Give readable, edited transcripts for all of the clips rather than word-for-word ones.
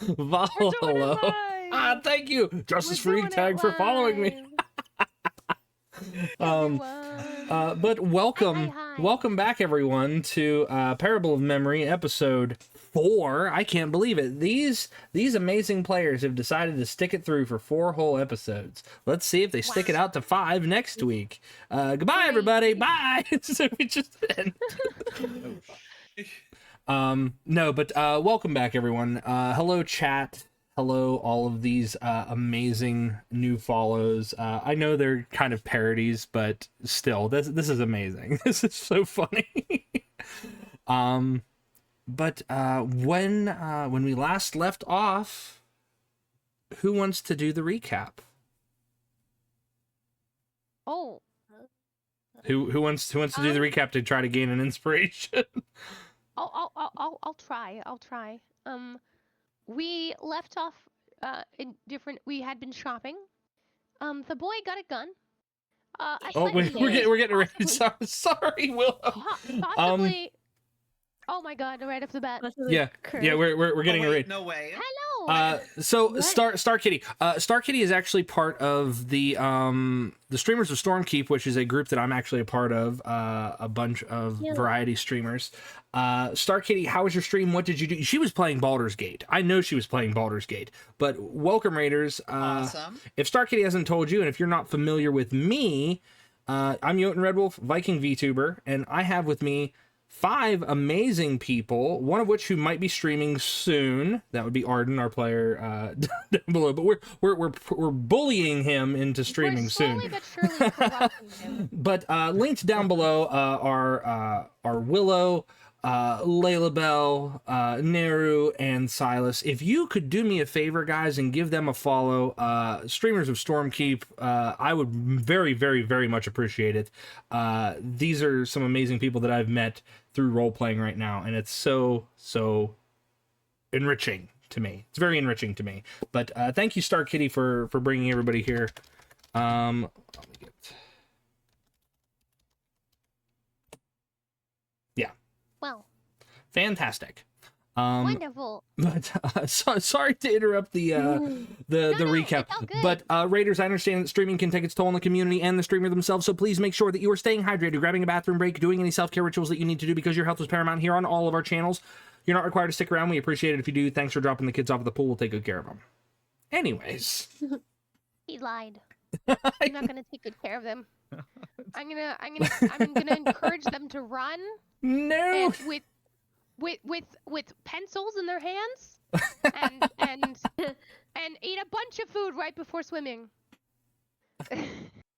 Volo, hello. Thank you, Justice Freak Tag, for following me. But welcome, welcome back, everyone, to Parable of Memory, episode 4. I can't believe it. These amazing players have decided to stick it through for 4 whole episodes. Let's see if they stick it out to 5 next week. Goodbye, everybody. Bye. So we just no, but welcome back, everyone. Hello, chat. Hello, all of these amazing new follows. I know they're kind of parodies, but still, this is amazing. This is so funny. But when we last left off, who wants to do the recap? Oh. Who wants to do the recap to try to gain an inspiration? I'll try. We left off we had been shopping. The boy got a gun. We're getting ready. Sorry, Willow. Possibly. Oh my God! Right off the bat. Yeah, we're getting a raid. No way. Hello. So Star Kitty. Star Kitty is actually part of the Streamers of Stormkeep, which is a group that I'm actually a part of. A bunch of variety streamers. Star Kitty, how was your stream? What did you do? She was playing Baldur's Gate. I know she was playing Baldur's Gate. But welcome, Raiders. Awesome. If Star Kitty hasn't told you, and if you're not familiar with me, I'm Jotun Redwulf, Viking VTuber, and I have with me 5 amazing people, one of which who might be streaming soon. That would be Ardyn, our player down below. But we're bullying him into streaming soon. But surely corrupting him. But linked down below are Willow, Layla Bell, Neru, and Silas. If you could do me a favor, guys, and give them a follow, Streamers of Stormkeep, I would very, very, very much appreciate it. These are some amazing people that I've met through role-playing right now, and it's so enriching to me. It's very enriching to me. But thank you, Star Kitty, for bringing everybody here. Let me get... Yeah. Well. Fantastic. Wonderful. But sorry to interrupt the recap. But Raiders, I understand that streaming can take its toll on the community and the streamer themselves, so please make sure that you are staying hydrated, grabbing a bathroom break, doing any self-care rituals that you need to do, because your health is paramount here on all of our channels. You're not required to stick around. We appreciate it if you do. Thanks for dropping the kids off at the pool. We'll take good care of them. Anyways. He lied. I'm not gonna take good care of them. I'm gonna encourage them to run. No. And with pencils in their hands and eat a bunch of food right before swimming.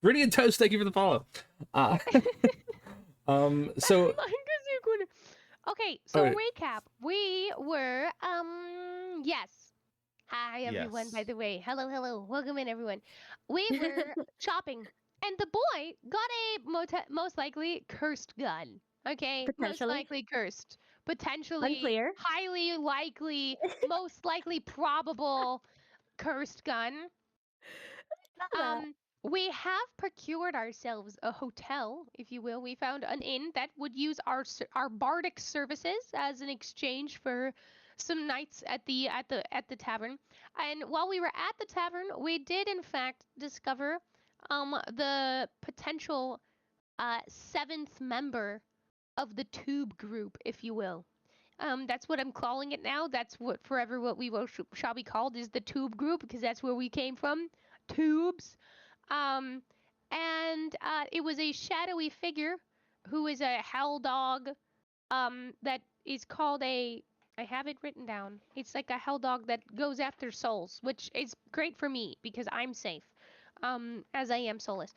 Rudy and Toast, thank you for the follow. So okay, so recap. We were yes. Hi everyone, by the way. Hello. Welcome in, everyone. We were shopping, and the boy got a most likely cursed gun. Okay, most likely cursed. Potentially, unclear. Highly likely, most likely probable cursed gun. We have procured ourselves a hotel, if you will. We found an inn that would use our bardic services as an exchange for some nights at the tavern. And while we were at the tavern, we did in fact discover the potential 7th member of the tube group, if you will. That's what I'm calling it now. That's what forever what we shall be called, is the tube group, because that's where we came from. Tubes. And it was a shadowy figure who is a hell dog that is called I have it written down. It's like a hell dog that goes after souls, which is great for me because I'm safe. As I am soulless.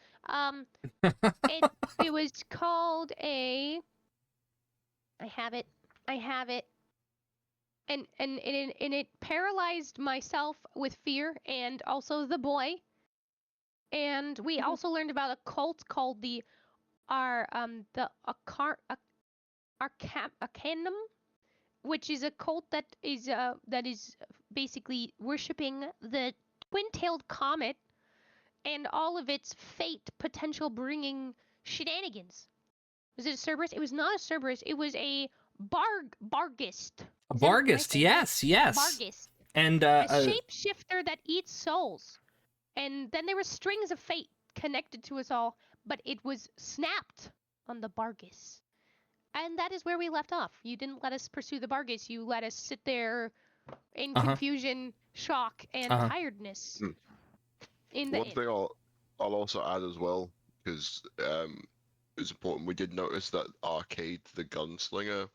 It was called I have it. And it paralyzed myself with fear, and also the boy. And we also learned about a cult called the Arcanum, which is a cult that is basically worshipping the twin-tailed comet and all of its fate potential bringing shenanigans. Was it a Cerberus? It was not a Cerberus. It was a Bargist. Bargist, yes. Bargist. And A shapeshifter that eats souls. And then there were strings of fate connected to us all, but it was snapped on the Bargis. And that is where we left off. You didn't let us pursue the Bargis. You let us sit there in confusion, shock, and tiredness. In the One thing I'll also add as well, because it's important. We did notice that Arcade, the gunslinger,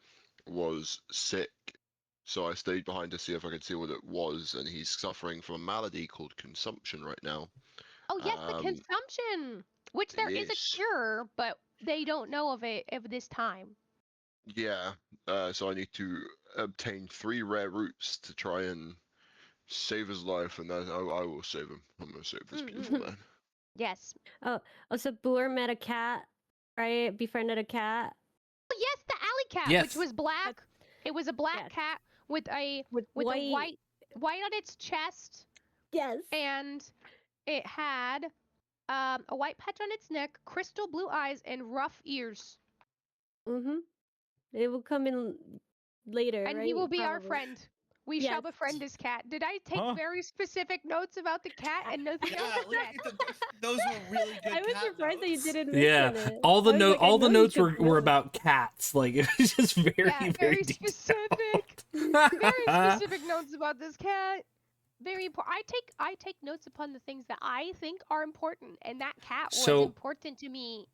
was sick, so I stayed behind to see if I could see what it was, and he's suffering from a malady called consumption right now. Oh yes, the consumption, which there is a Yes. cure, but they don't know of it at this time. Yeah, so I need to obtain 3 rare roots to try and save his life, and then I will save him. I'm gonna save this beautiful man. Yes. Also, Boer met a cat, right? Befriended a cat. Oh yes, the alley cat, Yes. which was black. It was a black cat with a white on its chest. Yes. And it had a white patch on its neck, crystal blue eyes, and rough ears. It will come in later, And right? he will be our Probably. friend. We shall befriend this cat. Did I take very specific notes about the cat and nothing else? Those were really good. I was cat surprised that you notes. didn't mention it. all the I was like, I all the know you notes took were notes. about cats. Like it was just very specific. detailed. Very specific notes about this cat. Very important. I take notes upon the things that I think are important, and that cat was important to me.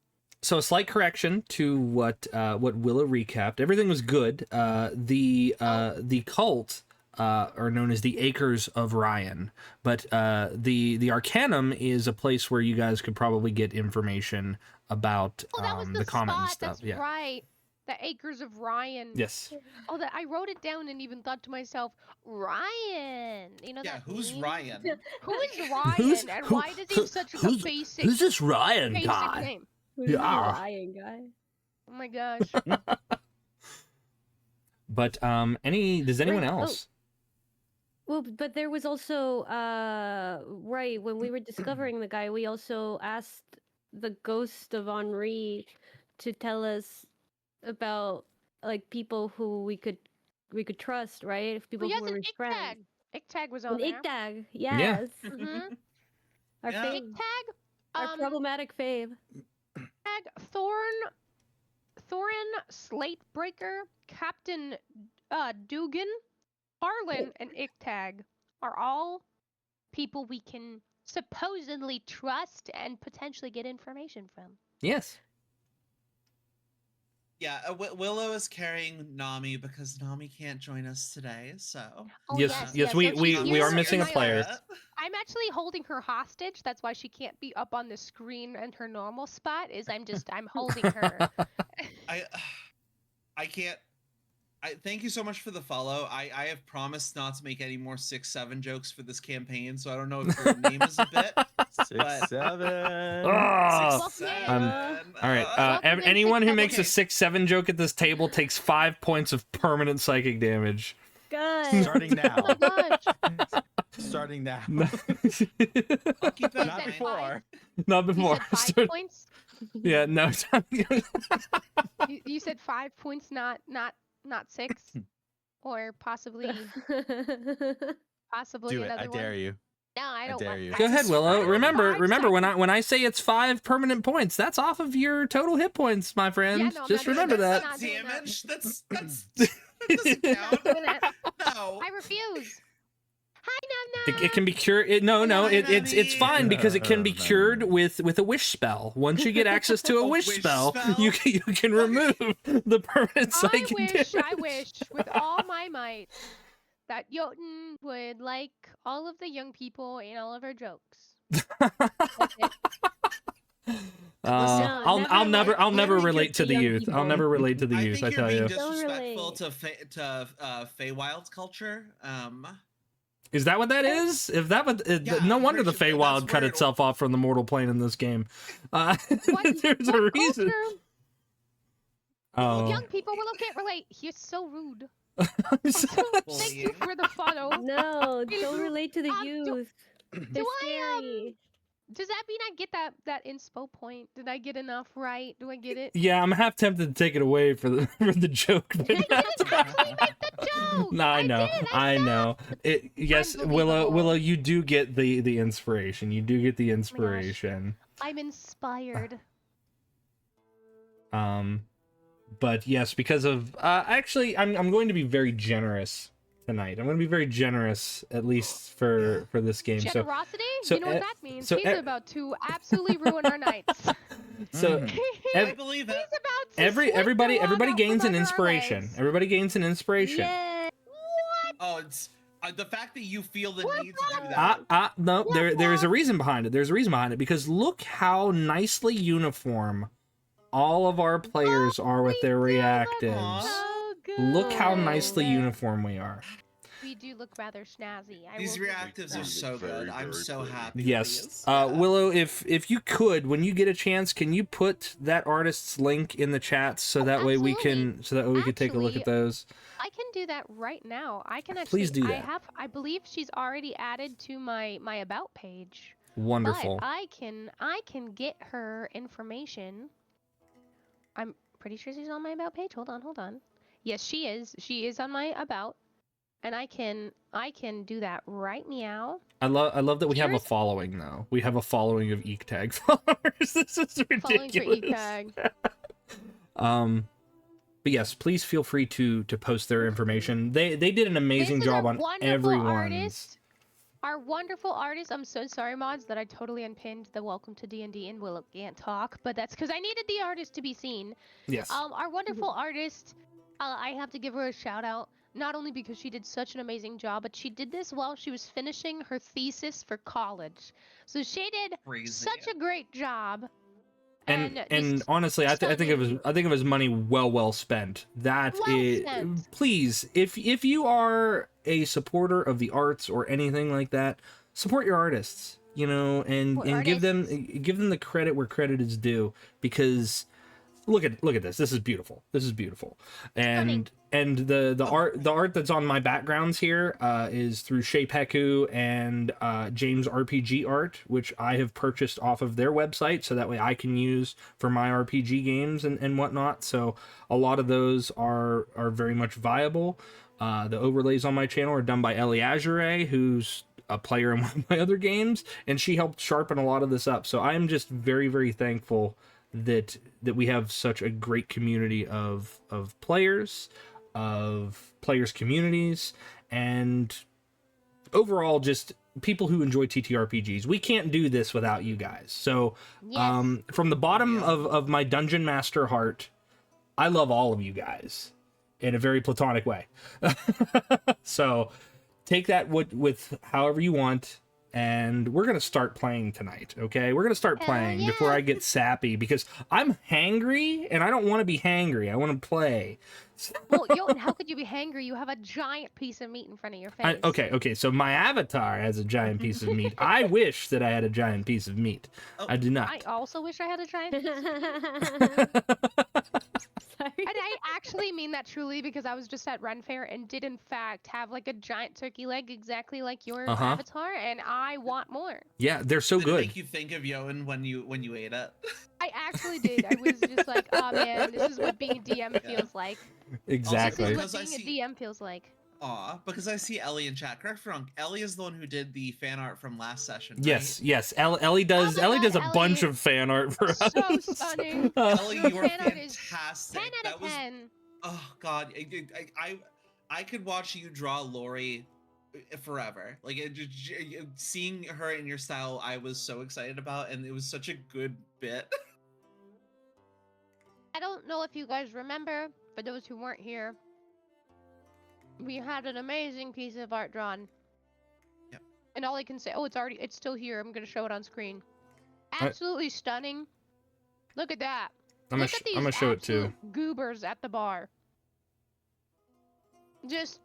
So a slight correction to what Willow recapped. Everything was good. The cult are known as the Acres of Ryan, but the Arcanum is a place where you guys could probably get information about that was the common spot. stuff. That's right. The Acres of Ryan. Yes. Oh, that I wrote it down and even thought to myself, Ryan. You know that. Who's meme? Ryan? Who is Ryan, and why does he have such a basic? Who's this Ryan basic guy? name? Who's the Ryan guy? Oh my gosh. But does anyone Wait, else? Well, but there was also right when we were discovering the guy, we also asked the ghost of Henri to tell us about like people who we could trust, right? If people yes, who were an his friends. Ictag was on An there. Ictag, yes. Mm-hmm. Our Yeah. fave, Ictag. our problematic fave. Thorin, Slatebreaker, Captain Dugan, Harlan, and Ictag are all people we can supposedly trust and potentially get information from. Yes. Yeah, Willow is carrying Nami because Nami can't join us today, so... Oh, Yes, yes, we so she's are here missing a in my player. office. I'm actually holding her hostage. That's why she can't be up on the screen in her normal spot. I'm holding her. I can't... thank you so much for the follow. I have promised not to make any more 6-7 jokes for this campaign, so I don't know if your name is a bit. 6-7. Oh. 6-7. All right. Anyone who makes a 6-7 joke at this table takes 5 points of permanent psychic damage. Good. Starting now. Oh my gosh. Starting now. I'll keep that Not in mind. before. Not You before. said 5 points? Yeah, no. You said 5 points, not 6? Or possibly Do it. another I one? dare you. No, I don't dare want you. that. Go ahead, Willow. Remember, Five when I say it's 5 permanent points, that's off of your total hit points, my friend. Yeah, no, I'm Just not doing remember that. that. Not doing that. Damage? That's that doesn't count. Doing that. No. I refuse. Hi, Nom It can be cured. It's fine because it can be cured with a wish spell. Once you get access to a wish wish spell, spell? you can remove the permanent psychic damage. I wish with all my might that Jotun would like all of the young people in all of our jokes. I'll never relate to the young youth. people. I'll never relate to the I youth. think I you're tell being you. disrespectful to Feywild's culture. Is that what that is? If that would, Yeah, no I'm wonder the pretty sure Feywild that's cut where itself off from the mortal plane in this game. There's a reason. Culture? Oh. Young people can't relate. You're so rude. Thank you for the follow. No, don't relate to the Um, youth. They're do I, scary. Does that mean I get that inspo point? Did I get enough right? Do I get it? Yeah, I'm half tempted to take it away for the for the joke. But I didn't actually make the joke. No, I know, did, I know. It yes, Unbelievable. Willow, you do get the inspiration. You do get the inspiration. I'm inspired. But yes, because of actually, I'm going to be very generous tonight. I'm going to be very generous, at least for this game. Generosity? so You know what that means? so He's about to absolutely ruin our nights. So I believe it. He's about to everybody sweep the rug out gains from an under our inspiration. legs. Everybody gains an inspiration. Yeah. Oh, it's the fact that you feel the need to do that. No, there's a reason behind it. There's a reason behind it because look how nicely uniform all of our players are with their reactives. So good. Look how nicely uniform we are. We do look rather snazzy. These will reactives give are you so Very, good. I'm very so pretty. happy. Yes, with these. Willow, if you could, when you get a chance, can you put that artist's link in the chat so that way we can take a look at Actually, those. I can do that right now. I can actually. Please do that. I believe she's already added to my about page. Wonderful. But I can get her information. I'm pretty sure she's on my about page. Hold on. Yes, she is. She is on my about, and I can do that right meow. I love that we have a Here's- following though. We have a following of EekTag followers. This is Following for ridiculous. EekTag. But yes, please feel free to post their information. They did an amazing This is job our on wonderful everyone's. artist. Our wonderful artist. I'm so sorry, mods, that I totally unpinned the Welcome to D&D and Willow can't talk, but that's because I needed the artist to be seen. Yes. Our wonderful artist. I have to give her a shout out. Not only because she did such an amazing job, but she did this while she was finishing her thesis for college. So she did Crazy. such a great job. And just honestly, I think it was money well spent. That Well is, spent. please, if you are a supporter of the arts or anything like that, support your artists, and Support give them the credit where credit is due, because look at this. This is beautiful. And the art that's on my backgrounds here is through Czepeku and JamesRPGArt, which I have purchased off of their website, so that way I can use for my RPG games and whatnot. So a lot of those are very much viable. The overlays on my channel are done by Elly, who's a player in one of my other games, and she helped sharpen a lot of this up. So I'm just very, very thankful that we have such a great community of players, of players communities, and overall just people who enjoy TTRPGs. We can't do this without you guys. So Yes. from the bottom of my dungeon master heart, I love all of you guys in a very platonic way. So take that with however you want. And we're going to start playing tonight, okay? We're going to start Hell playing yeah. before I get sappy, because I'm hangry, and I don't want to be hangry. I want to play. Well, Jotun, how could you be hangry? You have a giant piece of meat in front of your face. Okay, so my avatar has a giant piece of meat. I wish that I had a giant piece of meat. I do not. I also wish I had a giant piece. Sorry. And I actually mean that truly, because I was just at Ren Fair and did in fact have like a giant turkey leg exactly like your Uh-huh. avatar, and I want more. Yeah, they're so Did it good. make you think of Jotun when you ate it? I actually did. I was just like, oh man, this is what being a DM feels like. Exactly. This is Because I what being a DM feels like. Aw, because I see Elly in chat. Correct me if I'm wrong. Elly is the one who did the fan art from last session. Yes, right? yes. Elly does. Oh my Elly does a God, bunch Elly. of fan art for us. So stunning. Elly, Your you are fan art is fantastic. 10 out That of was 10. oh god, I could watch you draw Lori forever. Like seeing her in your style, I was so excited about, and it was such a good bit. I don't know if you guys remember, for those who weren't here, we had an amazing piece of art drawn. Yep. And all I can say, it's still here. I'm gonna show it on screen. Absolutely stunning. Look at that. I'm Look at these gonna show it too. absolute goobers at the bar. Just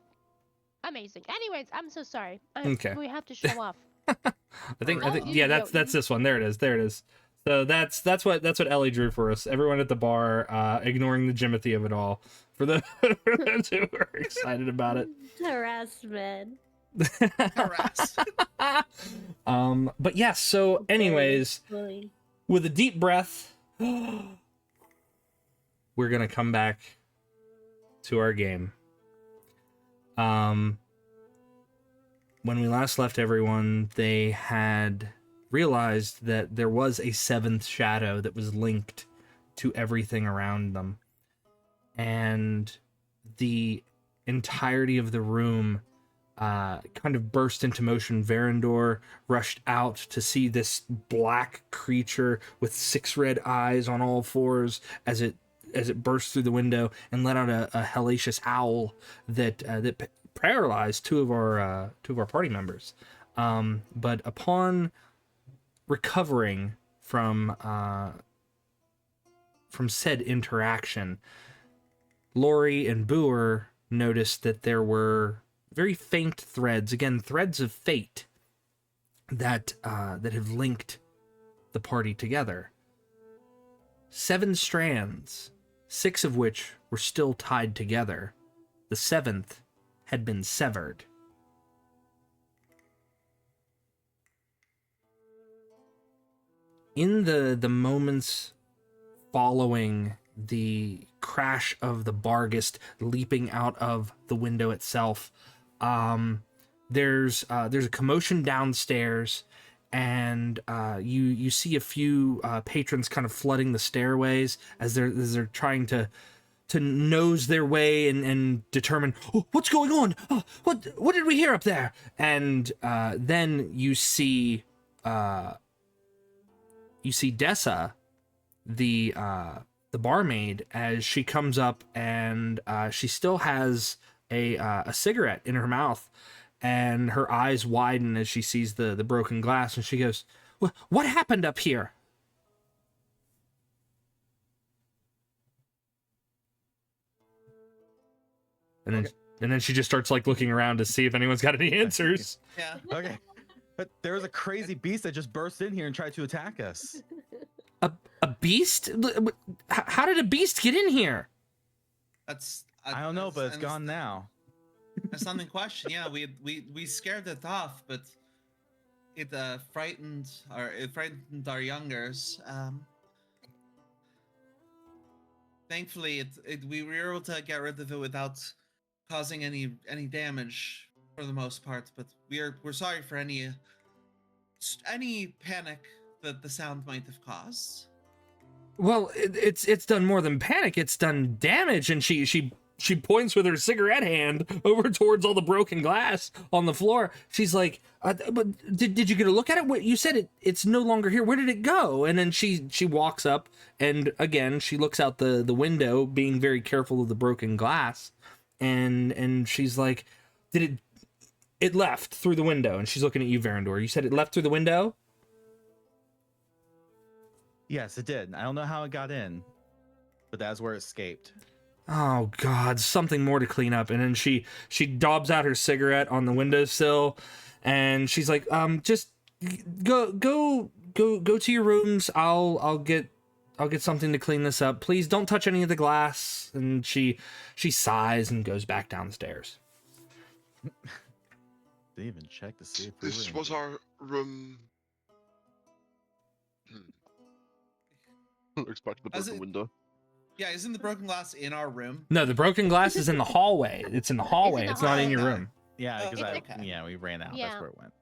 amazing. Anyways, I'm so sorry. Okay. We have to show off. I think Oh, yeah, that's this one. There it is. So that's what Elly drew for us. Everyone at the bar, ignoring the Jimothy of it all. For those who are excited about it. Harassment. Harassed. But yes, so anyways, Bully. with a deep breath, we're gonna come back to our game. When we last left everyone, they had realized that there was a seventh shadow that was linked to everything around them. And the entirety of the room kind of burst into motion. Verandor rushed out to see this black creature with 6 red eyes on all fours as it burst through the window and let out a hellacious howl that paralyzed two of our party members. But upon recovering from said interaction, Lori and Boer noticed that there were very faint threads, again, threads of fate that have linked the party together. 7 strands, 6 of which were still tied together. The 7th had been severed. In the moments following the crash of the Bargist leaping out of the window itself, there's a commotion downstairs, and you see a few patrons kind of flooding the stairways as they're trying to nose their way and determine, oh, what's going on? Oh, what did we hear up there? And then you see Dessa, the barmaid, as she comes up, and she still has a cigarette in her mouth, and her eyes widen as she sees the broken glass, and she goes, what happened up here? And then she just starts like looking around to see if anyone's got any answers. Yeah. Okay. But there was a crazy beast that just burst in here and tried to attack us. A beast? How did a beast get in here? That's I don't know, but it's gone now. That's something question. Yeah, we scared it off, but it frightened our youngers. Thankfully, we were able to get rid of it without causing any damage for the most part. But we're sorry for any panic that the sound might have caused. Well, it's done more than panic. It's done damage, and she points with her cigarette hand over towards all the broken glass on the floor. She's like, "But did you get a look at it? What you said it's no longer here. Where did it go?" And then she walks up, and again she looks out the window, being very careful of the broken glass, and she's like, It left through the window?" And she's looking at you, Verandor. You said it left through the window? Yes, it did. I don't know how it got in, but that's where it escaped. Oh God, something more to clean up. And then she daubs out her cigarette on the windowsill, and she's like, just go to your rooms. I'll get something to clean this up. Please don't touch any of the glass. And she sighs and goes back downstairs. Didn't even check to see if we This were was our room. Looks back to the broken window. Yeah, isn't the broken glass in our room? No, the broken glass is in the hallway. It's in the hallway. the It's not in your hallway. room. Yeah, because Okay. we ran out. Yeah. That's where it went.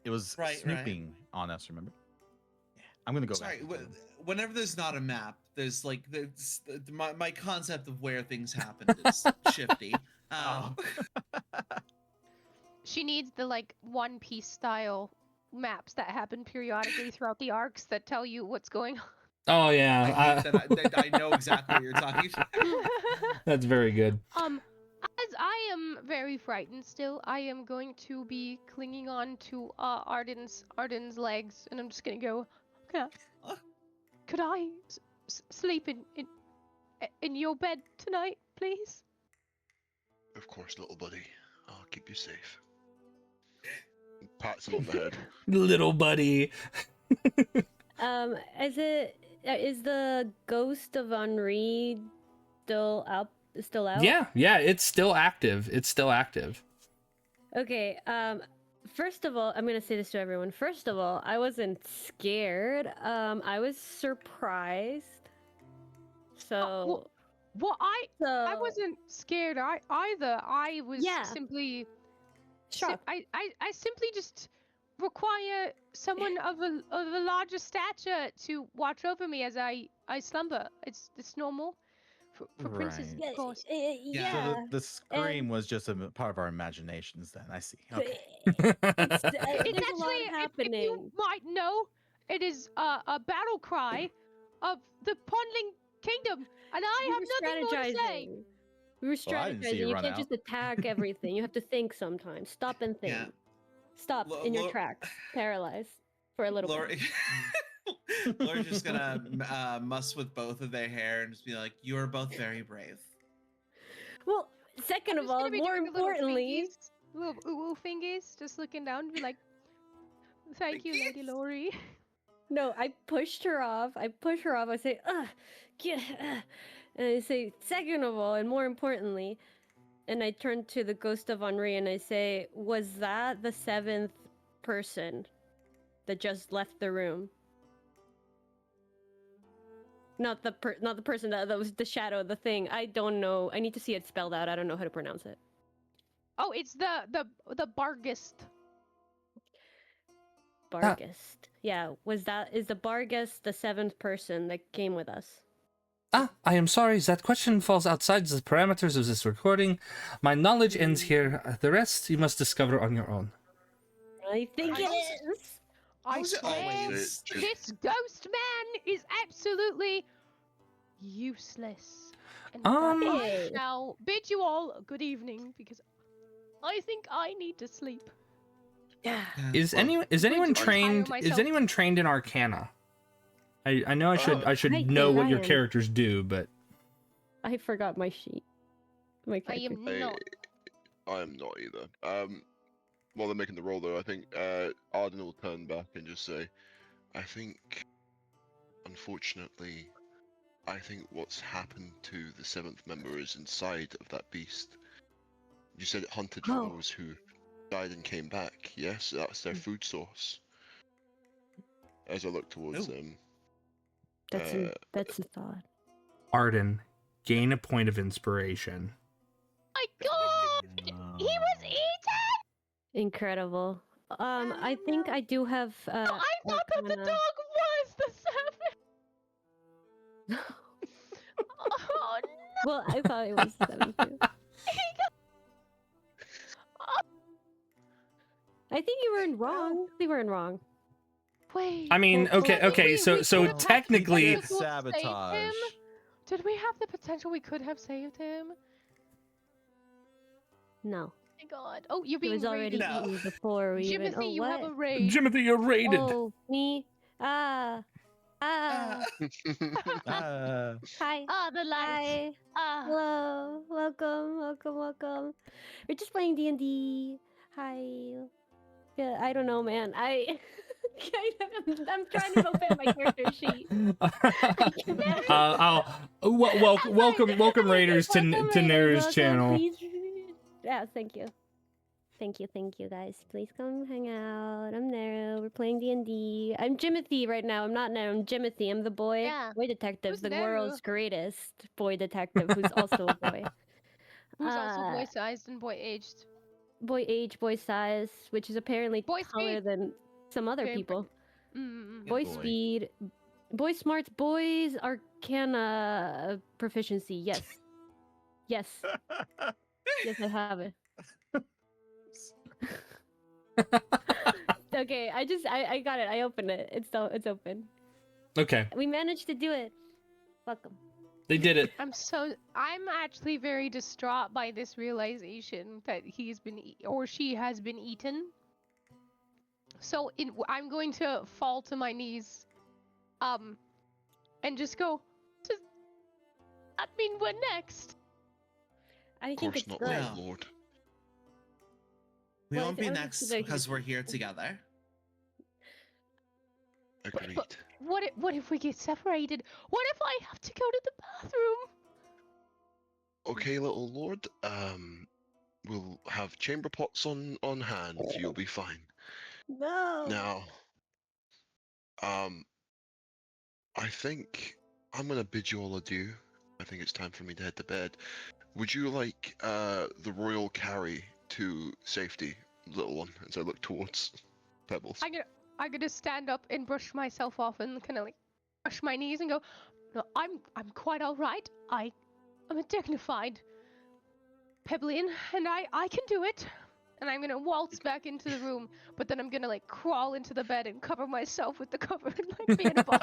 It was Right. snooping on us. Remember? Yeah, I'm gonna go Sorry, back. whenever there's not a map, there's like my concept of where things happen is shifty. She needs the like One Piece style maps that happen periodically throughout the arcs that tell you what's going on. Oh I yeah, hate that I know exactly what you're talking about. that's very good. As I am very frightened still, I am going to be clinging on to Ardyn's legs, and I'm just gonna go, could I sleep in your bed tonight, please? Of course, little buddy. I'll keep you safe. Pats him on the head. Little buddy. Is the ghost of Henri still out? Yeah, it's still active. Okay, first of all, I'm gonna say this to everyone. First of all, I wasn't scared. I was surprised. So, Well, I so wasn't scared either. I was Yeah. simply shocked. I simply just require someone of a larger stature to watch over me as I slumber. It's normal for princes, Right. of course. So Yeah. the scream was just a part of our imaginations then. I see. Okay. It's It's there's a lot actually, if you happening. might know, it is a battle cry of the Pondling Kingdom, and I We have were nothing more to say. strategizing. We were Well, I didn't see strategizing. you You run can't out. just attack everything. You have to think sometimes. Stop and think. Yeah. Stop Lo- in your lo- tracks, paralyzed for a little Lori, bit. Lori's just gonna muss with both of their hair and just be like, "You are both very brave." Well, second I'm of just gonna all, be more doing the little importantly, fingies, little ooh fingies, just looking down and be like, "Thank you, Lady Lori." no, I pushed her off. I push her off. I say, ugh, get, and I say, second of all, and more importantly, and I turn to the ghost of Henri and I say, was that the seventh person that just left the room? Not the person that was the shadow, the thing. I don't know. I need to see it spelled out. I don't know how to pronounce it. Oh, it's the Bargist. Bargist. Yeah, is the Bargist the seventh person that came with us? I am sorry, that question falls outside the parameters of this recording. My knowledge ends here. The rest you must discover on your own. I think it How's it- is. I how's it swear always- this ghost man is absolutely useless. And Hey. I shall bid you all good evening because I think I need to sleep. Yeah. Is Well, anyone going to retire trained? Is myself. anyone trained in Arcana? I know I should I know think what I your am. characters do, but I forgot my sheet. My I character. am not. I am not either. While they're making the roll, though, I think Ardyn will turn back and just say, "I think, unfortunately, I think what's happened to the seventh member is inside of that beast. You said it hunted for Oh. those who died and came back. Yes, that's their food source." As I look towards Oh. them, That's a thought. Ardyn, gain a point of inspiration. My God! He was eaten! Incredible. I think I do have. No, I thought that the Arcana. dog was the seven. Oh no! Well, I thought it was 7 too. I think you weren't wrong. They weren't wrong. Wait. I mean, Well, okay, so we could have technically, had the potential to have saved sabotage. him. Did we have the potential we could have saved him? No, My God. Oh, you're he being was already raided. No. eaten before we even. Jimothy, Oh, you what? have a raid. Jimothy, you're raided. Oh, me. Ah. Ah. Hi. Ah, the lights. Hi. Ah. Hello. Welcome. We're just playing D&D. Hi. Yeah, I don't know, man. I'm trying to open my character sheet. Welcome Raiders to Neru's Welcome, channel. Please. Yeah, thank you, guys. Please come hang out. I'm Neru. We're playing D&D. I'm Jimothy right now. I'm not Neru. I'm Jimothy. I'm the boy detective, Who's the Neru? world's greatest boy detective, who's also a boy. Who's also Uh, boy sized and boy aged. Boy age, boy size, which is apparently Boy taller speed. than some other Very people. Mm. Boy boy. speed, boy smarts, boys arcana proficiency. Yes. Yes, I have it. Okay, I got it. I opened it. It's open. Okay, We managed to do it. Welcome. they did it. I'm actually very distraught by this realization that he's been or she has been eaten. So I'm going to fall to my knees, and just go. Does that mean we're next? I of think course it's not, good. Yeah. Lord. We Well, won't I be think next they're because here. we're here together. Agreed. But what if we get separated? What if I have to go to the bathroom? Okay, little Lord. we'll have chamber pots on hand. You'll be fine. No. Now, I think I'm gonna bid you all adieu. I think it's time for me to head to bed. Would you like the royal carry to safety, little one? As I look towards Pebbles. I'm gonna stand up and brush myself off and kind of like brush my knees and go, no, I'm quite all right. I'm a dignified Pebblian, and I can do it. And I'm gonna waltz back into the room, but then I'm gonna like crawl into the bed and cover myself with the cover and like be in a ball.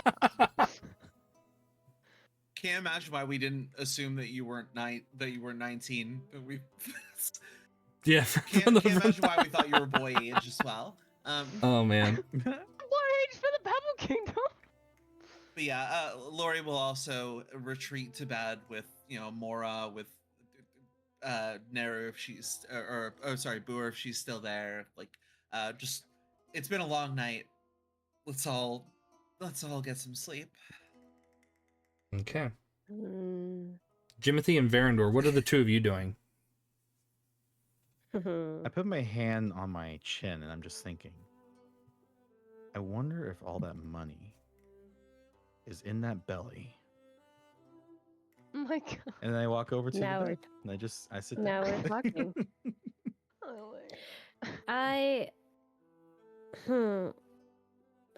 Can't imagine why we didn't assume that you weren't 19. But we Yeah. can't imagine why we thought you were boy age as well. Oh man. What age for the Pebble Kingdom? But yeah, Lori will also retreat to bed with Mora, with Neru if she's Boer if she's still there. Like, just it's been a long night. Let's all get some sleep. Okay. Mm. Jimothy and Verandor, what are the two of you doing? I put my hand on my chin and I'm just thinking, I wonder if all that money is in that belly. Oh my god. And then I walk over to Now the we're- bed and I sit now down. we're talking. Oh my.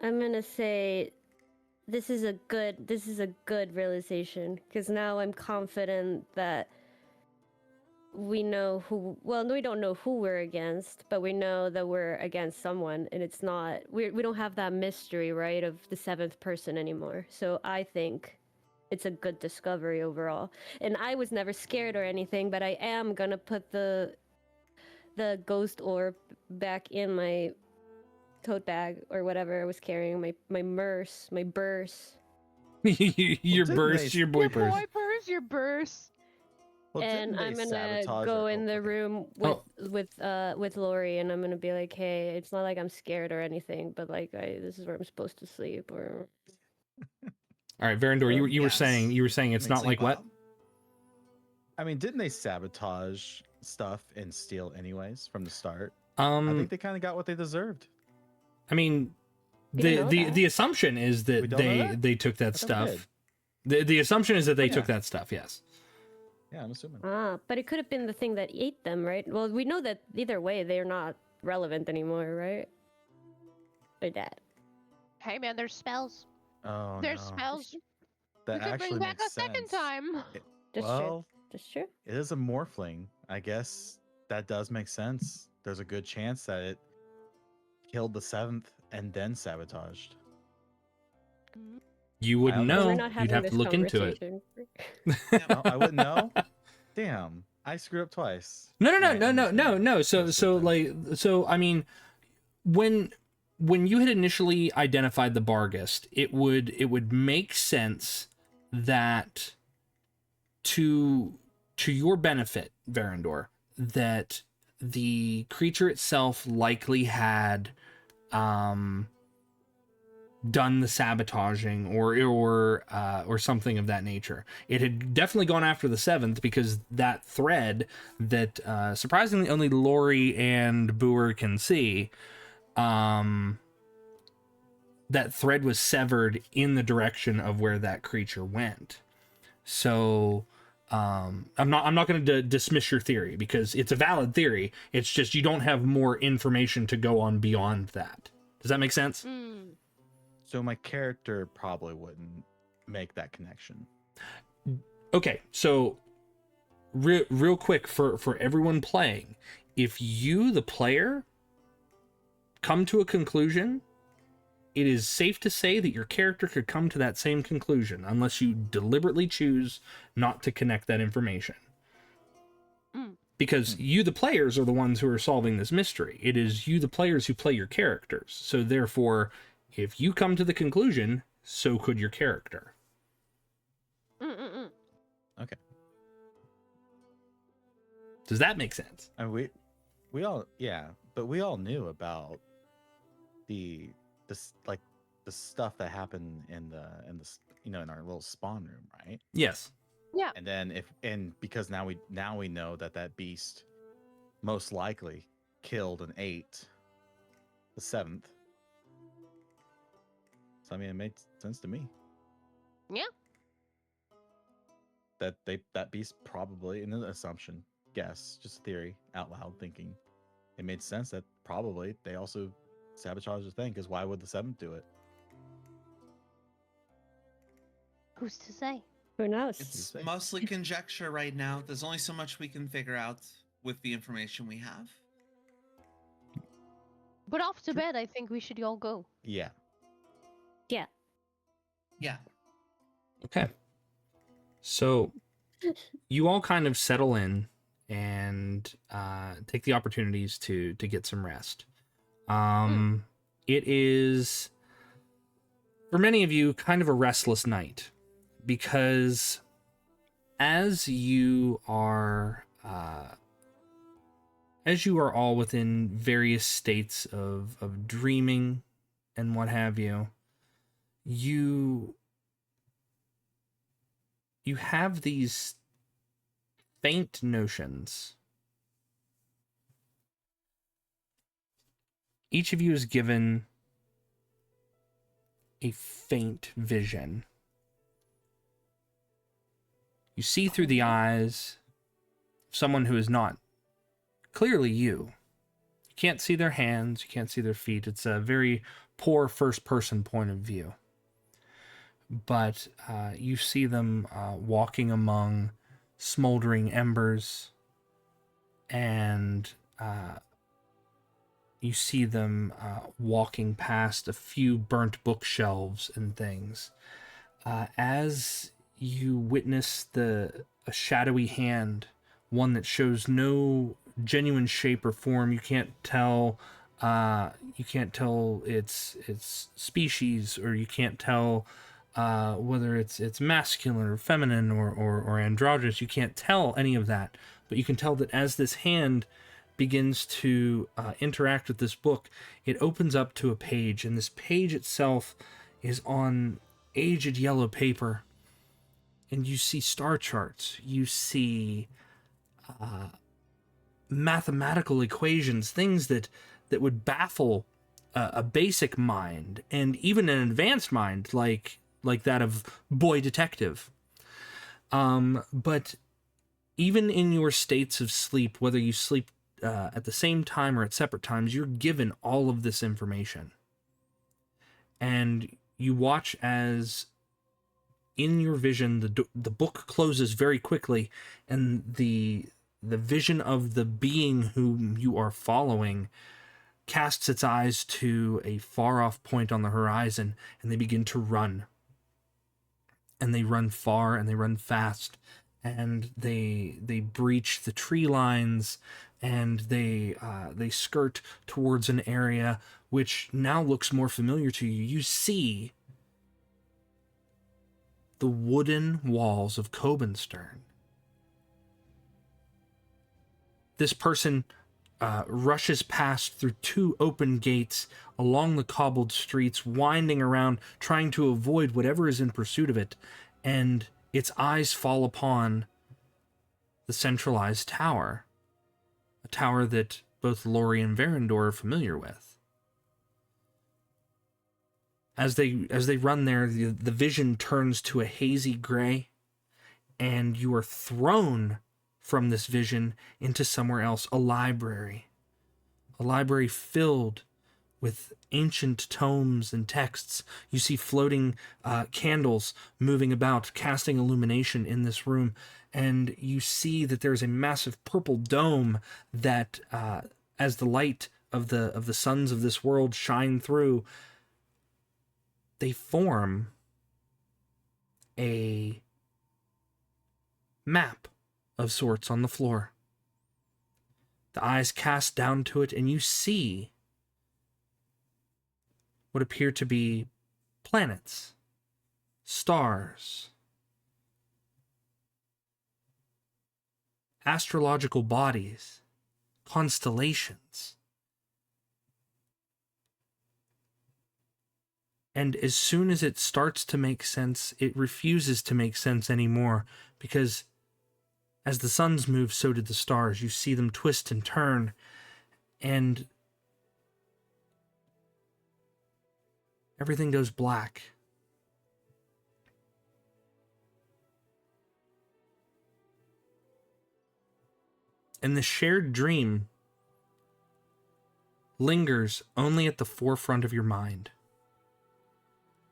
I'm gonna say this is a good realization, because now I'm confident that we know who, well, we don't know who we're against, but we know that we're against someone, and it's not, we don't have that mystery, right, of the seventh person anymore. So I think it's a good discovery overall. And I was never scared or anything, but I am gonna put the ghost orb back in my tote bag or whatever I was carrying, my burse. Your didn't burst, they- your boy Your burst. boy purse, your burst. Well, And didn't they I'm gonna sabotage go our- in the okay. room with Lori, and I'm gonna be like, hey, it's not like I'm scared or anything, but like this is where I'm supposed to sleep. Or All right, Verandor, you were Yes. saying it's Makes not like Sleep what? well. I mean, didn't they sabotage stuff and steal anyways from the start? I I think they kind of got what they deserved. mean, We didn't know that. the assumption is We that don't know that? they took that I thought we stuff. The assumption is that they Oh, took yeah. that stuff. Yes. Yeah, I'm assuming. but it could have been the thing that ate them, right? Well, we know that either way they're not relevant anymore, right? They're dead. Hey man, there's spells. Oh There's no, spells. that We could actually bring back makes a second sense. time. That's Well, true. That's true. it is a morphling. I guess that does make sense. There's a good chance that it killed the seventh and then sabotaged. You wouldn't don't know. We're know. not You'd having have this to look into it. conversation. No, I wouldn't know. Damn, I screwed up twice. No. Alright, I'm just gonna So sleep then. I mean, when you had initially identified the Bargist, it would make sense that to your benefit, Verandor, that the creature itself likely had done the sabotaging or something of that nature. It had definitely gone after the seventh, because that thread that surprisingly only Lori and Boer can see, that thread was severed in the direction of where that creature went. So I'm not going to dismiss your theory, because it's a valid theory. It's just you don't have more information to go on beyond that. Does that make sense? So my character probably wouldn't make that connection. Okay, so real quick for everyone playing, if you, the player, come to a conclusion, it is safe to say that your character could come to that same conclusion, unless you deliberately choose not to connect that information. Because you, the players, are the ones who are solving this mystery. It is you, the players, who play your characters. So therefore, if you come to the conclusion, so could your character. Okay. Does that make sense? And we all, yeah, but we all knew about the stuff that happened in in our little spawn room, right? Yes. Yeah. And then because now we know that beast most likely killed and ate the seventh. So I mean, it made sense to me. Yeah. That beast probably, in an assumption, guess, just theory, out loud thinking, it made sense that probably they also sabotaged the thing, because why would the seventh do it? Who's to say? Who knows? You It's say. mostly conjecture right now. There's only so much we can figure out with the information we have. But off to bed, I think we should all go. Yeah. Yeah. Yeah. Okay. So you all kind of settle in and take the opportunities to get some rest. It is, for many of you, kind of a restless night, because as you are all within various states of dreaming and what have you, you have these faint notions. Each of you is given a faint vision. You see through the eyes of someone who is not clearly you. You can't see their hands, you can't see their feet. It's a very poor first-person point of view. But you see them walking among smoldering embers, and you see them walking past a few burnt bookshelves and things. As you witness a shadowy hand, one that shows no genuine shape or form, you can't tell its species, or you can't tell whether it's masculine or feminine or androgynous. You can't tell any of that, but you can tell that as this hand begins to interact with this book, it opens up to a page, and this page itself is on aged yellow paper, and you see star charts, you see mathematical equations, things that would baffle a basic mind, and even an advanced mind like that of Boy Detective. But even in your states of sleep, whether you sleep at the same time or at separate times, you're given all of this information. And you watch as, in your vision, the book closes very quickly, and the vision of the being whom you are following casts its eyes to a far-off point on the horizon, and they begin to run. And they run far, and they run fast, and they breach the tree lines, and they skirt towards an area which now looks more familiar to you. You see the wooden walls of Cobenstern. This person rushes past through two open gates along the cobbled streets, winding around, trying to avoid whatever is in pursuit of it, and its eyes fall upon the centralized tower, a tower that both Lori and Verendor are familiar with. As they run there, the vision turns to a hazy gray, and you are thrown from this vision into somewhere else, a library filled with ancient tomes and texts. You see floating candles moving about, casting illumination in this room, and you see that there's a massive purple dome that, as the light of the suns of this world shine through, they form a map of sorts on the floor. The eyes cast down to it, and you see what appear to be planets, stars, astrological bodies, constellations. And as soon as it starts to make sense, it refuses to make sense anymore, because As the suns move, so did the stars. You see them twist and turn, and everything goes black. And the shared dream lingers only at the forefront of your mind.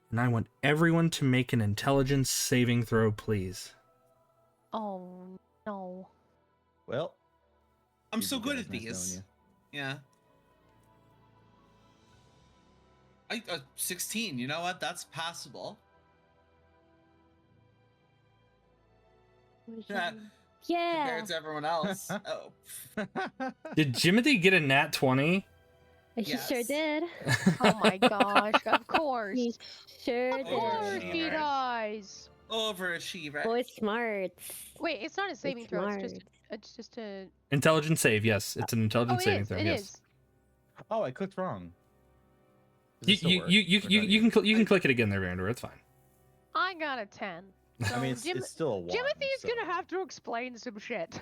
And I want everyone to make an intelligence saving throw, please. Oh no. Well, I'm GG so good guys, at nice knowing these. you. Yeah. 16. You know what? That's passable. Yeah. Yeah. Compared to everyone else. Oh. Did Jimothy get a nat 20? He sure Yes. did. Oh my gosh, of course. He sure Of did. course he Overachiever. does. Overachiever. Boy smarts. Wait, it's not a saving throw. smart. It's just a. Intelligence save, yes. It's an Oh, intelligence it saving is. throw, It yes. is. Oh, I clicked wrong. Does You it still you work, you or you, do you, I you need- can you can click it again there, Vander. It's fine. I got a 10. So I mean, it's still a one. Timothy's so- gonna have to explain some shit.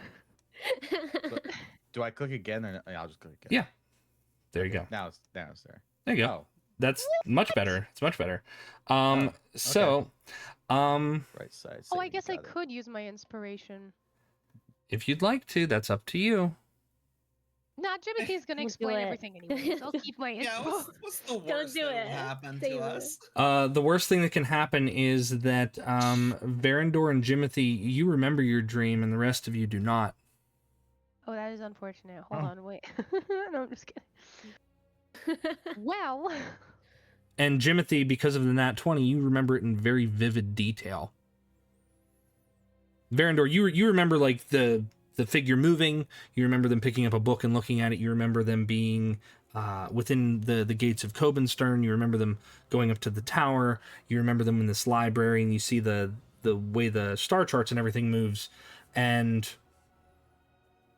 Do I click again, or I'll just click again? Yeah. There you Okay, go. Now it's there. There you go. Oh, That's much better. It's much better. okay. So right side. Oh, I saving, guess I got it. could use my inspiration. if you'd like to, that's up to you. Nah, Timothy's gonna Don't do explain it. everything anyways. I'll keep my Yeah, info. what's the worst do that will it. happen Save to it. us? The worst thing that can happen is that Varendor and Jimothy, you remember your dream and the rest of you do not. Oh, that is unfortunate. Hold Oh. on, wait. No, I'm just kidding. Well, And Jimothy, because of the nat 20, you remember it in very vivid detail. Varendor, you remember like the figure moving. You remember them picking up a book and looking at it. You remember them being within the gates of Cobenstern. You remember them going up to the tower. You remember them in this library, and you see the way the star charts and everything moves. And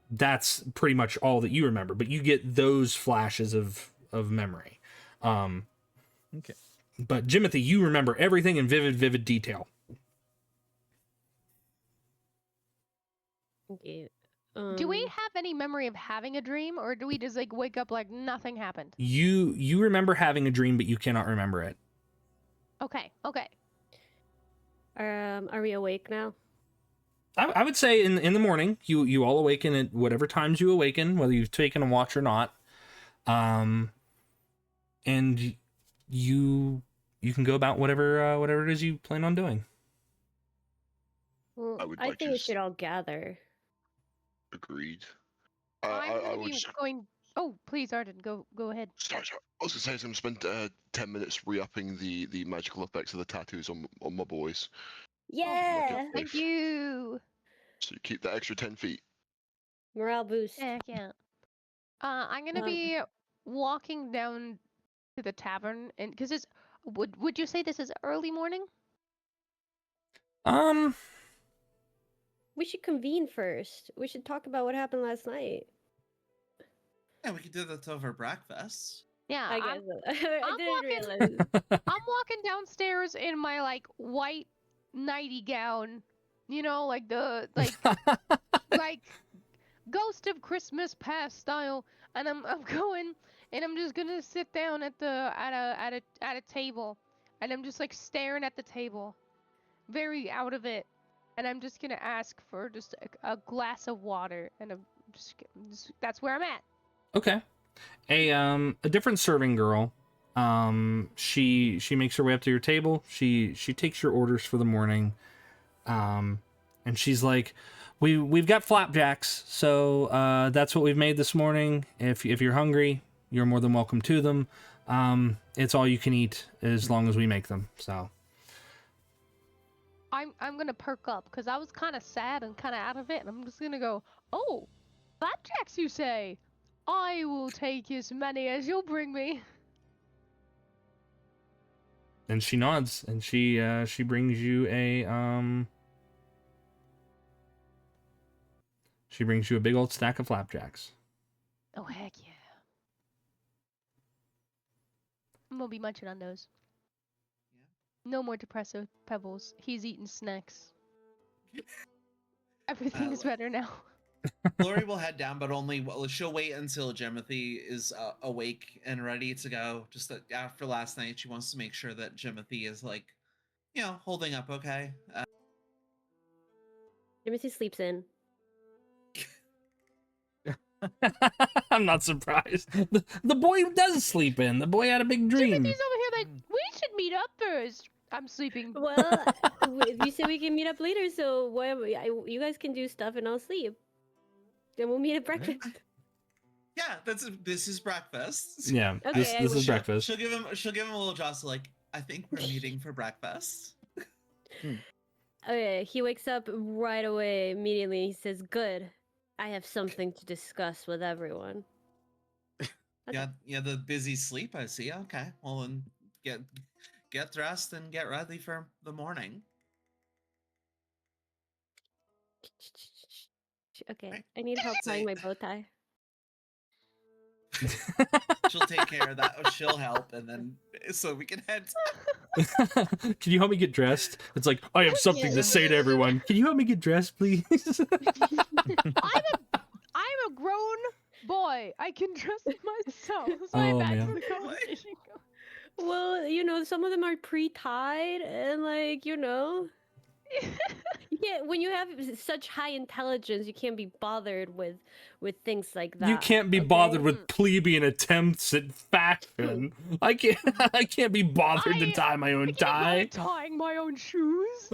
that's pretty much all that you remember. But you get those flashes of memory. Okay. But Jimothy, you remember everything in vivid detail. Okay. do we have any memory of having a dream, or do we just like wake up like nothing happened? You remember having a dream, but you cannot remember it. Okay, okay. Are we awake now? I would say in the morning, you all awaken at whatever times you awaken, whether you've taken a watch or not. And you can go about whatever it is you plan on doing. Well, I would I like think to we should all gather. Agreed. I'm I gonna would be just, going. Oh, please, Arden, go ahead. sorry, I was gonna say I'm spend 10 minutes re-upping the magical effects of the tattoos on my boys. Yeah. Thank you. So you keep that extra 10 feet. Morale boost. Heck yeah. I'm gonna Um, be walking down to the tavern, and because it's would you say this is early morning? We should convene first. We should talk about what happened last night. Yeah, we could do that over breakfast. Yeah, I I'm, guess. I I'm didn't walking- realize. I'm walking downstairs in my like white nighty gown, you know, like the like Ghost of Christmas Past style, and I'm going, and I'm just gonna sit down at a table, and I'm just like staring at the table, very out of it, and I'm just gonna ask for just a glass of water, and I'm just that's where I'm at. Okay. A different serving girl. She makes her way up to your table. She takes your orders for the morning. And she's like, we've got flapjacks, so that's what we've made this morning. If you're hungry, you're more than welcome to them. It's all you can eat as long as we make them. So I'm gonna perk up because I was kind of sad and kind of out of it, and I'm just gonna go, oh, flapjacks, you say? I will take as many as you'll bring me. and she nods and she brings you she brings you a big old stack of flapjacks. Oh heck yeah! I'm gonna be munching on those. No more depressive pebbles. He's eating snacks. Everything is better now. Lori will head down, but only she'll wait until Jimothy is awake and ready to go. Just that after last night, she wants to make sure that Jimothy is like, holding up okay. Timothy sleeps in. I'm not surprised. The boy does sleep in. The boy had a big dream. Timothy's over here like, we should meet up first. I'm sleeping. Well, you said we can meet up later, so you guys can do stuff and I'll sleep. Then we'll meet at breakfast. Yeah, this is breakfast. Yeah, Okay, this is breakfast. She'll give him a little jostle like, I think we're meeting for breakfast. Okay, he wakes up right away immediately. He says, "Good, I have something to discuss with everyone." Yeah, the busy sleep I see. Okay, well then get dressed and get ready for the morning. Okay, Right. I need help tying my bow tie. She'll take care of that. She'll help, and then so we can head. Can you help me get dressed? It's like, I have something to say to everyone. Can you help me get dressed, please? I'm a grown boy. I can dress myself. So I Oh, imagine man. the conversation goes. Well, some of them are pre-tied, and yeah, when you have such high intelligence, you can't be bothered with things like that. You can't be okay? bothered with plebeian attempts at fashion. I can't be bothered to tie my own I can't tie. bother tying my own shoes.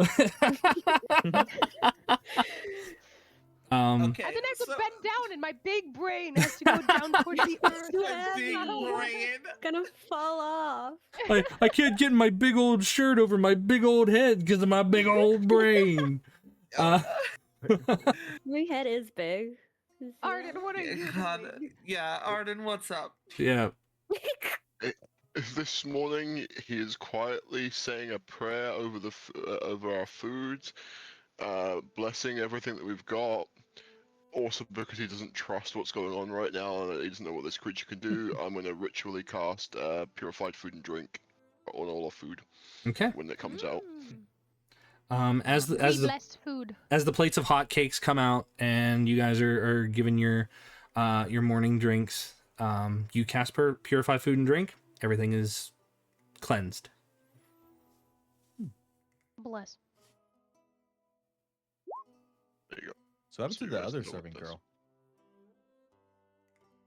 Um, Okay, And then I have to so bend down, and my big brain has to go down towards the earth. too and heavy. big not brain. Gonna fall off. I can't get my big old shirt over my big old head because of my big old brain. Uh, My head is big. Ardyn, what are you God, doing? yeah, Ardyn, what's up? yeah. This morning, he is quietly saying a prayer over our food, blessing everything that we've got. Also, because he doesn't trust what's going on right now and he doesn't know what this creature can do, I'm going to ritually cast purified food and drink on all our food Okay. when it comes out. As We the blessed food. as the plates of hot cakes come out and you guys are given your morning drinks, you cast purify food and drink. Everything is cleansed. Bless. There you go. So what happened So to you the guys other know what serving this- girl?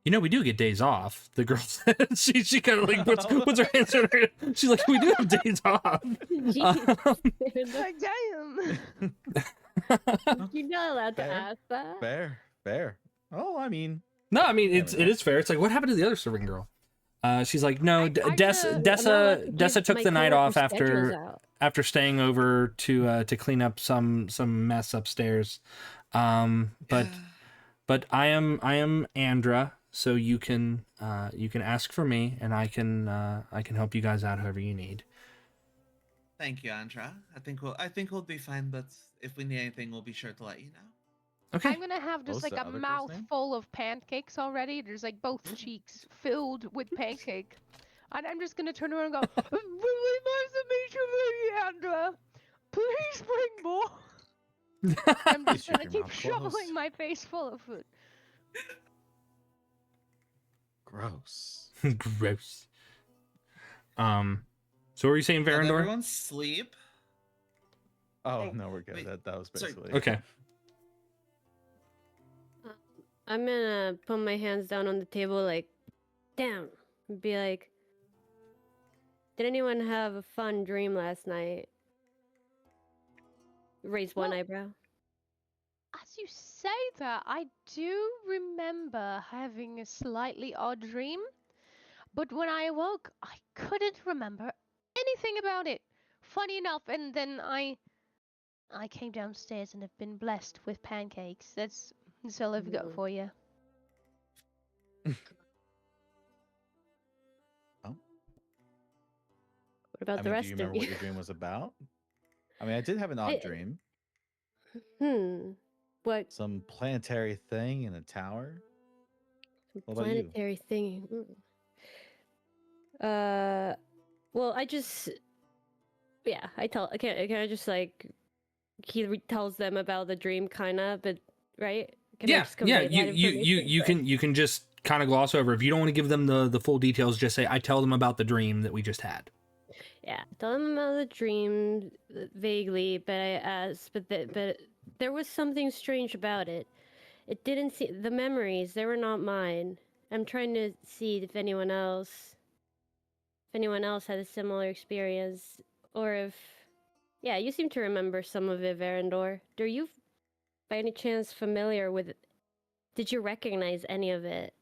You know, we do get days off. The girl said, she kind of like puts her hands on her. She's like, we do have days off. Like, damn. You're not allowed to Fair. ask that. Fair. Oh, I mean, No, I mean Yeah, it we is fair. It's like, what happened to the other serving girl? She's like, no, I'm not Dessa allowed to give took my the night off coworkers' schedules after out. staying over to clean up some mess upstairs. But I am Andra, so you can ask for me, and I can help you guys out however you need. Thank you, Andra. I think we'll be fine, but if we need anything, we'll be sure to let you know. Okay. I'm gonna have just What's like the a other girl's name? mouthful of pancakes already. There's like both cheeks filled with pancake. And I'm just gonna turn around and go, really nice to meet you, Lady Andra. Please bring more. I'm just Keep gonna your keep mouth shoveling closed. my face full of food. gross. Gross. So what were you saying, Did Verandor? everyone sleep? Oh Hey, no, we're good. wait, That was sorry. basically Okay. I'm gonna put my hands down on the table, like, down, and be like, did anyone have a fun dream last night? Raise one Well- eyebrow. As you say that, I do remember having a slightly odd dream. But when I awoke, I couldn't remember anything about it. Funny enough, and then I came downstairs and have been blessed with pancakes. That's all I've got Mm. for you. What about I the mean, rest do you of remember you? what your dream was about? I mean, I did have an odd I- dream. What Some planetary thing in a tower. What about you? planetary thing? Well, I just, yeah, can I just like tells them about the dream, kinda, but right? Can I Yeah, just yeah. convey that information? You can just kind of gloss over. If you don't want to give them the full details, just say, I tell them about the dream that we just had. Yeah, tell them about the dream vaguely, but but there was something strange about it. It didn't see the memories. They were not mine. I'm trying to see if anyone else had a similar experience, or if yeah, you seem to remember some of it, Verandor. Are you by any chance familiar with? Did you recognize any of it?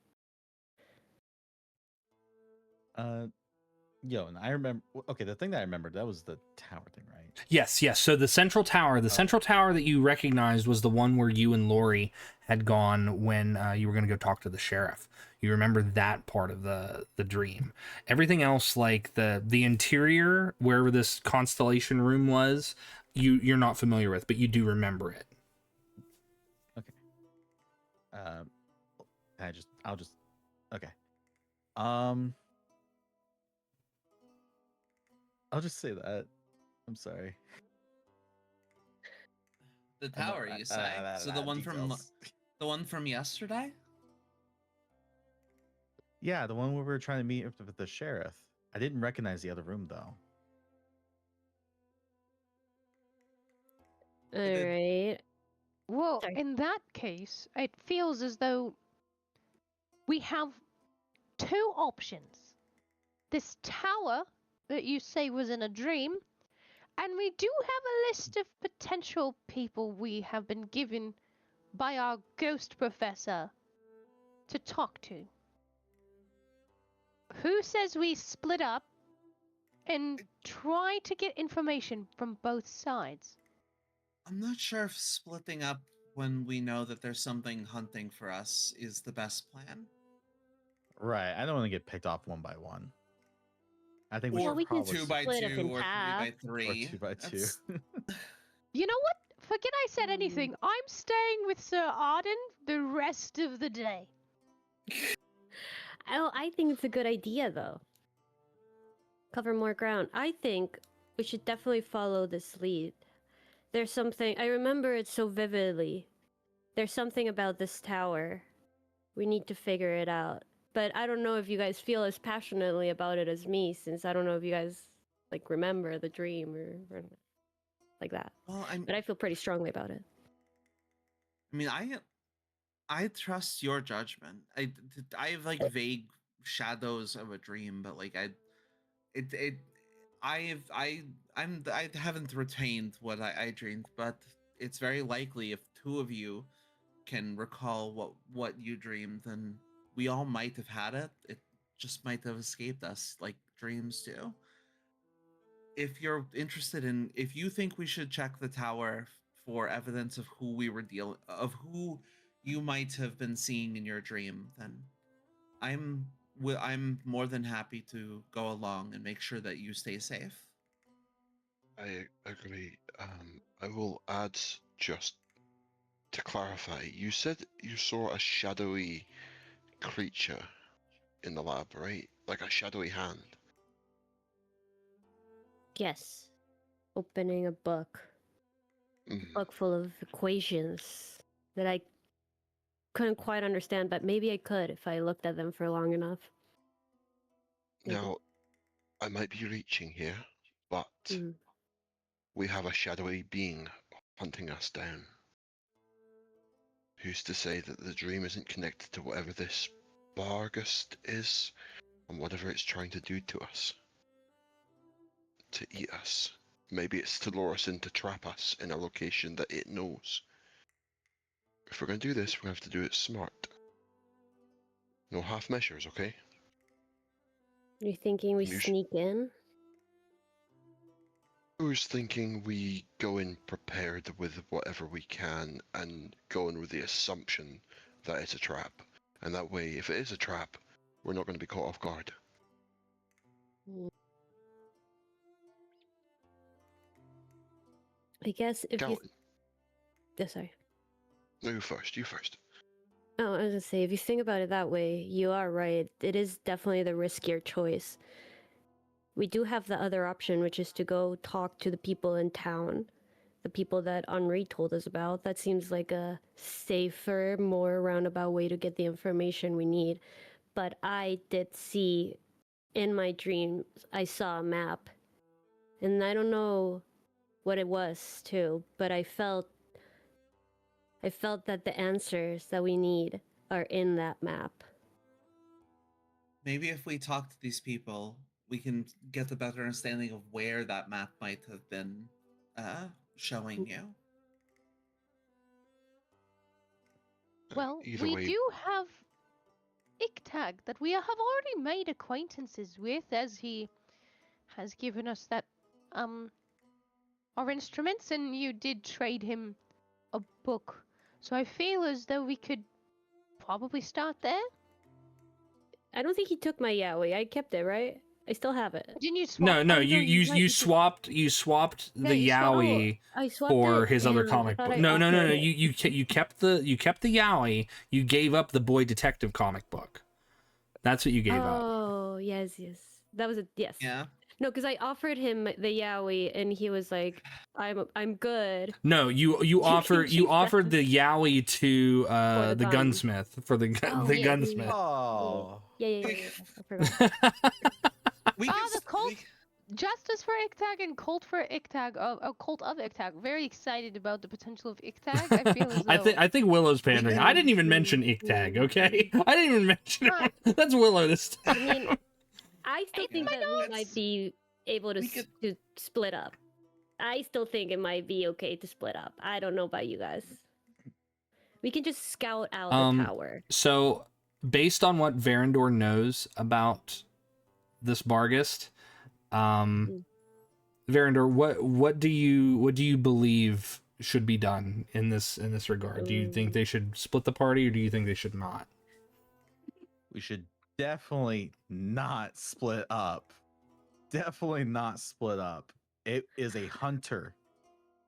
Yo, and I remember. Okay, the thing that I remembered, that was the tower thing, right? Yes, yes. So the central tower that you recognized was the one where you and Lori had gone when you were going to go talk to the sheriff. You remember that part of the dream. Everything else, like the interior, wherever this constellation room was, you're not familiar with, but you do remember it. Okay. I'll just. Okay. I'll just say that. I'm sorry. The tower, you say? So the one from yesterday? Yeah, the one where we were trying to meet with the sheriff. I didn't recognize the other room though. All right. Well, Sorry. in that case, it feels as though we have two options. This tower that you say was in a dream, and we do have a list of potential people we have been given by our ghost professor to talk to. Who says we split up and try to get information from both sides? I'm not sure if splitting up when we know that there's something hunting for us is the best plan. Right. I don't want to get picked off one by one. I think we Or should we can probably two by split up two, in or half. 3 by 3. or 2 by 2. That's- You know what? Forget I said anything. I'm staying with Sir Ardyn the rest of the day. I think it's a good idea though. Cover more ground. I think we should definitely follow this lead. There's something I remember it so vividly. There's something about this tower. We need to figure it out. But I don't know if you guys feel as passionately about it as me, since I don't know if you guys like remember the dream or like that. Well, But I feel pretty strongly about it. I mean, I trust your judgment. I have like vague shadows of a dream, but like I haven't retained what I dreamed, but it's very likely if two of you can recall what you dreamed, then we all might have had it. It just might have escaped us, like dreams do. If you're interested in, if you think we should check the tower for evidence of who you might have been seeing in your dream, then I'm more than happy to go along and make sure that you stay safe. I agree. I will add, just to clarify, you said you saw a shadowy creature in the lab, right? Like a shadowy hand. Yes. Opening a book. Book full of equations that I couldn't quite understand, but maybe I could if I looked at them for long enough. Maybe. Now, I might be reaching here, but we have a shadowy being hunting us down. Who's to say that the dream isn't connected to whatever this Bargust is, and whatever it's trying to do to us? To eat us. Maybe it's to lure us in, to trap us in a location that it knows. If we're going to do this, we're going to have to do it smart. No half measures, okay? You're thinking we sneak in? I was thinking we go in prepared with whatever we can and go in with the assumption that it's a trap. And that way, if it is a trap, we're not going to be caught off guard. I guess if Callan, you... sorry. no, you first. Oh, I was gonna say, if you think about it that way, you are right. It is definitely the riskier choice. We do have the other option, which is to go talk to the people in town. the people that Henri told us about. That seems like a safer, more roundabout way to get the information we need. But I did see in my dreams, I saw a map. And I don't know what it was too, but I felt that the answers that we need are in that map. Maybe if we talk to these people, we can get a better understanding of where that map might have been showing you. Well, Either we way, do have Iktag that we have already made acquaintances with, as he has given us that our instruments, and you did trade him a book. So I feel as though we could probably start there. I don't think he took my yaoi. I kept it, right? I still have it. Didn't you swap? No, Oh, you swapped the Yeah, yaoi I swapped for it, his other and I comic thought book. I No. offered it. You kept the yaoi. You gave up the boy detective comic book. That's what you gave up. Oh, yes. That was a yes. Yeah. No, because I offered him the yaoi, and he was like, "I'm good." No, you can offered keep that. the yaoi to the the gun. gunsmith for the Oh, the yeah. gunsmith. Oh. Yeah. I forgot. We Ah, can the s- cult. we- Justice for Iktag and Cult for Iktag. A cult of Iktag. Very excited about the potential of Iktag. I feel as though. I think Willow's pandering. I didn't even Mhm, mention Iktag, mhm, okay? I didn't even mention Fine. it. That's Willow this time. I mean, I still It's think my that we notes. might be able to, We could- to split up. I still think it might be okay to split up. I don't know about you guys. We can just scout out the tower. So, based on what Verandor knows about this Bargist, Verandor, what do you believe should be done in this regard? Do you think they should split the party, or do you think they should not? We should definitely not split up. Definitely not split up. It is a hunter.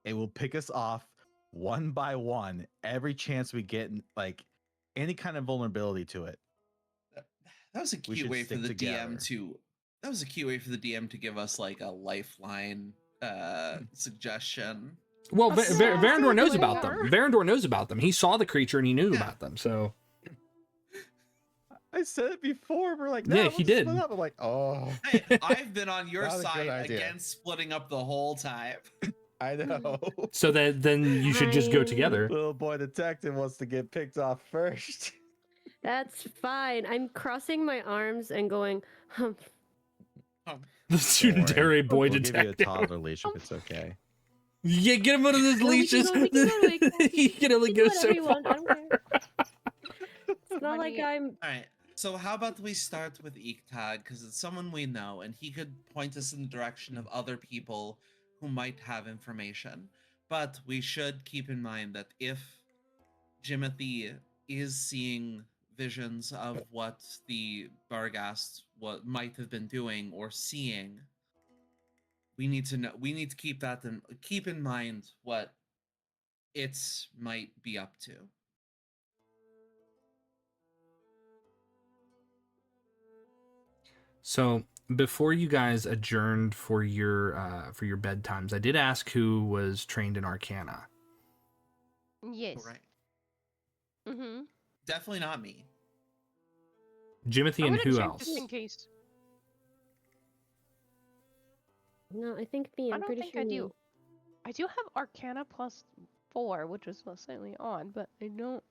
It will pick us off one by one every chance we get, like any kind of vulnerability to it. That was a We cute should way for stick the together. DM to. That was a cute way for the DM to give us like a lifeline suggestion. Well, Verandor knows Exactly. about them. Verandor knows about them. He saw the creature and he knew about them. So I said it before. We're like, Yeah, no, he let's split did. up. I'm like, oh, Hey, I've been on your That was a good side idea. against splitting up the whole time. I know. so that then you should just go I- together. Little boy detective wants to get picked off first. That's fine. I'm crossing my arms and going, humph. The Don't worry. Tsundere boy We'll give you a detective. toddler leash if it's okay. Yeah, get him out of those No, we can leashes. go- we can go to He can only go Whatever so you far. want, I don't care. It's not like Funny. I'm. All right. So how about we start with Iktag, because it's someone we know, and he could point us in the direction of other people who might have information. But we should keep in mind that if Jimothy is seeing visions of what the Barghast might have been doing or seeing, we need to know. We need to keep that in keep in mind what it might be up to. So before you guys adjourned for your bedtimes, I did ask who was trained in Arcana. Yes. Right. Mm-hmm. Definitely not me. Jimothy I'm and gonna who check else? just in case. No, I think me. I I'm don't pretty think sure I me. do. I do have Arcana +4, which was slightly odd, but I don't.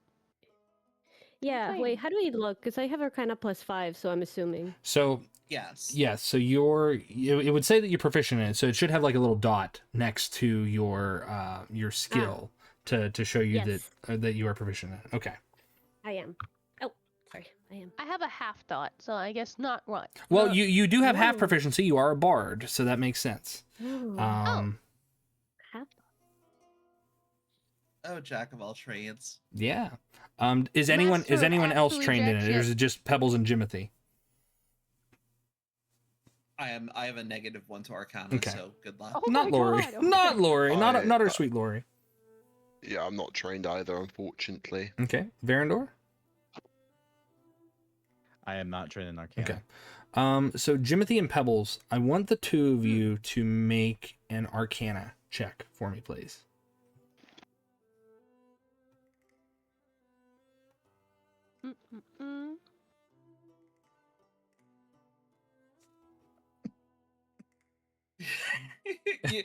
Yeah, Okay. wait, how do we look? Because I have Arcana +5, so I'm assuming. So Yes. yes, so it would say that you're proficient in it, so it should have like a little dot next to your skill to show you Yes. that you are proficient in it. Okay. I am. Oh, sorry, I am. I have a half dot, so I guess not right. Well, Not- you do have half Whoa. proficiency. You are a bard, so that makes sense. Oh, half. Oh, jack of all trades. Yeah. Is anyone Master of else absolute trained in jack it, or is shit. it just Pebbles and Jimothy? I have a -1 to Arcana, Okay. so good luck. Oh Not my Lori. God, okay. Not Lori. Not I- our sweet Lori. Yeah, I'm not trained either, unfortunately. Okay. Verandor? I am not trained in Arcana. Okay. So Jimothy and Pebbles, I want the two of you to make an Arcana check for me, please. Mm. Yeah,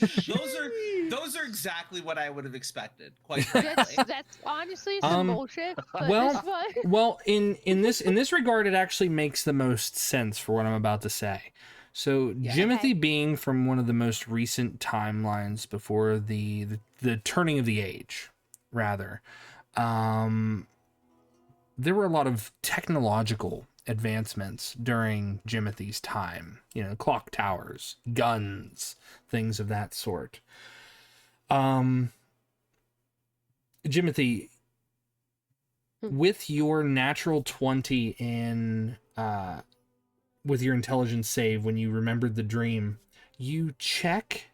those are exactly what I would have expected. Quite frankly. That's honestly some bullshit. But well, it's fine. well, in this regard, it actually makes the most sense for what I'm about to say. So, Yeah. Jimothy Okay. being from one of the most recent timelines before the turning of the age, rather, there were a lot of technological advancements during Jimothy's time. You know, clock towers, guns, things of that sort. Jimothy, with your natural 20 in with your intelligence save when you remembered the dream, you check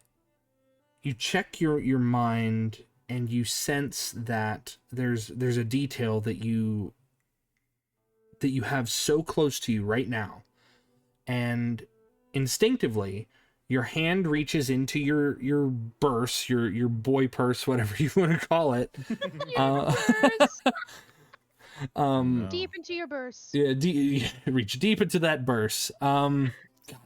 your mind and you sense that there's a detail that you have so close to you right now, and instinctively your hand reaches into your purse, your boy purse, whatever you want to call it. Burst No. deep into your burst. Yeah, reach deep into that burst. God,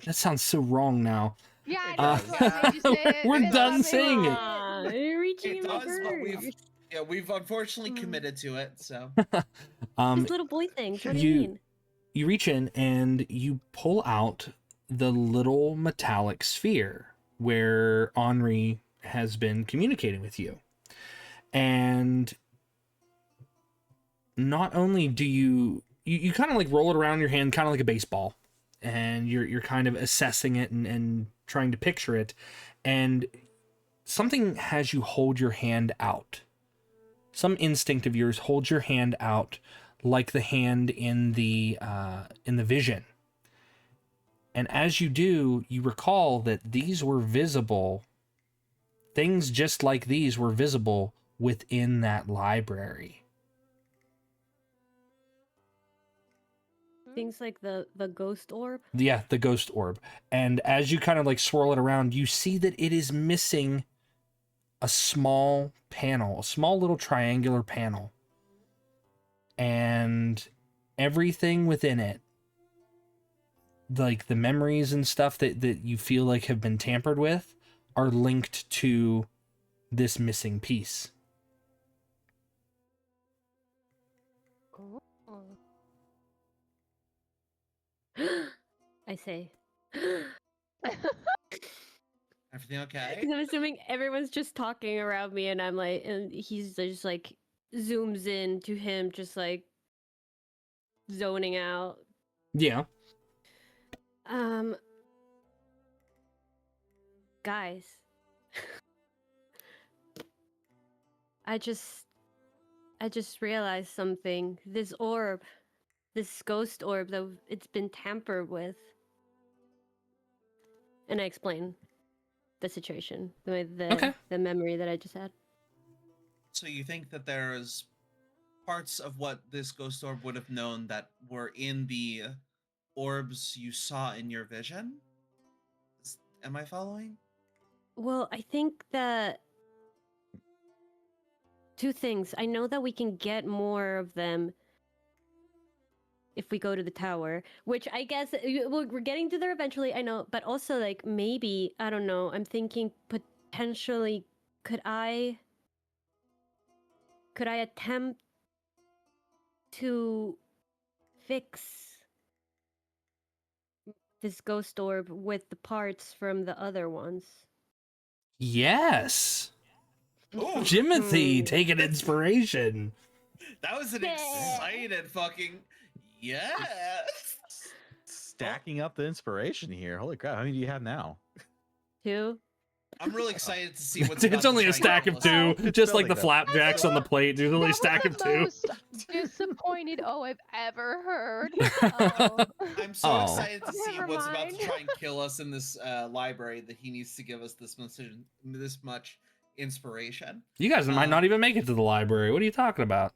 that sounds so wrong now. Yeah, It I know. does. That's what made you say it. We're That's done what made saying you it. say Aw, you're reaching It in my does, but burst. we've unfortunately Mm. committed to it. So These little boy things. What do you you- mean? You reach in and you pull out the little metallic sphere where Henri has been communicating with you. And not only do you kind of like roll it around in your hand, kind of like a baseball, and you're kind of assessing it and trying to picture it, and something has you hold your hand out. Some instinct of yours holds your hand out like the hand in the vision. And as you do, you recall that these were visible. Things just like these were visible within that library. Things like the ghost orb. Yeah, the ghost orb. And as you kind of like swirl it around, you see that it is missing a small panel, a small little triangular panel. And everything within it, like the memories and stuff that you feel like have been tampered with, are linked to this missing piece. Oh. I say. everything okay? I'm assuming everyone's just talking around me, and I'm like, and he's just like zooms in to him, just like zoning out. Yeah. Guys, I just realized something. This orb, this ghost orb, that it's been tampered with. And I explain the situation, Okay. the memory that I just had. So you think that there's parts of what this ghost orb would have known that were in the orbs you saw in your vision? Am I following? Well, I think that two things. I know that we can get more of them if we go to the tower, which I guess we're getting to there eventually. I know, but also like maybe, I don't know. I'm thinking potentially could I attempt to fix this ghost orb with the parts from the other ones? Yes. Oh, Jimothy, take an inspiration. that was an excited fucking yes. Stacking up the inspiration here. Holy crap! How many do you have now? 2. I'm really excited to see what's. It's about to only try a and stack kill of us. two, It's just like building the them. flapjacks on the plate. There's only a That stack was of the two. most disappointed I've ever heard. Oh. I'm so Oh. excited to see Never what's about to mind. try and kill us in this library that he needs to give us this much inspiration. You guys might not even make it to the library. What are you talking about?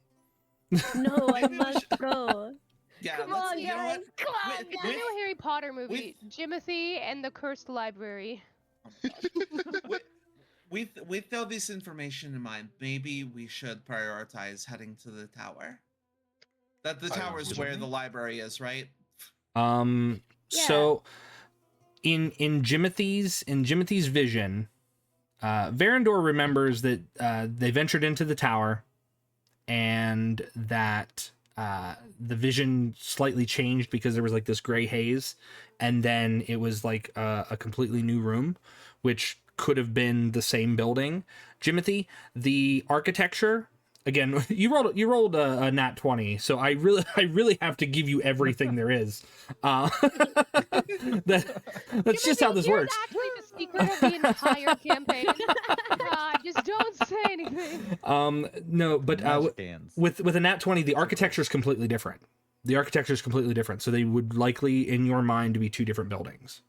No, I Maybe we must should- go. Yeah, Come let's, on, you know guys. what? Come on, With- It's a new Harry Potter movie, Jimothy and the Cursed Library. with all this information in mind, maybe we should prioritize heading to the tower. That the I tower is was where the wondering. library is, right? So in Jimothy's vision, Varandor remembers that they ventured into the tower, and that the vision slightly changed because there was like this gray haze, and then it was like a completely new room, which could have been the same building. Jimothy, the architecture. Again, you rolled a nat 20, so I really have to give you everything there is. That's just how this Here's works. actually the secret of the entire campaign. Just don't say anything. No, but Magic hands. with a nat 20, the architecture is completely different. The architecture is completely different, so they would likely, in your mind, to be two different buildings.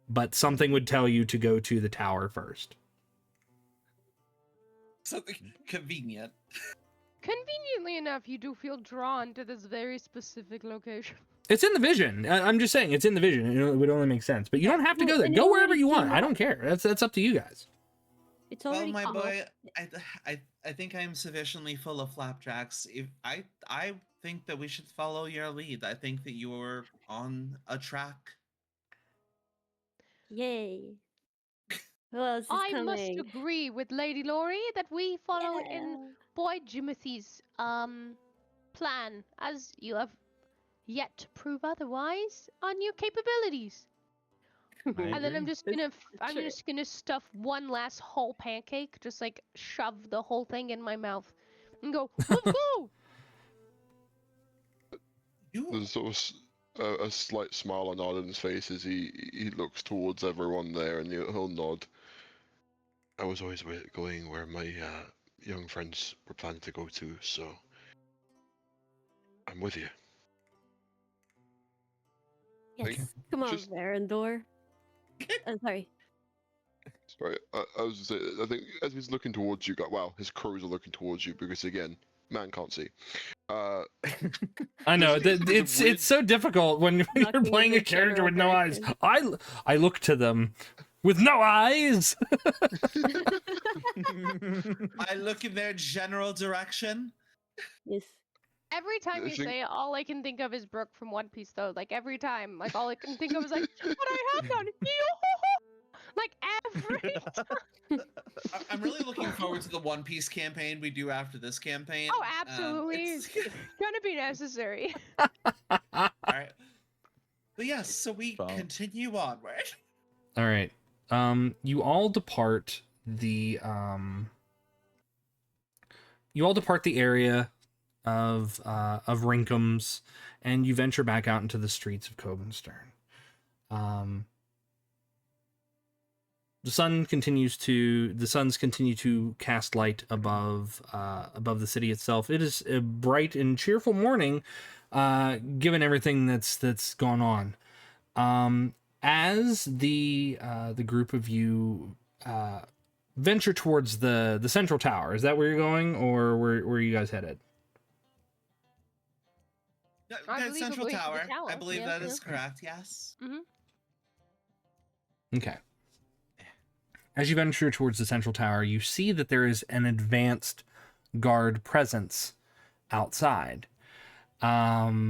But something would tell you to go to the tower first. Something convenient. Conveniently enough, you do feel drawn to this very specific location. It's in the vision. I'm just saying, it's in the vision. It would only make sense. But you don't have to go there. And it Go wherever already you want. came I don't up. care. That's up to you guys. It's Well, already my come up. boy, I think I'm sufficiently full of flapjacks. If I think that we should follow your lead. I think that you're on a track. Yay. Who else is I coming? must agree with Lady Laurie that we follow in Yeah. Boy Jimothy's plan, as you have yet to prove otherwise on your capabilities. I And then I'm agree. just gonna I'm true. just gonna stuff one last whole pancake, just like shove the whole thing in my mouth, and go, let's go. You There's sort of a slight smile on Ardyn's face as he looks towards everyone there, and he'll nod. I was always going where my young friends were planning to go to, so I'm with you. Yes. Like, Come on, just- Varandor. Sorry. Sorry, I was say, I think as he's looking towards you, wow, his crows are looking towards you because again, man can't see. I know There's that a it's weird- so difficult when you're Knocking playing in a the character general with no eyes. direction. I look to them with no eyes. I look in their general direction. Yes. Every time I you think- say it, all I can think of is Brooke from One Piece, though. Like every time, like all I can think of is like, but I have done, like every time. I'm really looking forward to the One Piece campaign we do after this campaign. Oh, absolutely, It's gonna be necessary. all right. But yes, so we Well. continue onward. All right. You all depart the area of Rinkums, and you venture back out into the streets of Cobenstern. The suns continue to cast light above the city itself. It is a bright and cheerful morning, given everything that's gone on. As the group of you venture towards the central tower, is that where you're going, or where are you guys headed? I The believe Central we're going to Tower. the I tower, believe yeah, that yeah. is correct. Yes. Okay. As you venture towards the central tower, you see that there is an advanced guard presence outside. They're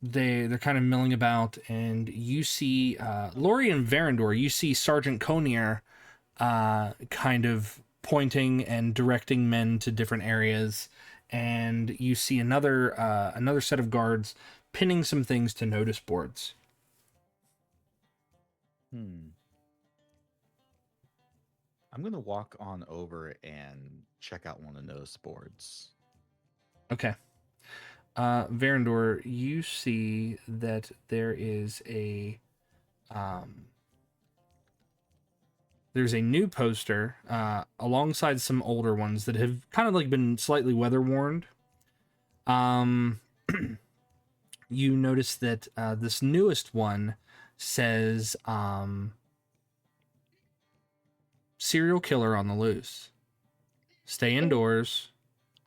kind of milling about, and you see Laurie and Varandor. You see Sergeant Conier kind of pointing and directing men to different areas, and you see another set of guards pinning some things to notice boards. I'm gonna walk on over and check out one of those boards. Okay. Varandor, you see that there is there's a new poster alongside some older ones that have kind of like been slightly weather worn. You notice that this newest one says serial killer on the loose. Stay indoors.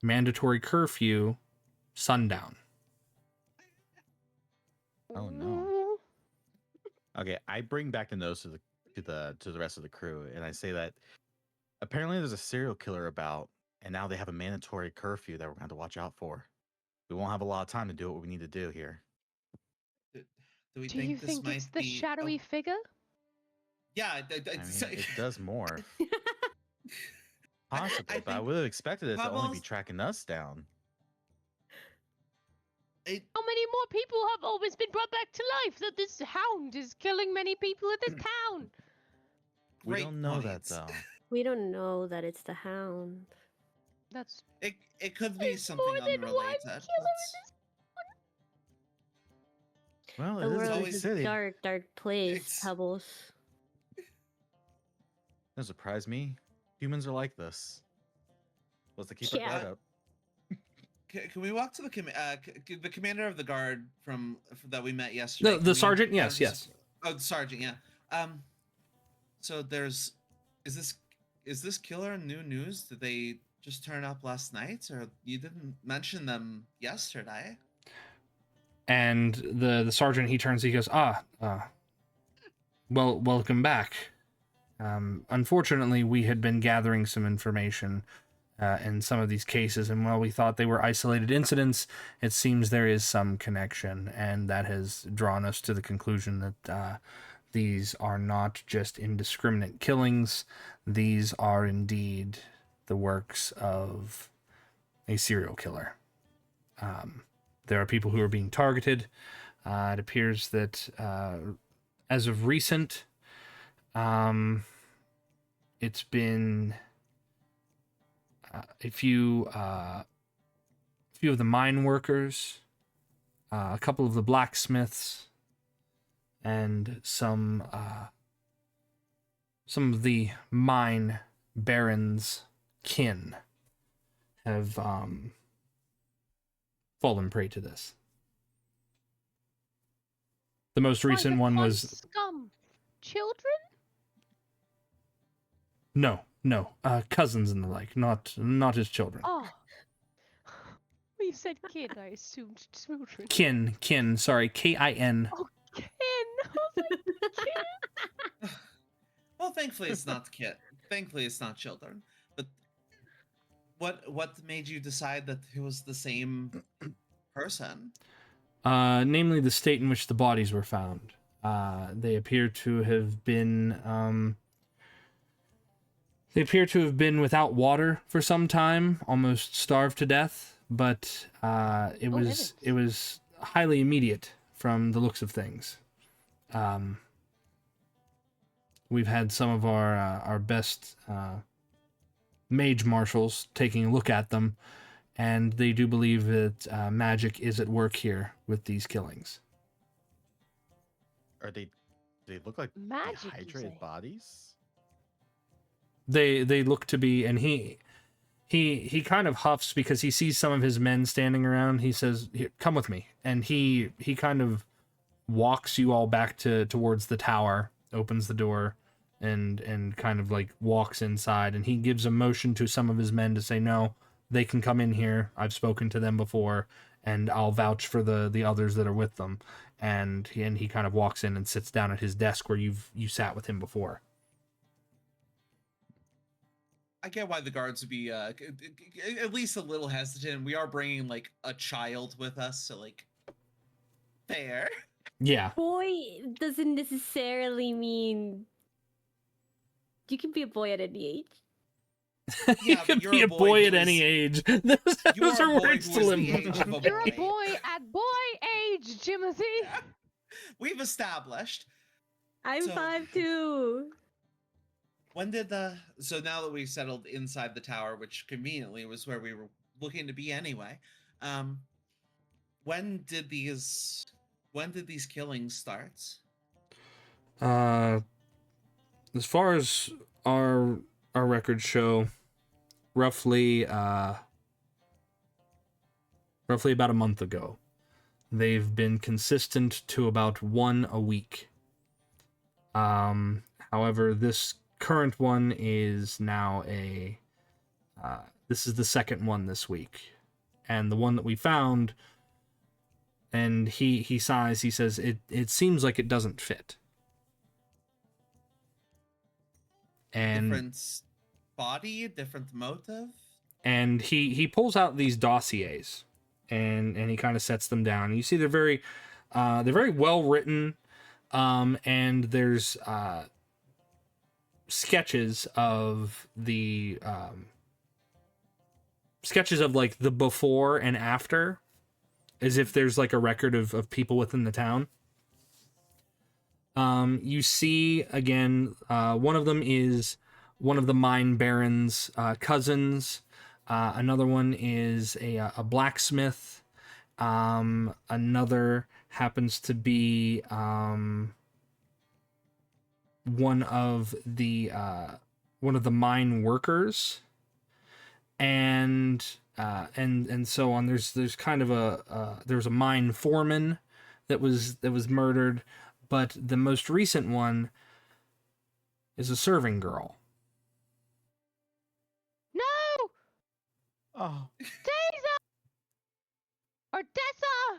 Mandatory curfew. Sundown. Oh no. Okay, I bring back the notes to the rest of the crew, and I say that apparently there's a serial killer about, and now they have a mandatory curfew that we're going to have to watch out for. We won't have a lot of time to do what we need to do here. Do we Do you this think might it's the be... shadowy figure? Yeah, I mean, it does morph. Possibly, but I think would have expected it to only be Pavel's- tracking us down. How many more people have always been brought back to life? That this hound is killing many people in this town. We Great don't know that points. though. We don't know that it's the hound. That's It could be There's something more than one unrelated. killer in Let's- Well, The it is a world big always is a city. dark, dark place, It's- Pebbles. Doesn't surprise me. Humans are like this. Let's keep our Yeah. guard up. Can we walk to the commander of the guard that we met yesterday? The Can we sergeant? kind Yes, of just- yes. Oh, the sergeant. Yeah. So is this killer new news? Did they just turn up last night, or you didn't mention them yesterday? And the sergeant, he turns, he goes, well, welcome back. Unfortunately, we had been gathering some information in some of these cases, and while we thought they were isolated incidents, it seems there is some connection, and that has drawn us to the conclusion that these are not just indiscriminate killings. These are indeed the works of a serial killer. There are people who are being targeted. It appears that as of recent, it's been a few of the mine workers, a couple of the blacksmiths, and some of the mine barons' kin have fallen prey to this. The most recent one was scum. Children? no, cousins and the like, not his children. Oh. You said kid, I assumed children. Kin, sorry, Kin. Oh, kin. I was like, kin? Well, thankfully it's not kid. Thankfully it's not children. But what made you decide that it was the same person? Namely the state in which the bodies were found. They appear to have been without water for some time, almost starved to death. But it was highly immediate from the looks of things. We've had some of our best mage marshals taking a look at them, and they do believe that magic is at work here with these killings. Are they look like Magic, you dehydrated say? bodies? They look to be, and he kind of huffs because he sees some of his men standing around. He says, "Here, come with me," and he kind of walks you all back towards the tower, opens the door, and kind of like walks inside, and he gives a motion to some of his men to say, "No, they can come in here. I've spoken to them before, and I'll vouch for the others that are with them." And he kind of walks in and sits down at his desk where you sat with him before. I get why the guards would be at least a little hesitant. We are bringing like a child with us, so like fair. Yeah. Boy doesn't necessarily mean you can be a boy at any age. You Yeah, can but you're be a a boy boy who at any is- age. Those are a are boy words who to is live the age of by. a You're a boy. boy at boy age, Timothy. We've established. I'm So- 5'2". When did so now that we've settled inside the tower, which conveniently was where we were looking to be anyway, when did these killings start? As far as our records show, roughly about a month ago. They've been consistent to about one a week. However, this current one is now this is the second one this week, and the one that we found, and he sighs, he says it seems like it doesn't fit. And Different body, different motive. and he pulls out these dossiers, and he kind of sets them down. You see they're very well written, and there's sketches of like the before and after, as if there's like a record of people within the town. You see again, one of them is one of the mine baron's cousins. Another one is a blacksmith. Another happens to be one of the mine workers, and so on. There's kind of there's a mine foreman that was murdered, but the most recent one is a serving girl. No! Oh, Daisa! Or Dessa!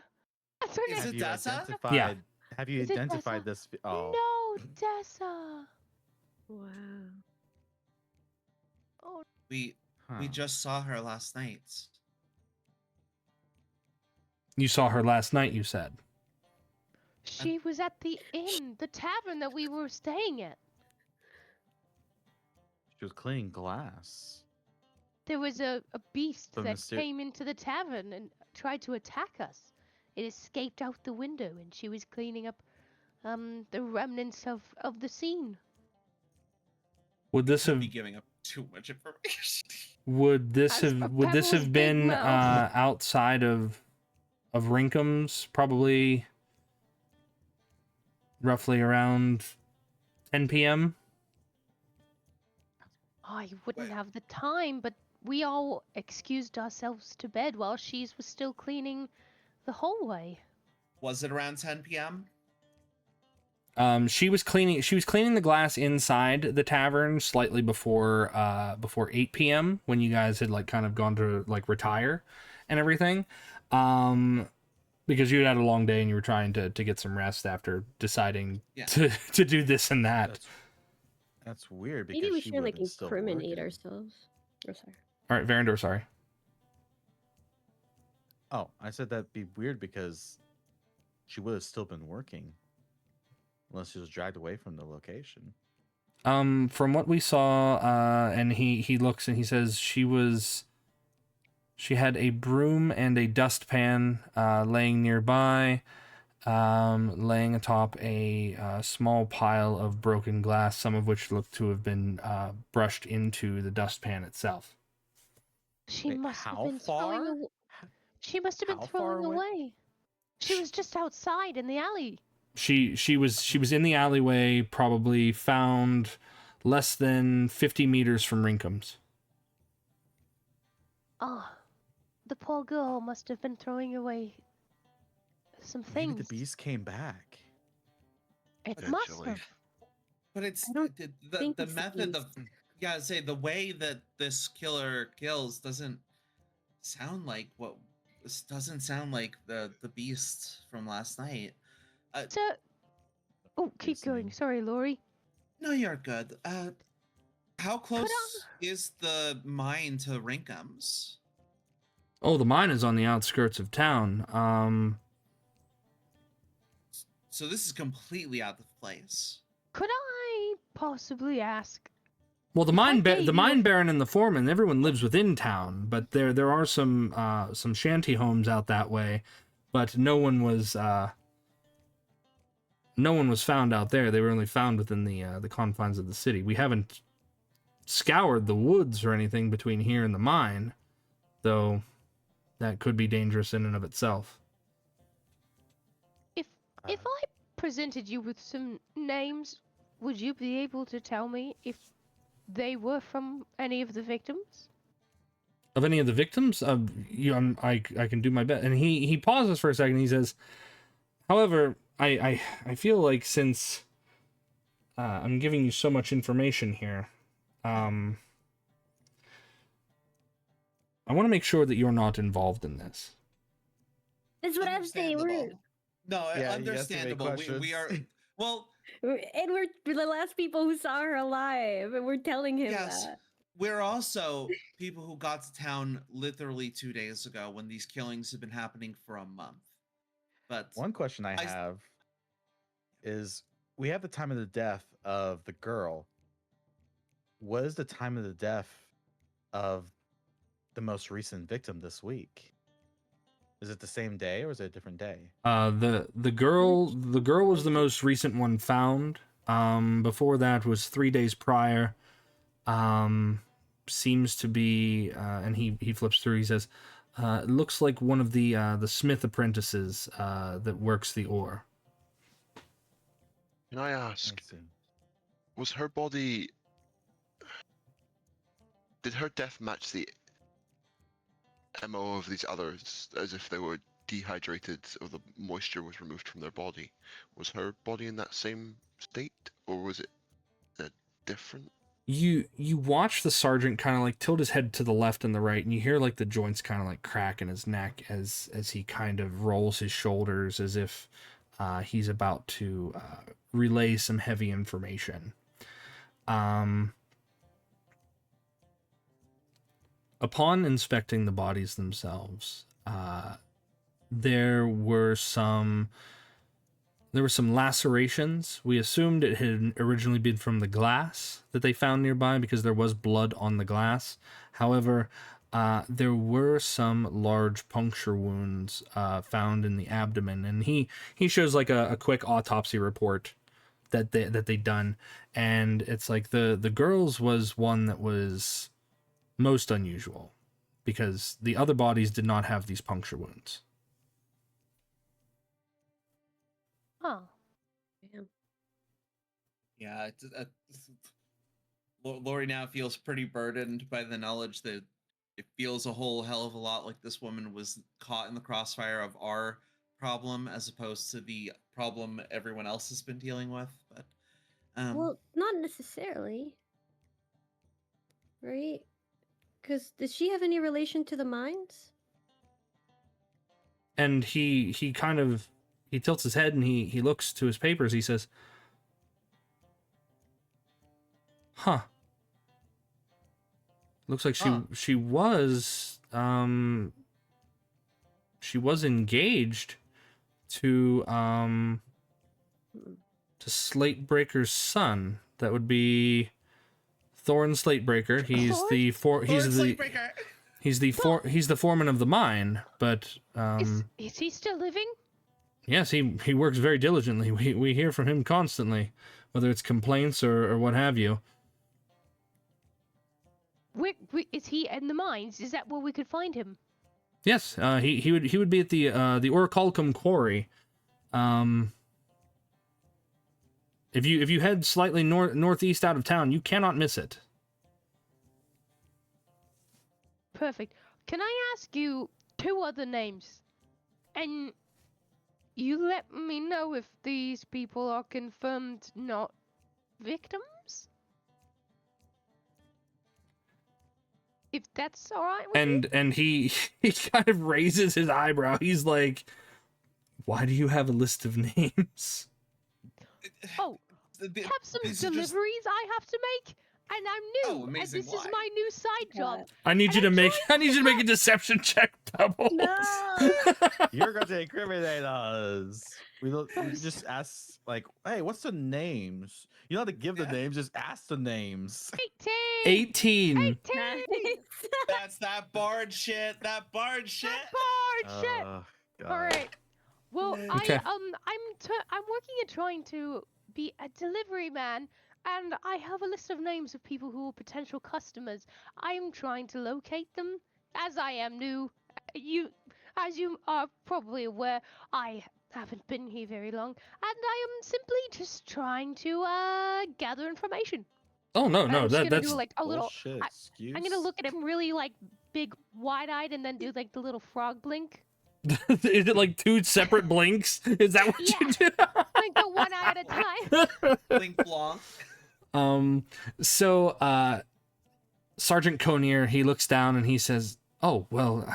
That's her Is name. have it you Dessa? identified? Yeah. Have you Is it identified Dessa? this? Oh, No, Dessa. Wow. Oh, We huh. just saw her last night. You saw her last night, you said. she was at the inn, the tavern that we were staying at. She was cleaning glass. There was a beast The that myster- came into the tavern and tried to attack us. It escaped out the window, and she was cleaning up the remnants of the scene. Would this Could have be giving up too much information. would this As have for would this Pebbles' have big been mouth. outside of Rinkum's, probably roughly around 10 p.m.? I wouldn't Wait. have the time, but we all excused ourselves to bed while she was still cleaning the hallway. Was it around 10 p.m.? She was cleaning the glass inside the tavern slightly before 8 p.m. when you guys had like kind of gone to like retire and everything. Because you had a long day and you were trying to get some rest after deciding Yeah. to do this and that. That's weird because Maybe we she should like would've been still incriminate working. ourselves. Oh, sorry. All right, Varandor, sorry. Oh, I said that'd be weird because she would have still been working, unless she was dragged away from the location. From what we saw, and he looks and he says she had a broom and a dustpan laying nearby, laying atop a small pile of broken glass, some of which looked to have been brushed into the dustpan itself. She Wait, must have how been far? throwing. She must have been How far throwing away? away. She was just outside in the alley. She was in the alleyway, probably found less than 50 meters from Rinkum's. Ah, the poor girl must have been throwing away some Maybe things. the beast came back. It must Potentially. have. But it's I don't the think the it's the method of beast. yeah, I'd say the way that this killer kills doesn't sound like what this doesn't sound like the beast from last night. So, oh, keep going. Reasoning. Sorry, Lori. No, you're good. How close I- is the mine to Rinkum's? Oh, the mine is on the outskirts of town. So this is completely out of place. Could I possibly ask? Well, the If I mine gave the you a mine f- baron and the foreman, everyone lives within town, but there are some shanty homes out that way, but no one was found out there. They were only found within the confines of the city. We haven't scoured the woods or anything between here and the mine, though that could be dangerous in and of itself. If I presented you with some names, would you be able to tell me if they were from any of the victims? Of any of the victims, I can do my best. And he pauses for a second. He says, however, I feel like since I'm giving you so much information here, I want to make sure that you're not involved in this. That's what I'm saying. Understandable. No, Yeah, he has to make understandable. We are well. We're the last people who saw her alive, and we're telling him Yes. that. we're also people who got to town literally 2 days ago when these killings have been happening for a month. But One question I I- have is we have the time of the death of the girl. What is the time of the death of the most recent victim this week? Is it the same day or is it a different day? The girl was the most recent one found. Before that was 3 days prior. Seems to be, and he flips through. He says, "It looks like one of the smith apprentices that works the ore." Can I ask, I see. was her body... Did her death match the MO of these others, as if they were dehydrated or the moisture was removed from their body? Was her body in that same state, or was it different? You watch the sergeant kind of like tilt his head to the left and the right, and you hear like the joints kind of like crack in his neck as he kind of rolls his shoulders as if he's about to relay some heavy information. Upon inspecting the bodies themselves, there were some lacerations. We assumed it had originally been from the glass that they found nearby because there was blood on the glass. However, there were some large puncture wounds found in the abdomen, and he shows like a quick autopsy report that they done, and it's like the girl's was one that was most unusual because the other bodies did not have these puncture wounds. Oh. yeah, Lori now feels pretty burdened by the knowledge that it feels a whole hell of a lot like this woman was caught in the crossfire of our problem as opposed to the problem everyone else has been dealing with. But Well, not necessarily. Right? Because does she have any relation to the mines? And he kind of tilts his head and he looks to his papers. He says, "Huh. Looks like she was engaged to Slatebreaker's son. That would be Thorin Slatebreaker. He's the foreman of the mine, but Is he still living? yes, he works very diligently. We hear from him constantly, whether it's complaints or what have you. Is he in the mines? Is that where we could find him? Yes, he would be at the Orichalcum quarry. If you head slightly northeast out of town, you cannot miss it. Perfect. Can I ask you 2 other names? And you let me know if these people are confirmed not victims? If that's alright with you? And he kind of raises his eyebrow. He's like, "Why do you have a list of names?" Oh, have some these are deliveries just- I have to make, and I'm new, Oh, amazing. and this Why? is my new side job. I need you to make a deception check, Pebbles. No! You're going to incriminate us. We just ask, like, hey, what's the names? You don't have to give the names, just ask the names. 18! 18. 18! That's that bard shit. That bard shit. Bard shit! Oh, God. All right. Well, Okay. I'm working at trying to be a delivery man, and I have a list of names of people who are potential customers. I am trying to locate them, as I am new. As you are probably aware, I haven't been here very long, and I am simply just trying to gather information. Oh no, I'm just gonna that's do like a little. Bullshit excuse. I'm gonna look at him really like big, wide-eyed, and then do like the little frog blink. Is it like 2 separate blinks? Is that what you do? Like the one eye at a time. Blink blanc. So Sergeant Connier, he looks down and he says, "Oh, well,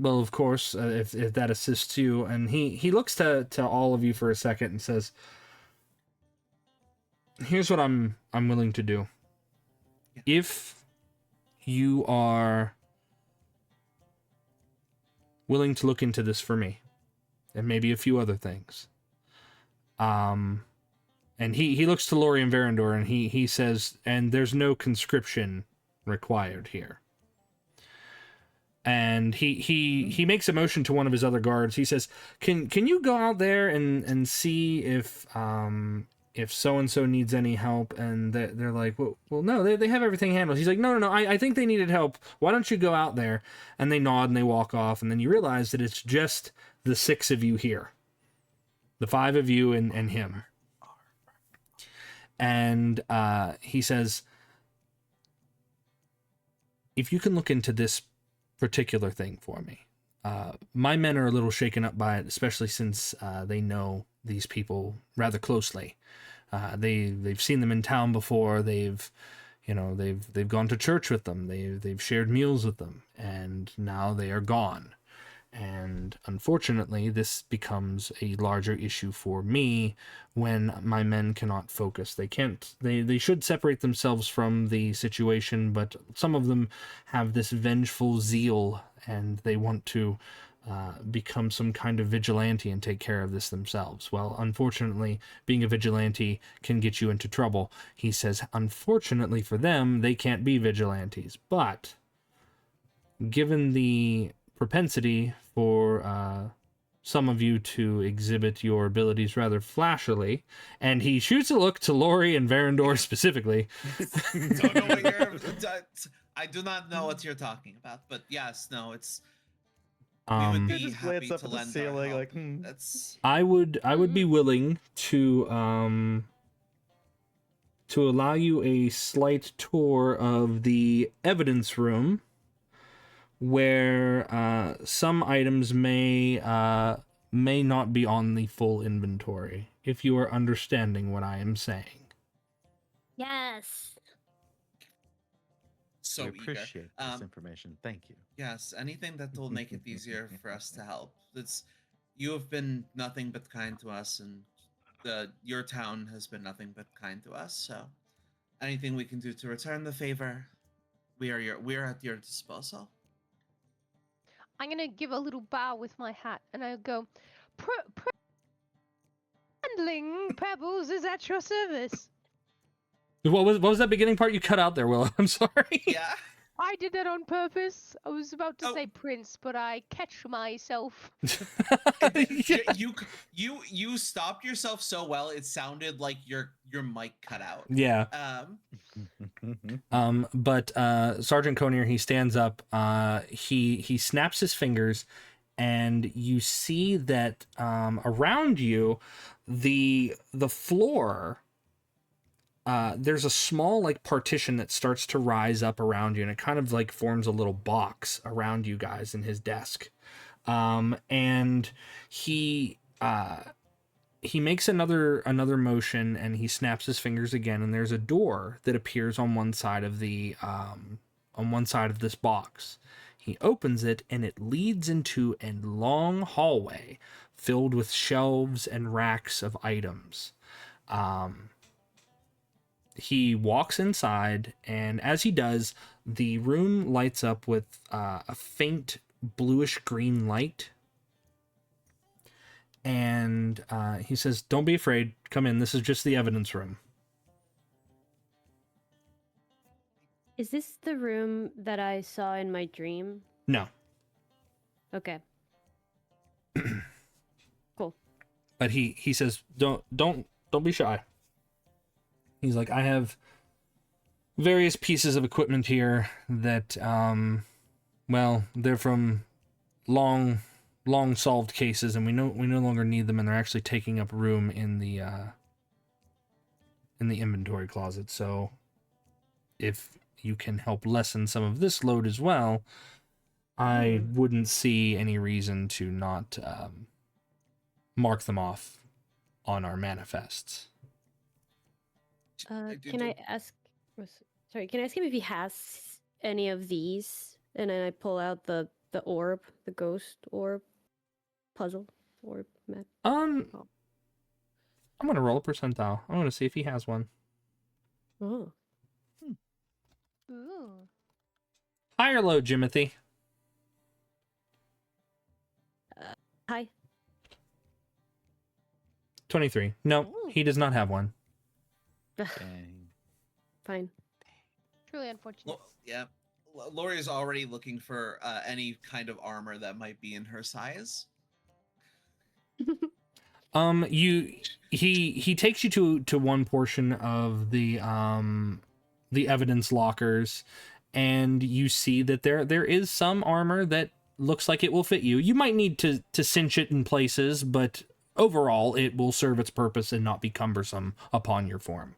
of course, if that assists you." And he looks to all of you for a second and says, "Here's what I'm willing to do. if you are willing to look into this for me, and maybe a few other things, and he looks to Lori and Verandor, and he says, and there's no conscription required here. And he makes a motion to one of his other guards. He says, "Can you go out there and see if so and so needs any help?" And they're like, "Well, no, they have everything handled." He's like, "No, I think they needed help. Why don't you go out there?" And they nod and they walk off. And then you realize that it's just the 6 of you here, the 5 of you and him. And he says, "If you can look into this particular thing for me. My men are a little shaken up by it, especially since they know these people rather closely. They've seen them in town before. They've gone to church with them. They've shared meals with them, and now they are gone. And unfortunately, this becomes a larger issue for me when my men cannot focus. They should separate themselves from the situation, but some of them have this vengeful zeal, and they want to become some kind of vigilante and take care of this themselves. Well, unfortunately, being a vigilante can get you into trouble." He says, "Unfortunately for them, they can't be vigilantes, but given the propensity for some of you to exhibit your abilities rather flashily," and he shoots a look to Lori and Verandor specifically. Don't know what I do not know what you're talking about, but yes, no, it's. We would be just happy glance up to at the lend ceiling, our help. like, That's. I would be willing to allow you a slight tour of the evidence room, where some items may not be on the full inventory, if you are understanding what I am saying. Yes. So we eager. appreciate this information. Thank you. Yes, anything that will make it easier for us to help. You have been nothing but kind to us, and your town has been nothing but kind to us. So, anything we can do to return the favor, we are at your disposal. I'm gonna give a little bow with my hat, and I'll go, handling Pebbles is at your service. What was that beginning part you cut out there, Will? I'm sorry. Yeah. I did that on purpose. I was about to Oh. say Prince, but I catch myself. You stopped yourself so well. It sounded like your mic cut out. Yeah. But Sergeant Conir, he stands up. He snaps his fingers, and you see that around you, the floor. There's a small like partition that starts to rise up around you, and it kind of like forms a little box around you guys in his desk. And he makes another motion, and he snaps his fingers again, and there's a door that appears on one side of this box. He opens it, and it leads into a long hallway filled with shelves and racks of items. He walks inside, and as he does, the room lights up with a faint bluish-green light. And he says, "Don't be afraid. Come in. This is just the evidence room." Is this the room that I saw in my dream? No. Okay. Cool. But he says, don't be shy. He's like, "I have various pieces of equipment here that, well, they're from long solved cases, and we no longer need them, and they're actually taking up room in the inventory closet. So if you can help lessen some of this load as well, I wouldn't see any reason to not mark them off on our manifests." Can I ask? Sorry, can I ask him if he has any of these? And then I pull out the orb, the ghost orb, puzzle orb map. I'm gonna roll a percentile. I want to see if he has one. Oh. Ooh. High or low, Jimothy? Hi. 23. No, Ooh. he does not have one. Dang. Fine. Truly unfortunate. Yeah. Lori is already looking for any kind of armor that might be in her size. He takes you to one portion of the evidence lockers, and you see that there is some armor that looks like it will fit you. You might need to cinch it in places, but overall it will serve its purpose and not be cumbersome upon your form.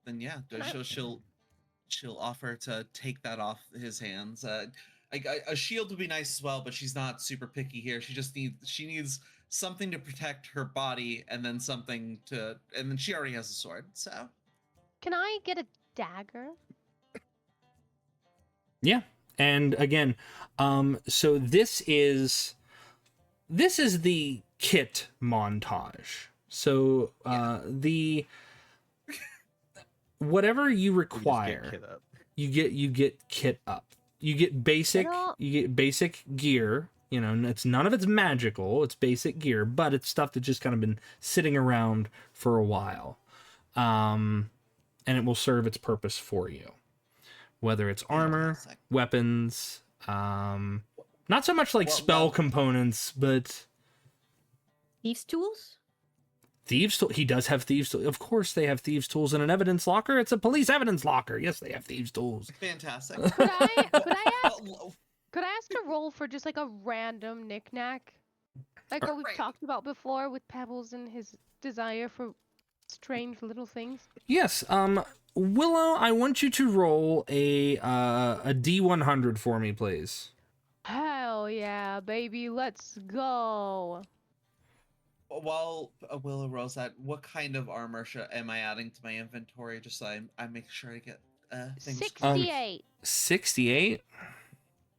Then yeah, she'll offer to take that off his hands. A shield would be nice as well, but she's not super picky here. She needs something to protect her body, and then and then she already has a sword. So Can I get a dagger? Yeah. And again, so this is the kit montage. So the whatever you We just get require, kit up. you get kit up. You get basic gear. You know, none of it's magical. It's basic gear, but it's stuff that's just kind of been sitting around for a while, and it will serve its purpose for you. Whether it's armor, Fantastic. weapons, not so much like spell components, but Thieves' tools? thieves. He does have thieves. Of course, they have thieves' tools in an evidence locker. It's a police evidence locker. Yes, they have thieves' tools. fantastic. Could I Well, ask to roll for just like a random knickknack? Like what we've Right. talked about before with Pebbles and his desire for strange little things. Yes. Willow, I want you to roll a D100 for me, please. Hell yeah, baby, let's go. While Willow rolls that, what kind of armor am I adding to my inventory, just so I make sure I get things. 68. 68.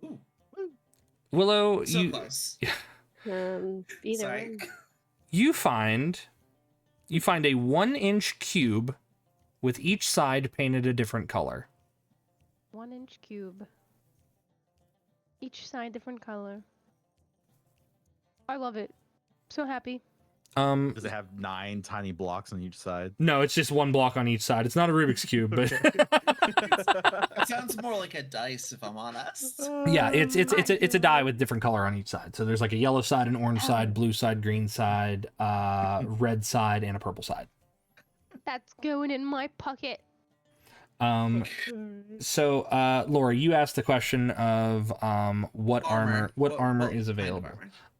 Ooh, Willow, so close. Either Sorry. one. you find a 1-inch cube with each side painted a different color. 1-inch cube. Each side different color. I love it. So happy. Does it have 9 tiny blocks on each side? No, it's just one block on each side. It's not a Rubik's cube, but It sounds more like a dice, if I'm honest. yeah, it's a die with different color on each side. So there's like a yellow side, an orange side, blue side, green side, red side, and a purple side. That's going in my pocket. So Laura, you asked the question of what armor is What kind of available.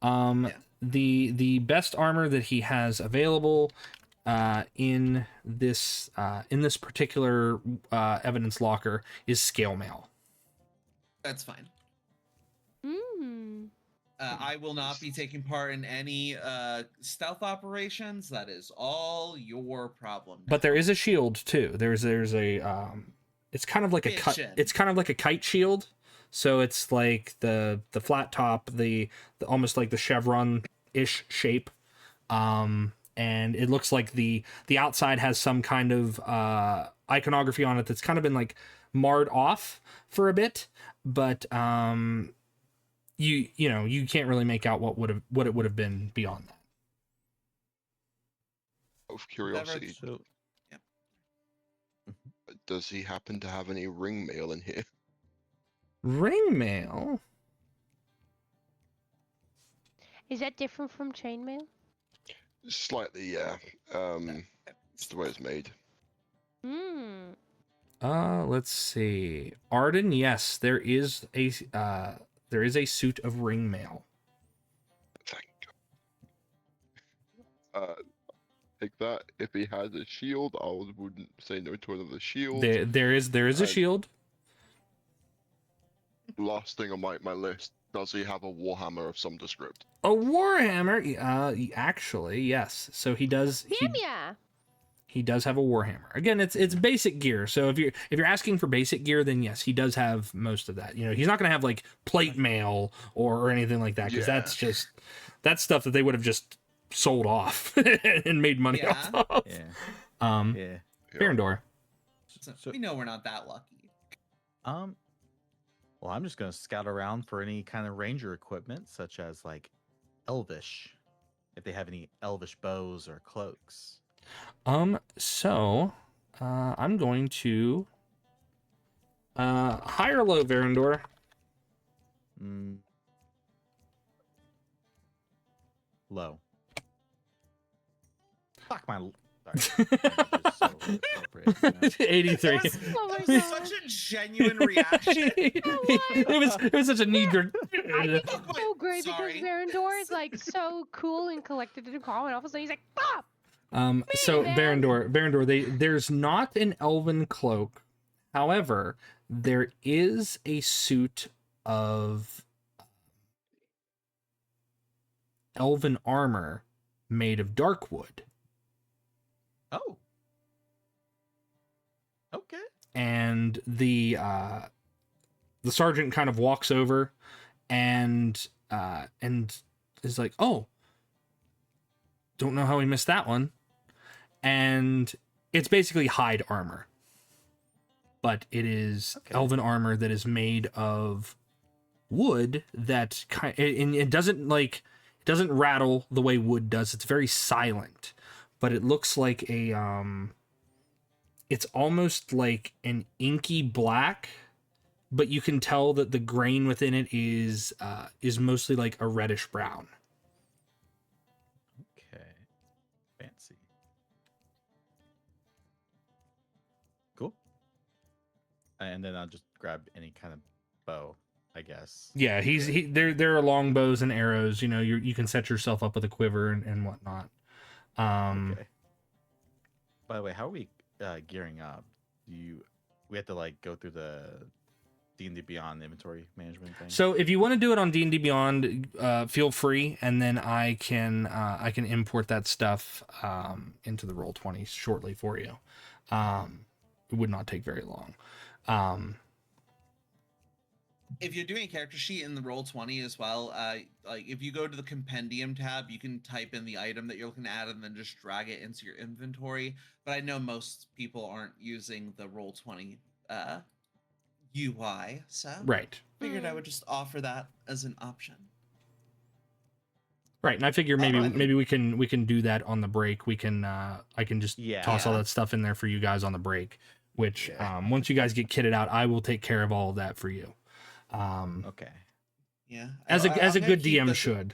armor? Yeah. The best armor that he has available in this particular evidence locker is scale mail. That's fine. Mmm. I will not be taking part in any stealth operations. That is all your problem. But there is a shield too. There's a it's kind of like a Bitchin'. it's kind of like a kite shield. So it's like the flat top, the almost like the chevron-ish shape. And it looks like the outside has some kind of iconography on it that's kind of been like marred off for a bit, but you know you can't really make out what it would have been beyond that. Out of curiosity, So, does he happen to have any ring mail in here? Ring mail? Is that different from chainmail? Slightly, yeah. It's the way it's made. Mmm. Let's see. Ardyn, yes, there is a suit of ring mail. Thank God. Take that. If he has a shield, I wouldn't say no to another shield. There is a shield. Last thing on my list, does he have a warhammer of some description? A warhammer, actually, yes. So he does. Damn yeah. He does have a warhammer. Again, it's basic gear. So if you're asking for basic gear, then yes, he does have most of that. You know, he's not gonna have like plate mail or anything like that because Yeah. that's stuff that they would have just sold off and made money Yeah. off of. yeah. Um, Yeah. Yeah. Barandor. So, So- we know we're not that lucky. Well, I'm just gonna scout around for any kind of ranger equipment, such as like elvish, if they have any elvish bows or cloaks. So, I'm going to, high or low, Varandor? Mm. Low. Fuck my. Sorry. Language is so appropriate, you know? 83. That was, Oh my that was God. such a genuine reaction. it was such a knee jerk. I think it's Wait, so great sorry. because Verandor is like so cool and collected and calm, and all of a sudden he's like, "Pop!" So man. Barandor, there's not an elven cloak. However, there is a suit of elven armor made of dark wood. Oh. Okay. And the sergeant kind of walks over and is like, "Oh, don't know how we missed that one." And it's basically hide armor, but it is Okay. elven armor that is made of wood that it doesn't rattle the way wood does. It's very silent, but it looks like it's almost like an inky black, but you can tell that the grain within it is mostly like a reddish brown. Okay. Fancy. Cool. And then I'll just grab any kind of bow, I guess. Yeah, there are long bows and arrows. You know, you can set yourself up with a quiver and whatnot. Okay. By the way, how are we gearing up? We have to like go through the D&D Beyond inventory management thing? So if you want to do it on D&D Beyond, feel free, and then I can import that stuff into the Roll20 shortly for you. It would not take very long. If you're doing a character sheet in the Roll20 as well, like if you go to the compendium tab, you can type in the item that you're looking at and then just drag it into your inventory. But I know most people aren't using the Roll20 UI, so Right. figured I would just offer that as an option. Right, and I figure I maybe don't know. maybe we can do that on the break. We can I can just toss all Yeah. that stuff in there for you guys on the break. Which Yeah. once you guys get kitted out, I will take care of all of that for you. Okay. Yeah, As a I'm gonna good keep DM the- should.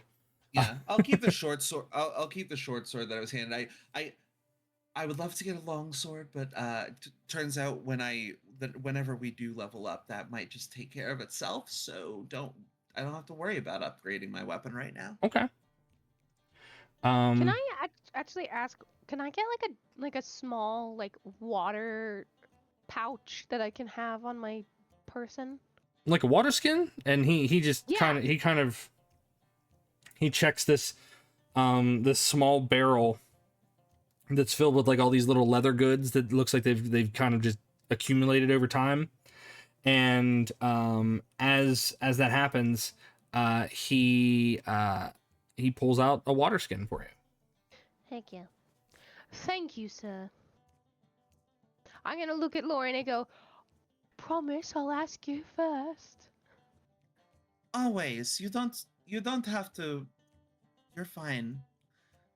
Yeah, I'll keep the short sword. I'll keep the short sword that I was handed. I would love to get a long sword, but turns out whenever we do level up, that might just take care of itself. So I don't have to worry about upgrading my weapon right now. Okay. Can I actually ask? Can I get like a small like water pouch that I can have on my person? like a water skin? And he just Yeah. he checks this small barrel that's filled with like all these little leather goods that looks like they've kind of just accumulated over time. And as that happens, he pulls out a water skin for you. Heck yeah. Thank you, sir. I'm gonna look at Lauren and go, promise I'll ask you first. Always, you don't have to. You're fine.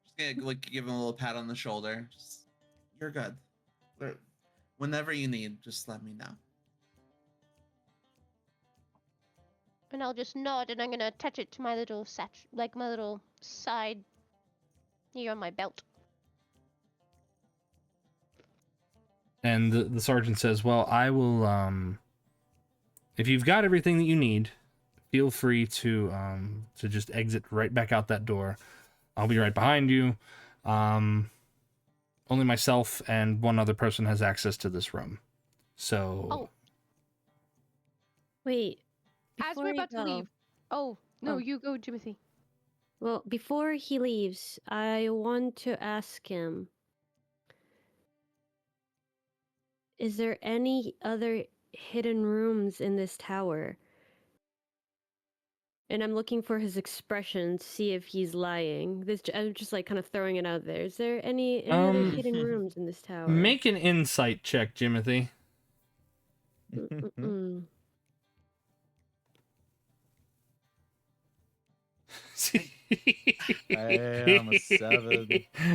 Just gonna like give him a little pat on the shoulder. You're good. Whenever you need, just let me know. And I'll just nod and I'm gonna attach it to my little my little side here on my belt. And the sergeant says, "Well, I will. If you've got everything that you need, feel free to just exit right back out that door. I'll be right behind you. Only myself and one other person has access to this room. So." Oh. Wait. As before we're you about to go- leave. Oh, no, Oh. you go, Timothy. Well, before he leaves, I want to ask him, is there any other hidden rooms in this tower? and I'm looking for his expression to see if he's lying. I'm just like kind of throwing it out there. Is there any other hidden rooms in this tower? Make an insight check, Jimothy. Mm-mm-mm. I am a 7.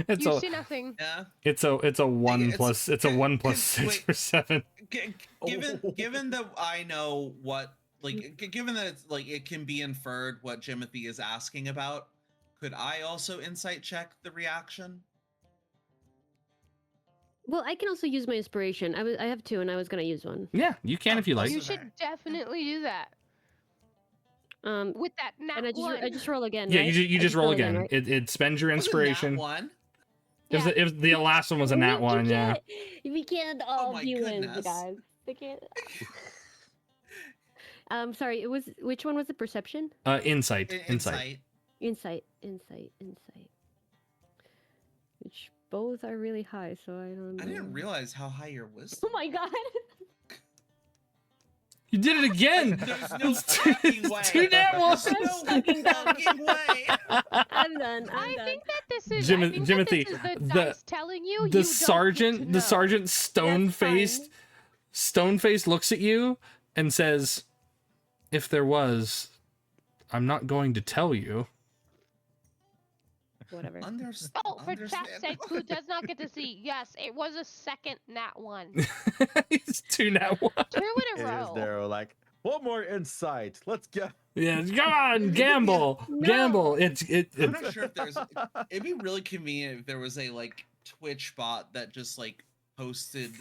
It's You a see nothing. Yeah. it's a 1 it's- plus it's a 1 plus 6 wait. for 7. Given that I know what given that it's like it can be inferred what Jimothy is asking about, could I also insight check the reaction? Well, I can also use my inspiration. I have 2, and I was gonna use one. Yeah, you can if you like. You Also should there. definitely do that. With that nat And I just roll again. Yeah, right? you I just roll again. right? It spends your Was it nat inspiration. one? It was the last one was a nat one, yeah. We can't all my be wins, goodness. guys. They can't. Sorry. It was which one was the perception? Insight. Insight. Insight. Which both are really high, so I don't know. I didn't realize how high your wisdom. Oh my god. You did it again. There's no It's two- fucking way. it's two nat ones. There's no fucking way. I'm done. I think that this is. Jim- I think Timothy, that this is the the- dice telling you. The you sergeant, don't the get to know. sergeant, stone faced looks at you and says, "If there was, I'm not going to tell you." Whatever. Oh, for chap's sake, who does not get to see? Yes, it was a second nat one. It's 2 nat 1. 2 in It a is row. there like one more insight. Let's go. Yeah, come on, gamble, No. gamble. I'm not sure if there's. It'd be really convenient if there was a like Twitch bot that just like posted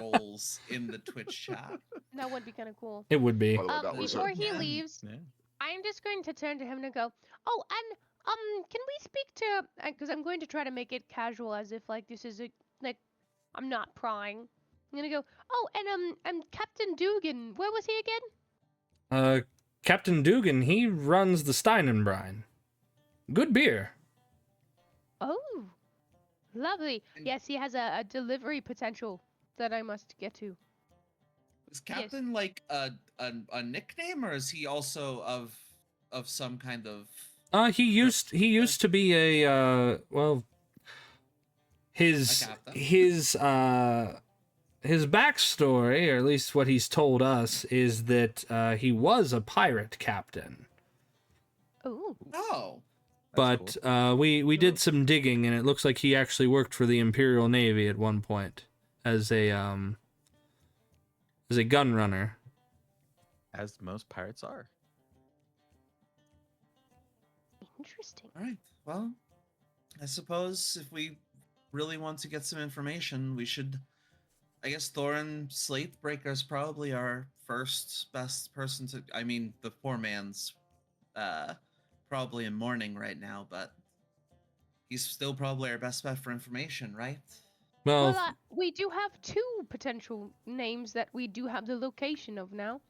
rolls in the Twitch chat. That would be kind of cool. It would be. By the way, that was Before a, he Yeah. leaves, Yeah. I'm just going to turn to him and go, "Oh, and can we speak to? Because I'm going to try to make it casual, as if like this is a like I'm not prying. I'm gonna go, oh, and Captain Dugan, where was he again? Captain Dugan, he runs the Steinenbrine. Good beer. Oh, lovely. Yes, he has a delivery potential that I must get to. Is Captain like a nickname, or is he also of some kind of? He used to be a well, his captain? his backstory, or at least what he's told us, is that he was a pirate captain. Oh, Oh, But That's we did some digging, and it looks like he actually worked for the Imperial Navy at one point as a gun runner. as most pirates are. interesting. all right. Well, I suppose if we really want to get some information, we should. I guess Thorin Slatebreaker is probably our first best person to. I mean, the poor man's probably in mourning right now, but he's still probably our best bet for information, right? Well, Well, we do have 2 potential names that we do have the location of now,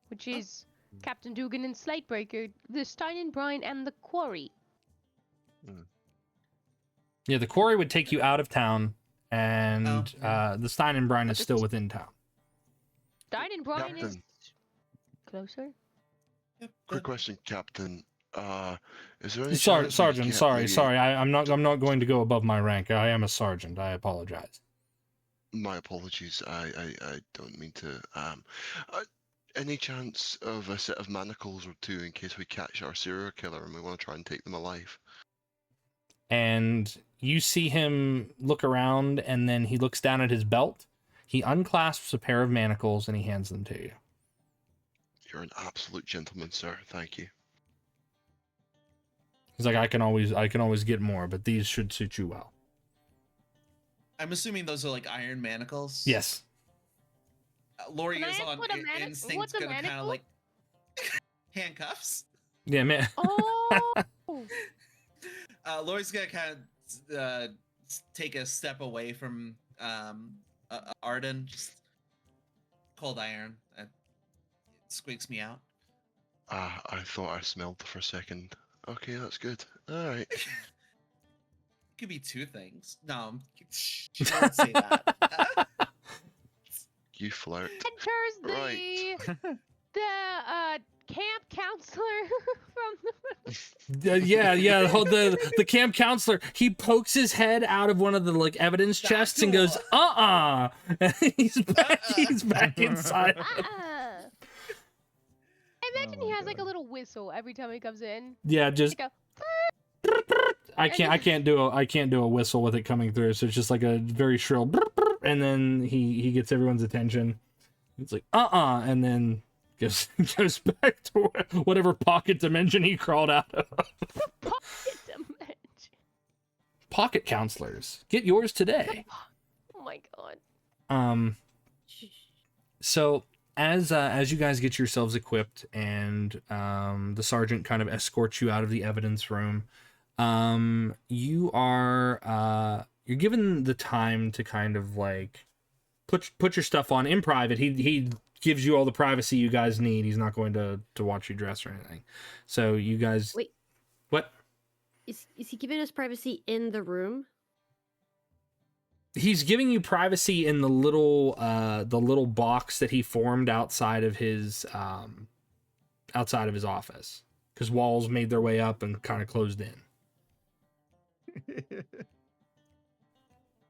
which is Captain Dugan and Slatebreaker, the Steinenbrine, and the Quarry. yeah, the quarry would take you out of town, and the Steinenbrine is still within town. Steinenbrine is Captain. closer. Yep. quick question, Captain. Is there any chance we could Sergeant, get sorry, the- I'm not going to go above my rank. I am a sergeant. I apologize. My apologies. I don't mean to. Any chance of a set of manacles or 2 in case we catch our serial killer and we want to try and take them alive? And you see him look around, and then he looks down at his belt. He unclasps a pair of manacles and he hands them to you. You're an absolute gentleman, sir. Thank you. He's like, I can always get more, but these should suit you well. I'm assuming those are like iron manacles. Yes. Lori Can I is ask on what a manac- instinct what's a gonna kind of manacle? like handcuffs. Yeah, man. Oh, Lori's gonna kind of take a step away from Ardyn. Just cold iron. It squeaks me out. I thought I smelled for a second. Okay, that's good. All right. It could be 2 things. No, she won't say that. You flirt. enters Right. the camp counselor from Yeah, the camp counselor, he pokes his head out of one of the like evidence Back chests and goes, door. and he's back inside. I imagine Oh he my has like a God. little whistle every time he comes in. Yeah, just Like a, I can't do a whistle with it coming through, so it's just like a very shrill and then he gets everyone's attention. It's like and then goes back to whatever pocket dimension he crawled out of. pocket dimension. Pocket counselors, get yours today. Oh my god. So as you guys get yourselves equipped and the sergeant kind of escorts you out of the evidence room, you are you're given the time to kind of like put your stuff on in private. He gives you all the privacy you guys need. He's not going to watch you dress or anything. So you guys Wait. What? Is he giving us privacy in the room? He's giving you privacy in the little box that he formed outside of his office, because walls made their way up and kind of closed in.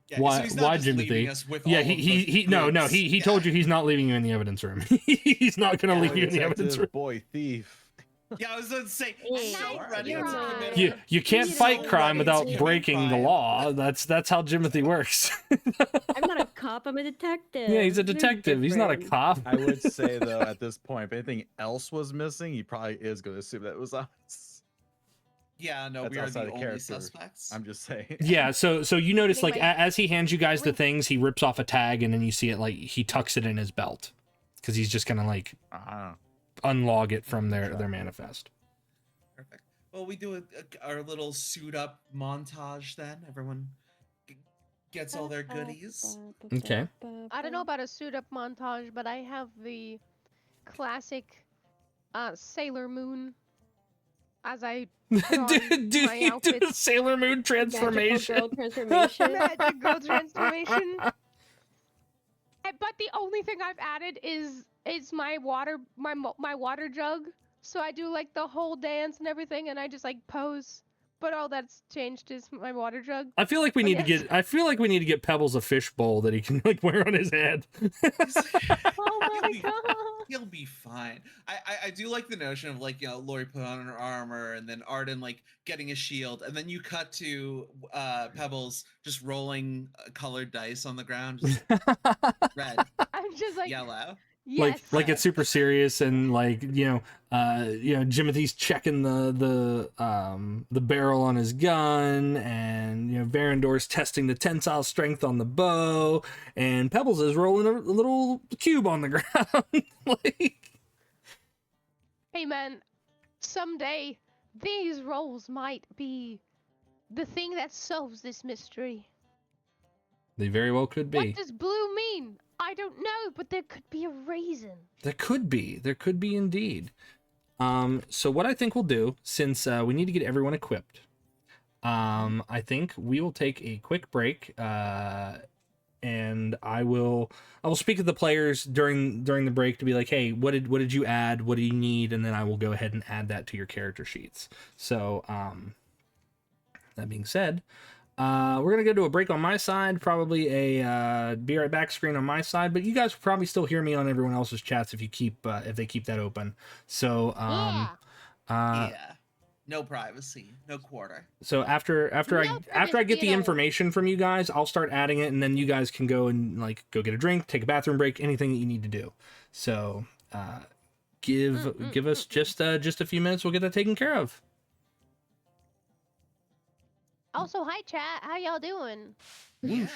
Yeah, Why- so he's not why, just Timothy? leaving us with Yeah, all of the he goods. told Yeah. you he's not leaving you in the evidence room. He's not gonna Yeah, leave you in the evidence room. Boy thief. Yeah, I was going to say, Yeah, so nice ready to try. commit. You can't You fight know, crime ready without to commit breaking the crime. law. That's how Jimothy works. I'm not a cop. I'm a detective. Yeah, he's a Very detective. He's not a different. cop. I would say though, at this point, if anything else was missing, he probably is going to assume that it was us. Yeah, no, That's we are outside the of only character. suspects. I'm just saying. Yeah, so you notice like Getting my- as he hands you guys the Wait. things, he rips off a tag and then you see it like he tucks it in his belt because he's just gonna like unlog it from their manifest. Perfect. Well, we do our little suit up montage then. Everyone gets all their goodies. Okay. I don't know about a suit up montage, but I have the classic Sailor Moon as I put on do my you do outfit. the Sailor Moon transformation? Magical girl transformation. Magic girl transformation. But the only thing I've added is my water water jug. So I do like the whole dance and everything, and I just like pose. But all that's changed is my water jug. I feel like we need to Yes. get. I feel like we need to get Pebbles a fishbowl that he can like wear on his head. Oh my He'll be- god! He'll be fine. I do like the notion of like, you know, Lori put on her armor and then Ardyn like getting a shield, and then you cut to Pebbles just rolling colored dice on the ground, just red, I'm just like yellow. yes. like it's super serious and like Jimothy's checking the barrel on his gun, and Varandor's testing the tensile strength on the bow, and Pebbles is rolling a little cube on the ground. Like, Hey man, someday these rolls might be the thing that solves this mystery. they very well could be. What does blue mean? I don't know, but there could be a reason. There could be indeed. So what I think we'll do, since we need to get everyone equipped, I think we will take a quick break, and I will speak to the players during the break to be like, hey, what did you add? What do you need? And then I will go ahead and add that to your character sheets. So that being said, we're gonna go to a break on my side, probably a be right back screen on my side, but you guys will probably still hear me on everyone else's chats if they keep that open. So Yeah. Yeah. No privacy, no quarter. so after I No get the privacy at all. information from you guys, I'll start adding it, and then you guys can go and like go get a drink, take a bathroom break, anything that you need to do. So give us just a few minutes, we'll get that taken care of. Also, hi chat. How y'all doing? Yeah.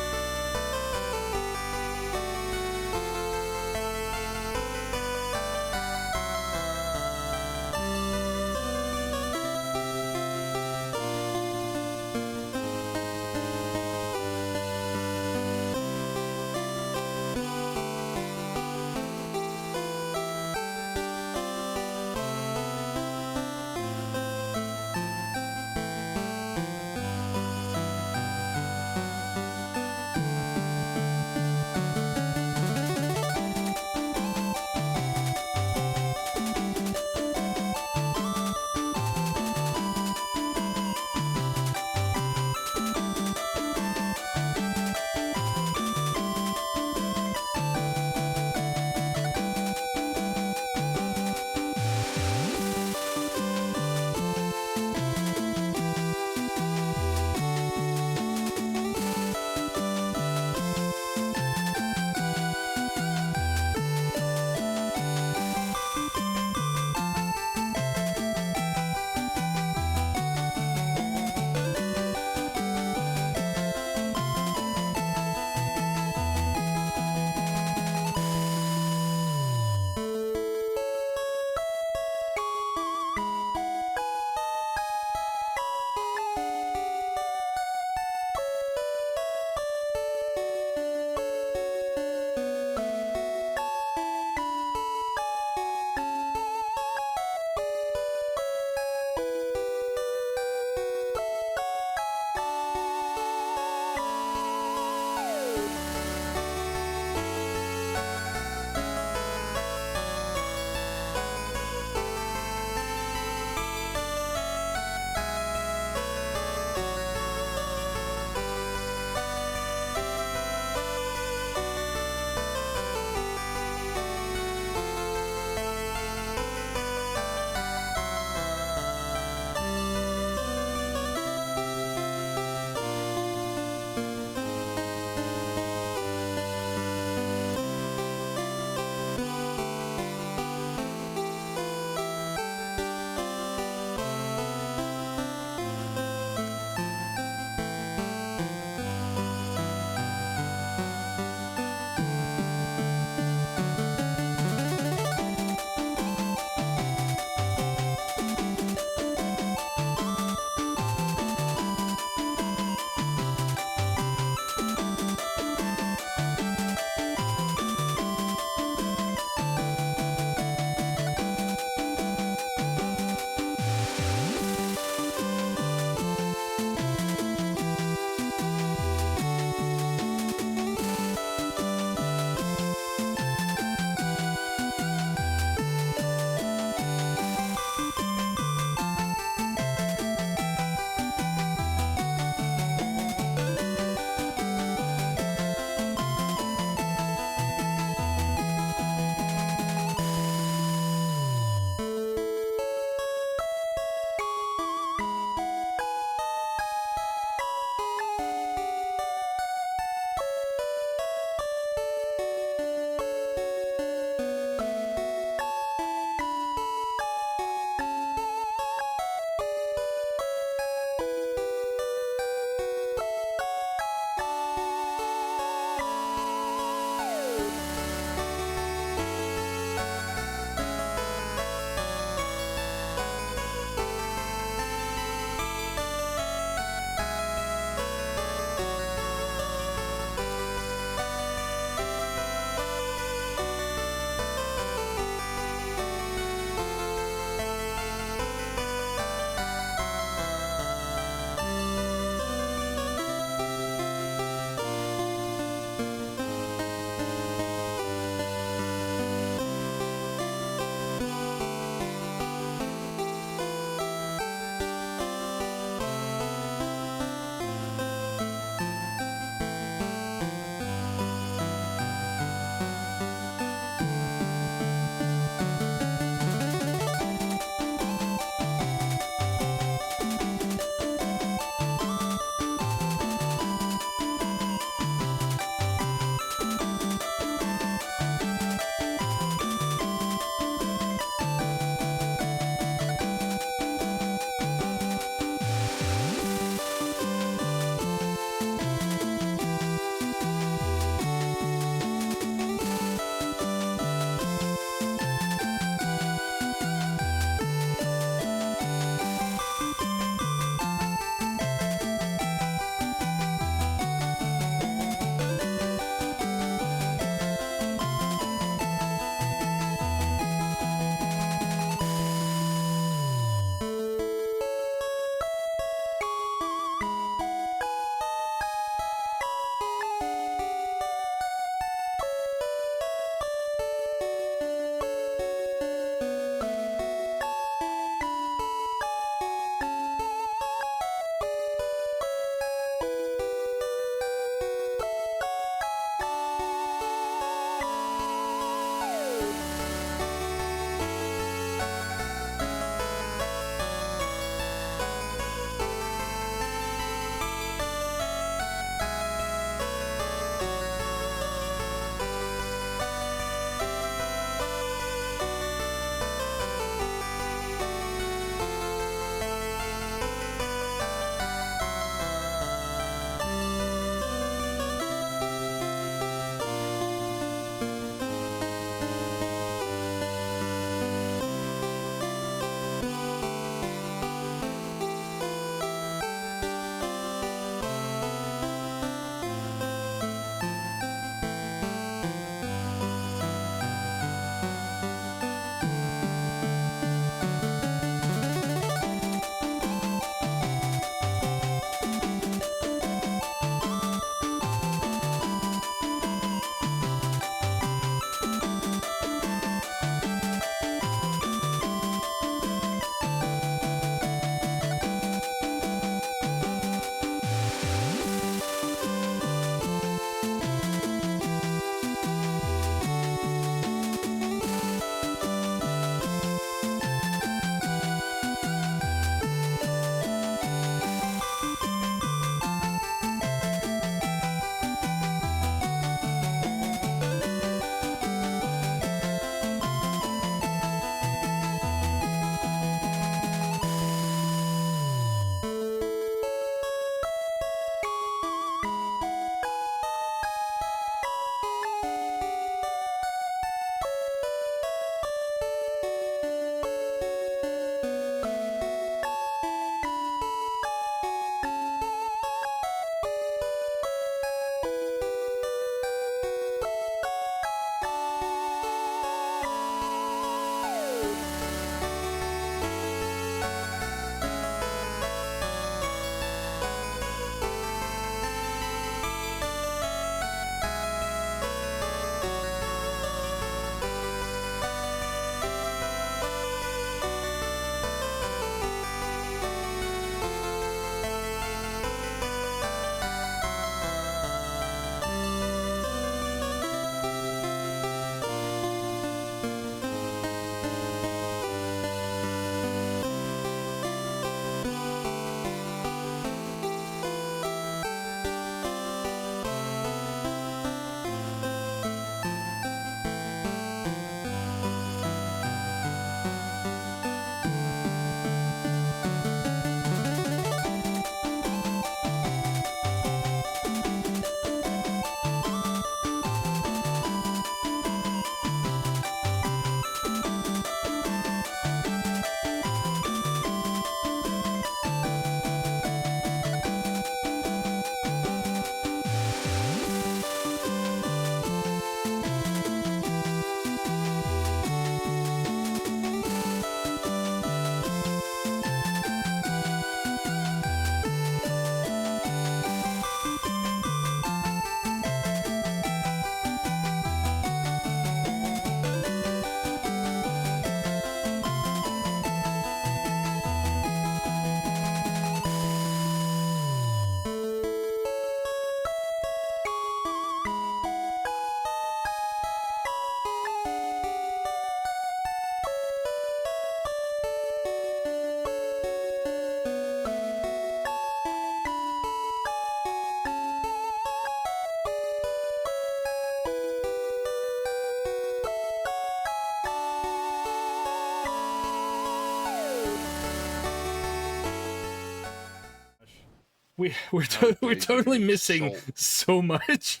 we're How we're dare totally you missing insult so much.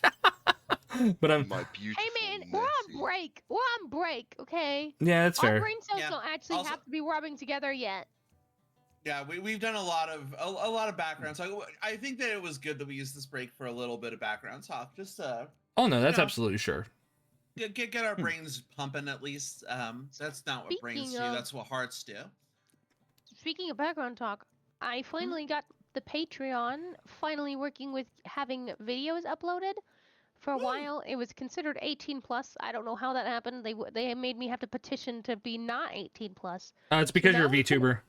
But I'm my beautiful Hey man, we're on Nessie. break. We're on break, okay? yeah, that's Our fair. brain cells Yeah, don't actually also- have to be rubbing together yet. Yeah, we've done a lot of background talk. I think that it was good that we used this break for a little bit of background talk, just to Oh no, that's know, absolutely sure. get our brains pumping at least. That's not what brains Speaking do. of- That's what hearts do. Speaking of background talk, I finally got the Patreon finally working with having videos uploaded. For a while, it was considered 18 plus. I don't know how that happened. They made me have to petition to be not 18 plus. It's because you're a now it's gonna- VTuber.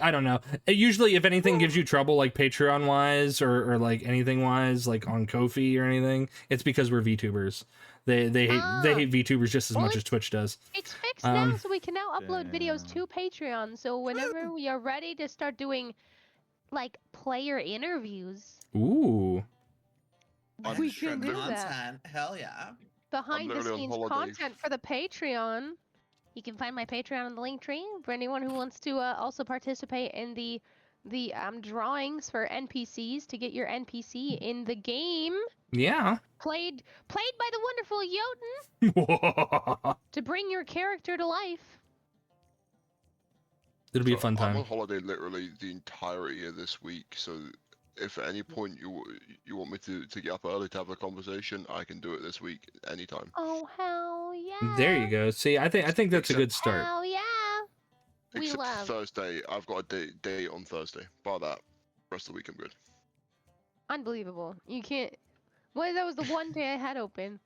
I don't know. Usually, if anything gives you trouble, like Patreon wise or like anything wise, like on Ko-fi or anything, it's because we're VTubers. They hate VTubers just as Well, much as Twitch does. It's fixed now, Um, so we can now upload videos Damn. to Patreon. So whenever we are ready to start doing like player interviews, Ooh. we Extra can do that. content. Hell yeah. Behind the literally on scenes holiday. content for the Patreon. You can find my Patreon on the link tree for anyone who wants to also participate in the drawings for NPCs to get your NPC in the game. Yeah. Played by the wonderful Jotun to bring your character to life. It'll be a So fun I'm on time. holiday literally the entirety of this week, so if at any point you want me to get up early to have a conversation, I can do it this week anytime. Oh hell yeah! There you go. See, I think that's a good start. Hell yeah! We Except love. Thursday, I've got a date on Thursday. Bar that, rest of the week I'm good. Unbelievable. You can't. Well, that was the one day I had open.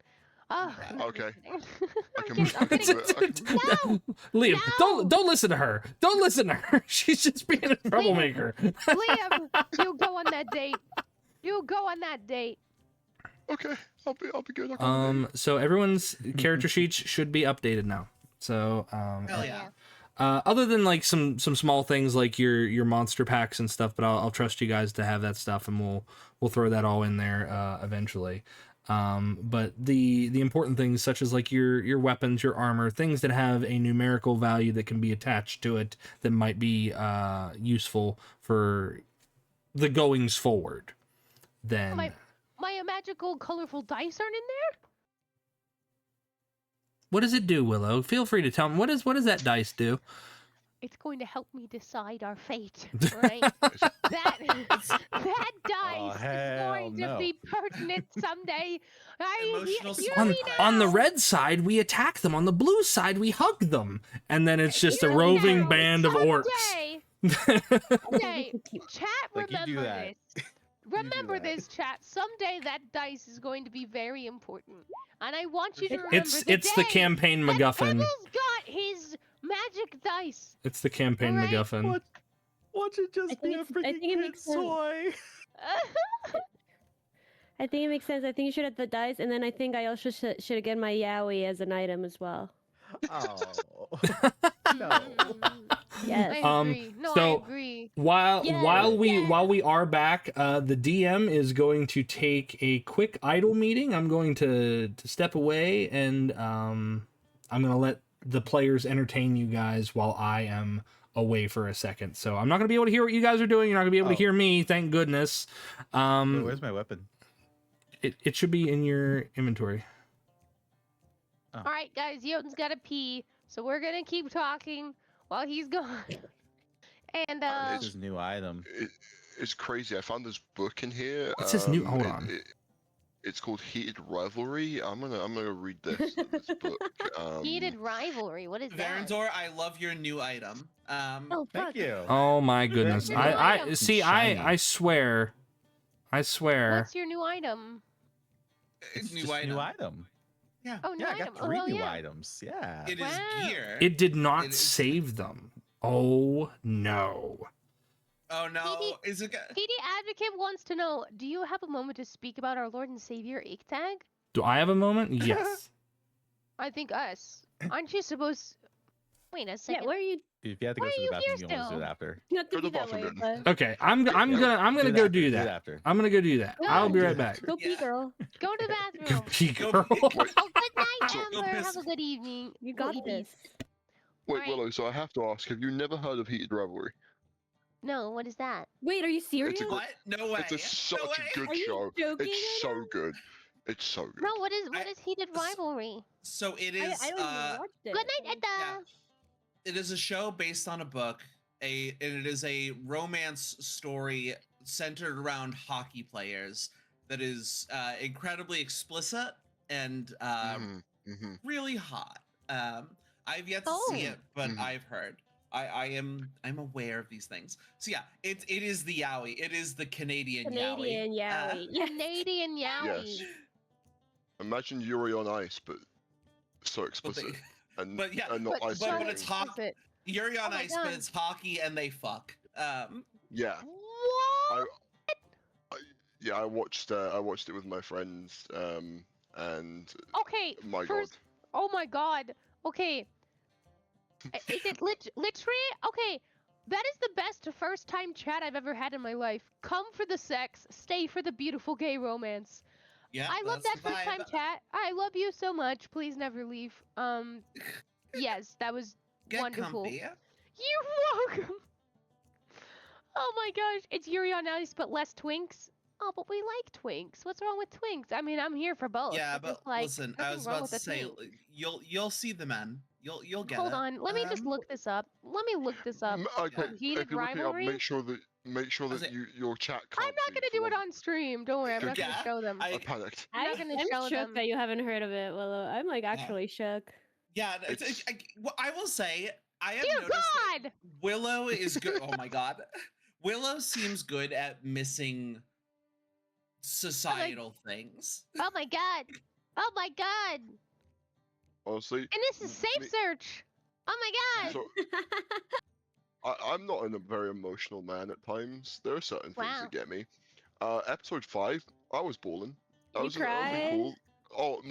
Oh. Okay. I can I'm move. I can kidding. move it. No! Liam, No! don't listen to her. Don't listen to her. She's just being a troublemaker. Liam, you go on that date. You go on that date. Okay, I'll be good. I can So everyone's character sheets should be updated now. So Hell yeah. other than like some small things like your monster packs and stuff, but I'll trust you guys to have that stuff, and we'll throw that all in there eventually. But the important things such as like your weapons, your armor, things that have a numerical value that can be attached to it that might be useful for the goings forward. Then My magical, colorful dice aren't in there? what does it do, Willow? Feel free to tell me. What does that dice do? It's going to help me decide our fate, right? that dice is hell going to no. be pertinent someday. Emotional You support. on, me on the now. red side, we attack them. On the blue side, we hug them. And then it's just a Hear me roving now. band of orcs. Someday, chat, Like, you do remember that. this. Remember that. this, chat. Someday that dice is going to be very important. And I want you to remember it's the day campaign that MacGuffin. Pebbles got his magic dice. It's the campaign Alright. MacGuffin. Watch it just be a think it freaking makes kid's sense. toy. I think it makes sense. I think you should have the dice, and then I think I also should get my yaoi as an item as well. Oh. No. Yes. I agree. No, I so- agree. While Yeah. while we are back, the DM is going to take a quick idle meeting. I'm going to step away, and I'm going to let the players entertain you guys while I am away for a second. So I'm not going to be able to hear what you guys are doing. You're not going to be able to Oh. hear me, thank goodness. Wait, where's my weapon? It should be in your inventory. All right, guys, Jotun's got to pee, so we're gonna keep talking while he's gone. And This is new item. It's crazy. I found this book in here. What's this new- hold on. It's called Heated Rivalry. I'm gonna read this book. heated rivalry. What is that? Varendor, I love your new item. Oh, fuck. Thank you. Oh my goodness. Your I item. see. Shiny. I swear. What's your new item? It's new just item. new item. Yeah. Oh, new Yeah, I item. got 3 oh, new yeah. items. Yeah. It is Wow. gear. It did not It is- save them. Oh no. Oh no. PD Is it? PD Advocate wants to know, do you have a moment to speak about our Lord and Savior Ichtag? Do I have a moment? Yes. I think us. Aren't you supposed... Wait a Yeah, second. where are you? If you have to Why go are to the you bathroom, here you can always do still? it after. You have to Go to be the that way. bathroom, But... Okay, I'm Yeah, gonna do it go after, do it that. after. I'm gonna go do that. No. I'll be Do right it back. after. Go pee, Yeah. girl. Go to the bathroom. Pee Go- girl. Oh, good night, Go Amber. piss. Have a good evening. You Go got eat. this. Wait, Alright. Willow. So I have to ask: have you never heard of Heated Rivalry? No, what is that? Wait, are you serious? It's a good- What? No way. It's such no way. a good Are you show. joking It's right so now? good. It's so good. No, what is I- heated rivalry? So it is. I don't even watched it. Good night, Edda. yeah. It is a show based on a book. And it is a romance story centered around hockey players that is incredibly explicit and really hot. I've yet to see Oh. it, but Mhm. I've heard. I'm aware of these things. So yeah, it is the yaoi. It is the Canadian Canadian yaoi. yaoi. Yes. Canadian Yowie. Yes. Imagine Yuri on Ice, but so But, explicit they, and, but yeah, and not but ice so but it's skating. hot. explicit. Yuri on Oh my Ice, but God. it's hockey and they fuck. Yeah. What? Yeah, I watched it with my friends, and Okay, my first, god. oh my god. Okay. Is it literally? Okay, that is the best first time chat I've ever had in my life. Come for the sex, stay for the beautiful gay romance. Yeah, I love that that's the first time vibe. chat. I love you so much. Please never leave. Yes, that was Get wonderful. comfy. You're welcome. Oh my gosh, it's Yuri on Ice, but less twinks. Oh, but we like twinks. What's wrong with twinks? I mean, I'm here for both. Yeah, but just, but like, listen, I nothing was wrong about with to a say twink. you'll see the men. You'll get Hold it. on, let me just look this up. Let me look this up. Okay, Heated if you're looking up, rivalry? make sure that Was it- your chat I'm can't not see gonna for do it one- on stream. Don't worry, I'm not gonna Yeah, show them. I panicked. I'm not gonna I'm show shook them. that you haven't heard of it, Willow. I'm like actually shook. Yeah, It's- I will say I have Dear noticed that God! Willow is good. Oh my god, Willow seems good at missing societal things. Oh my god! Oh my god! Honestly, And this is safe me- search! Oh my god! so I'm not a very emotional man at times. There are certain things Wow. that get me. Episode 5, I was balling. That You was really cried? cool. Oh,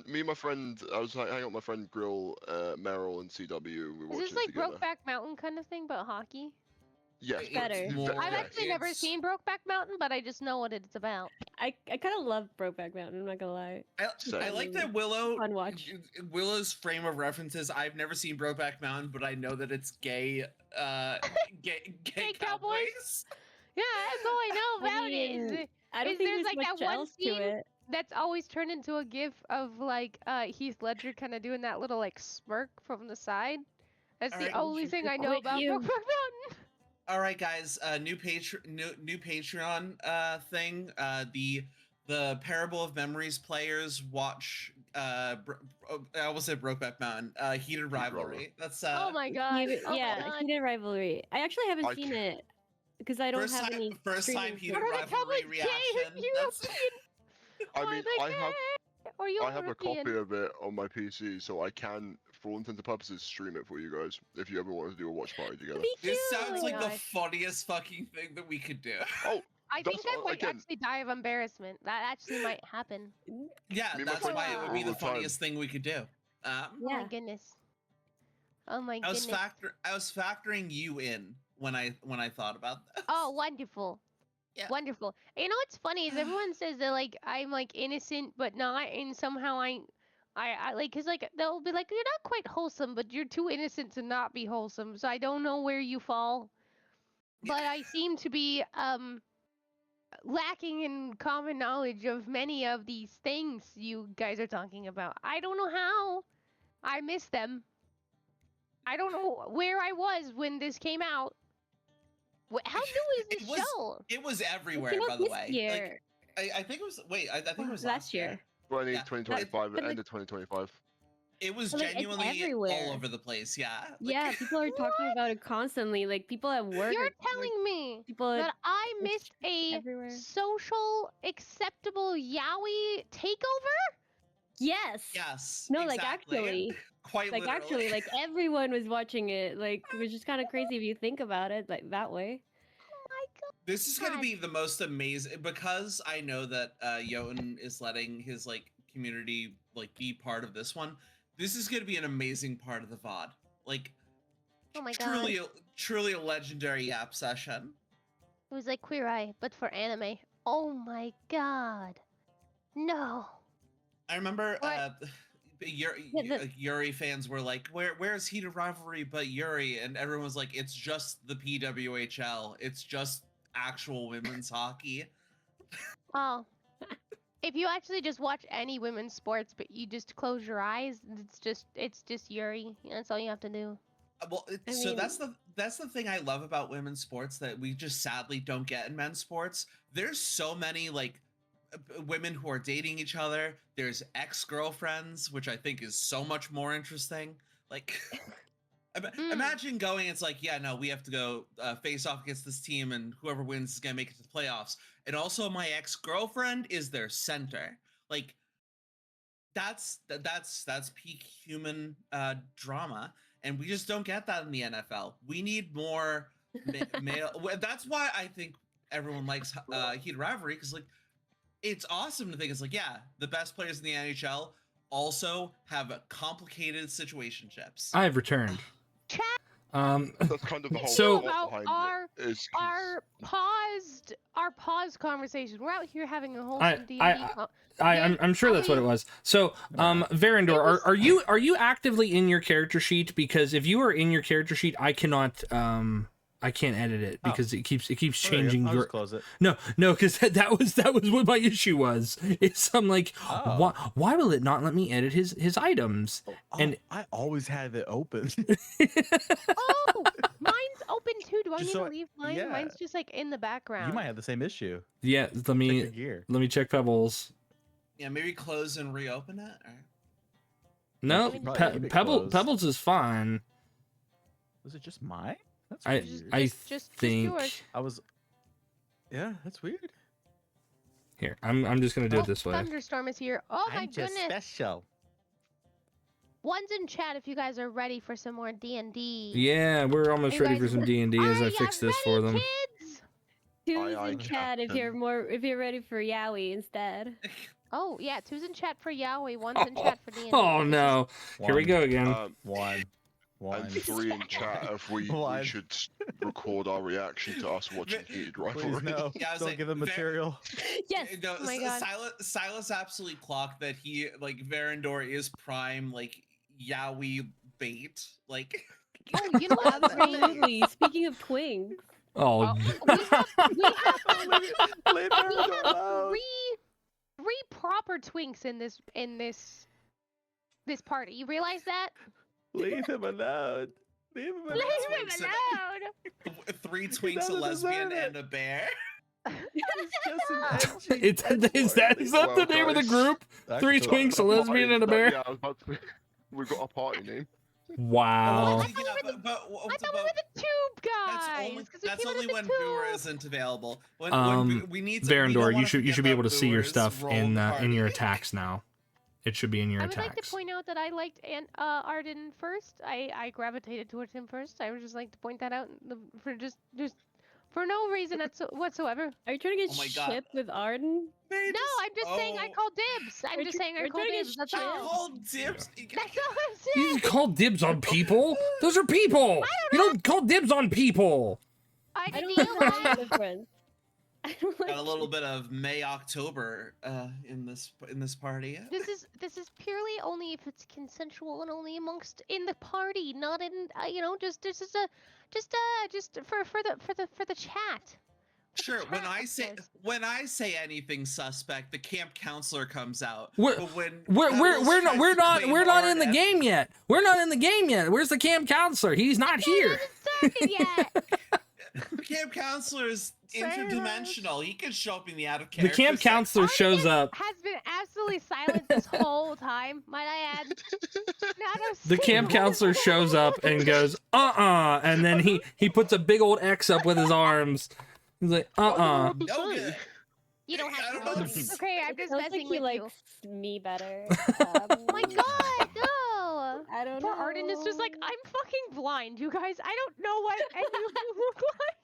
me and my friend, I was hanging out with my friend Grill, Meryl, and CW. We were Is watching this it like together. Brokeback Mountain kind of thing, but hockey? Yes, It's better. more- I've actually never it's- seen Brokeback Mountain, but I just know what it's about. I kind of love Brokeback Mountain. I'm not gonna lie. I Same. like that Willow. Fun watch. Willow's frame of references. I've never seen Brokeback Mountain, but I know that it's gay. Gay Gay cowboys? cowboys. Yeah, that's all I know I about it. Is mean, it- I don't Is think there's, there's like, much that one else to scene- it. That's always turned into a gif of like Heath Ledger kind of doing that little like smirk from the side. That's the Alright. only thing I know With about you. Brokeback Mountain. All right, guys. New Patreon thing. The Parable of Memories players watch. I almost said Brokeback Mountain. Heated Rivalry. That's Oh my god! Oh yeah, my god! Heated Rivalry. I actually haven't I seen it because I don't have any. first time streaming Heated Or the Rivalry public gay reaction. That's- I Or mean, the I have gay, or you I have a European. copy of it on my PC, so I can, for all intents and purposes, stream it for you guys if you ever want to do a watch party together. Me This too. sounds like the Gosh. funniest fucking thing that we could do. Oh, I think that's I might again- actually die of embarrassment. That actually might happen. Yeah, Me and my that's friends why do it it would be all the the time. funniest thing we could do. Oh my Yeah. goodness. Oh my I was goodness. I was factoring you in when I thought about this. Oh, wonderful. Yeah. Wonderful. You know what's funny is everyone says that like I'm like innocent but not, and somehow I like, cause like they'll be like, you're not quite wholesome, but you're too innocent to not be wholesome. So I don't know where you fall, but I seem to be lacking in common knowledge of many of these things you guys are talking about. I don't know how. I miss them. I don't know where I was when this came out. How new is this It was- show? It was It everywhere, came by out the this way. year. Like, I think it was. Wait, I think it was last year. 2025, but, like- end of 2025. It was But, like, it's genuinely everywhere. all over the place. Yeah. Like, Yeah, people are talking about it constantly. Like people at work. You're are- telling me people at that I it's missed a everywhere. social acceptable yaoi takeover? Yes. Yes. No, like exactly. actually, Quite like literally. actually, like everyone was watching it. Like it was just kind of crazy if you think about it like that way. Oh my god. This is gonna God. be the most amazing because I know that Jotun is letting his like community like be part of this one. This is gonna be an amazing part of the VOD. Like Oh my god. truly a legendary Yap session. It was like Queer Eye, but for anime. Oh my god. No. I remember What? Yuri fans were like, where's heated rivalry but Yuri? And everyone was like, it's just the PWHL. It's just actual women's hockey. Oh. If you actually just watch any women's sports, but you just close your eyes, it's just Yuri. That's all you have to do. Well, that's the thing I love about women's sports that we just sadly don't get in men's sports. There's so many like women who are dating each other. There's ex-girlfriends, which I think is so much more interesting. Like, imagine going. It's like, yeah, no, we have to go face off against this team, and whoever wins is gonna make it to the playoffs. And also, my ex-girlfriend is their center. Like, that's peak human drama. And we just don't get that in the NFL. We need more male. That's why I think everyone likes heated rivalry, because like it's awesome to think it's like, yeah, the best players in the NHL also have complicated situationships. I have returned. That's kind of the whole So- plot About behind it, is 'cause- our paused conversation. We're out here having a whole I- D&D. I'm sure that's what it was. So, Verandor, are you actively in your character sheet? Because if you are in your character sheet, I cannot I can't edit it because it keeps changing I'll your. just close it. No, because that was what my issue was. It's I'm like, why will it not let me edit his items? And I always have it open. Oh, mine's open too. Do I Just need so to I- leave mine? yeah. Mine's just like in the background. You might have the same issue. yeah, let Check me your gear. check Pebbles. Yeah, maybe close and reopen it. Or... No, should probably keep it closed. Pebbles is fine. Was it just mine? That's I- weird. I just think yours. I was. Yeah, that's weird. here. I'm just gonna do it this way. Thunderstorm is here. Oh my I'm just goodness. special. One's in chat if you guys are ready for some more D&D. Yeah, we're almost You ready for guys- some D&D as Are I ya fix this ready, for them. Kids? Two's Aye, in chat if you're ready for Yowie instead. Oh yeah, two's in chat for Yowie, one's in chat for D&D. Oh no! Here we go again. One. And 3 in chat if we One. should record our reaction to us watching heated Please rivalry. no. Yeah, I was Don't like, give them material. Yes. No, Oh my God. Silas absolutely clocked that he like Verandor is prime like Yowie bait. Like Oh, you know what? Absolutely. Speaking of twinks. Oh, We have Leave her alone. three proper twinks in this party. You realize that? Leave him alone. Leave him alone. Leave him twinks in- alone. 3 twinks, a doesn't lesbian, deserve it. and a bear. It's just an edgy is that the name of the guys. group? Three Actually, twinks, a lesbian, and a bear. Yeah, I was about to... We've got a party name. Wow. Yeah, but I thought we were the tube guys. 'cause we that's came in only with when the Brewer tube. isn't available. When we need to, we don't Verandor, you wanna should forget be that able to see your Brewer's stuff role in the your party. attacks now. It should be in your I would like to attacks. point out that I liked Ardyn first. I gravitated towards him first. I would just like to point that out for just for no reason whatsoever. Are you trying to get Oh my God. ship with Arden? No, I'm just saying I called dibs. I'm just saying I We're called trying to dibs. get That's all. Called dibs. That's all I'm You saying. just call dibs on people. Those are people. You don't call dibs on people. I I don't feel know like the difference. I don't like Got a little bit of May October in this party. this is purely only if it's consensual and only amongst in the party, not in just for the chat. Sure. When I Chat say anything suspect, the camp counselor comes out. We're- But when We're Pebbles not tries to claim in the RF game yet. We're not in the game yet. Where's the camp counselor? He's not here. It hasn't started yet. Camp counselor is Fair enough. interdimensional. He can show up in the out of The character. camp counselor shows up. Has been absolutely silent this whole time, might I add. Not a The camp single counselor shows up and goes, and then he puts a big old X up with his arms. He's like, No good. You don't I have don't to know. know. It's okay, I'm just Sounds like messing he with you. likes me better. Oh my god, no! I don't Poor know. Ardyn is just like, I'm fucking blind, you guys. I don't know what any of you look like.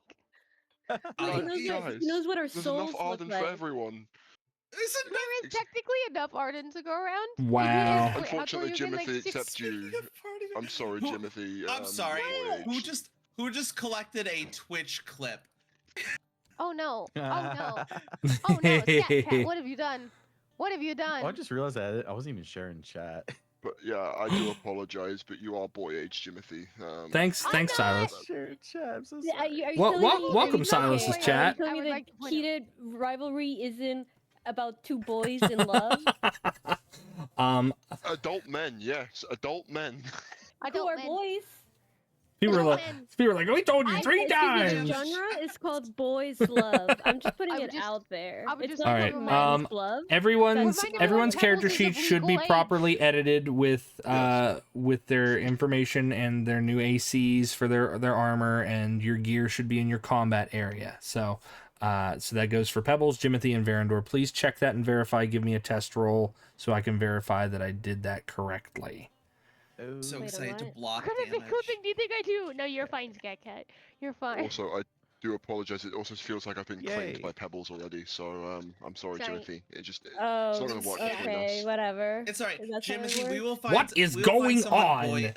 Guys, He knows what our There's souls enough look Ardyn like. for everyone. Isn't There is technically enough Ardyn to go around. Wow. Wait, how Unfortunately, come you can, Jimothy, six except feet you. of party? I'm sorry, Who- Jimothy. I'm sorry. Voyage. Who just collected a Twitch clip? Oh no! Oh no! Oh no! Cat, what have you done? What have you done? Oh, I just realized that I wasn't even sharing chat. But yeah, I do apologize, but you are boy age, Timothy. Thanks, I'm thanks, not- Silas. Sure, chat. I'm so Are you, sorry. are you Well, telling me- welcome, are you Silas's telling me- chat. Are you telling I me would that like to point out- heated rivalry isn't about two boys in love? Adult men, yes, adult men. I Who don't are men. boys? People were like, Men. we told you I- 3 Excuse me, the times. genre is called boys love. I'm just putting I it would just- out there. I would It's just not like like to remind- men's love. Everyone's Remind everyone's everyone character Pebbles is of sheet should be legal age. properly edited with Yes. with their information and their new ACs for their armor, and your gear should be in your combat area. So so that goes for Pebbles, Jimothy, and Varandor. Please check that and verify. Give me a test roll so I can verify that I did that correctly. Oh, So Wait, a excited to what? block What kind of damage. cool thing do you think I do? No, you're fine, Scat Cat. You're fine. Also, I do apologize. It also feels like I've been claimed Yay. by Pebbles already, so I'm sorry, Sorry. Timothy. It just Oh, it's not gonna work between okay, us. whatever. It's alright, Is that how it Timothy. We works? will find. What is we will find going someone on? Boy...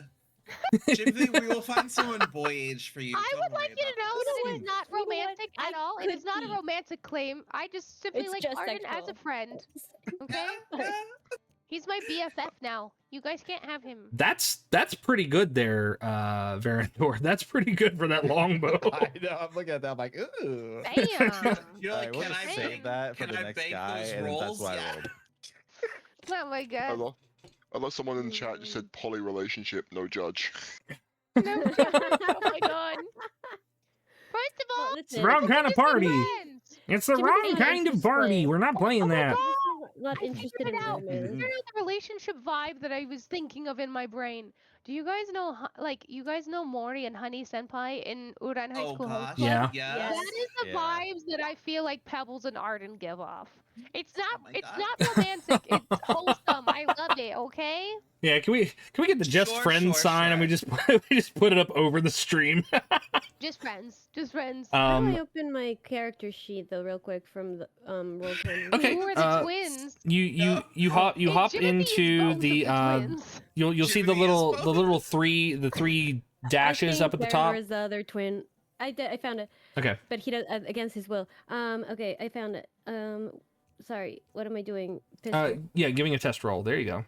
Timothy, we will find someone boy age for you. I Don't would worry like you to about know this. that it is not You know what? romantic at I all. It is could not a be. romantic claim. I just simply It's like just Ardyn as a sexual. friend. Okay? He's my BFF now. You guys can't have him. That's pretty good there, Varandor. That's pretty good for that longbow. I know. I'm looking at that. I'm like, ooh. Damn. You're All like, right, we'll can just I save bank- that for can the I next bank guy, those and then that's rolls? what I Yeah. rolled. Oh my god. I love someone in the chat just said poly relationship, no judge. No, oh my god. First of Well, all, listen, It's the wrong kind of just be party. friends. It's the Timothy wrong and kind of Isis party. play. We're not playing Oh my that. god. not I interested figured in it out. romance. Figured out the relationship vibe that I was thinking of in my brain. Do you guys know, like, you guys know Mori and Honey Senpai in Uran High Oh School Host gosh. Club? Yeah. Yes. That is the Yeah. vibes that I feel like Pebbles and Ardyn give off. It's not. Oh my it's God. not romantic. It's wholesome. I love it. Okay. Yeah, can we get the just Sure, friends sure, sign and we sure. just put it up over the stream? Just friends. Just friends. How do I open my character sheet though, real quick from the roll20? Okay, Who are the twins? you hop Timothy is into both the of twins. you'll see the Jiminy is little both. three dashes up at the top. Is the other twin. I found it, Okay. but he does against his will. Okay, I found it. Sorry, what am I doing? Pistol. Yeah, giving a test roll. There you go.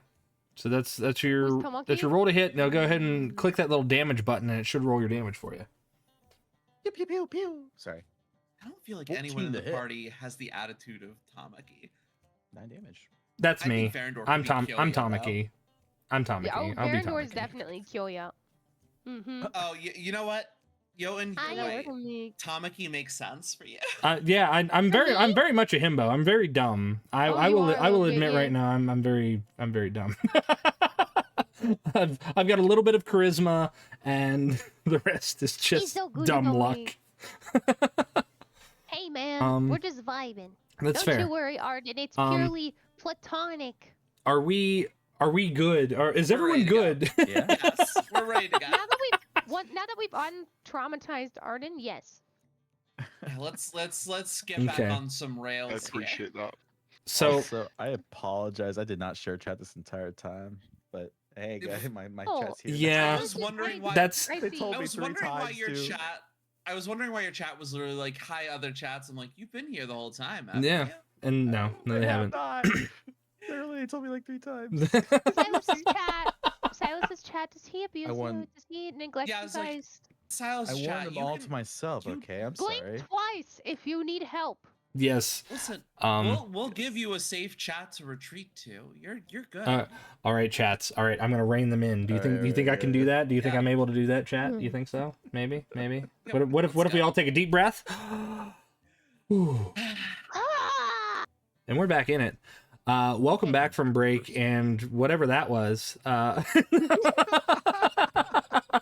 So that's your Who's Tamaki? roll to hit. Now go ahead and click that little damage button and it should roll your damage for you. Pew pew pew pew. Sorry, I don't feel like 14 anyone in to the hit. party has the attitude of Tamaki. 9 damage. That's I me. think Varandor I'm could be I'm Kyoya, though. Tamaki. I'm Tamaki. Yeah, oh, I'll be Varandor is Tamaki. definitely Kyoya. Mm-hmm. Oh, you know what? Jotun, I you're know right. what Tamaki makes sense for you. Yeah, I'm very me? much a himbo. I'm very dumb. I Oh, I you will are a I will little bit, admit yeah. right now I'm very dumb. I've got a little bit of charisma and the rest is just so good dumb about luck. me. Hey man, we're just vibing. That's Don't fair. you worry, Ardyn. It's Um, purely platonic. Are we good? Or is We're everyone ready to go. good? Yeah. Yes, we're ready to go. Now that we've untraumatized Ardyn, yes. Yeah, let's get Okay. back on some rails I here. appreciate that. So Also, I apologize. I did not share chat this entire time. But hey, guys, my Oh, chat's here. yeah. I was wondering why. that's I They see. told I me was 3 wondering why times your to- chat. I was wondering why your chat was literally like, "Hi, other chats." I'm like, "You've been here the whole time." haven't Yeah. you?" and no, I they have haven't. not. Literally, they told me like 3 times. Silas's chat. Silas's chat. Does he abuse you? won- Does he neglect Yeah, you it's like, guys? Silas I chat. want them you all can- to myself. you Okay, I'm Blink sorry. twice if you need help. Yes. Listen, Um. we'll give you a safe chat to retreat to. You're good. All right, chats. All right, I'm gonna rein them in. Do you think? Do you think I can do that? Do you think Yeah. I'm able to do that, chat? Do you think so? Maybe. Yeah, What if let's we go. all take a deep breath? Whew. Ah! And we're back in it. Welcome back from break and whatever that was.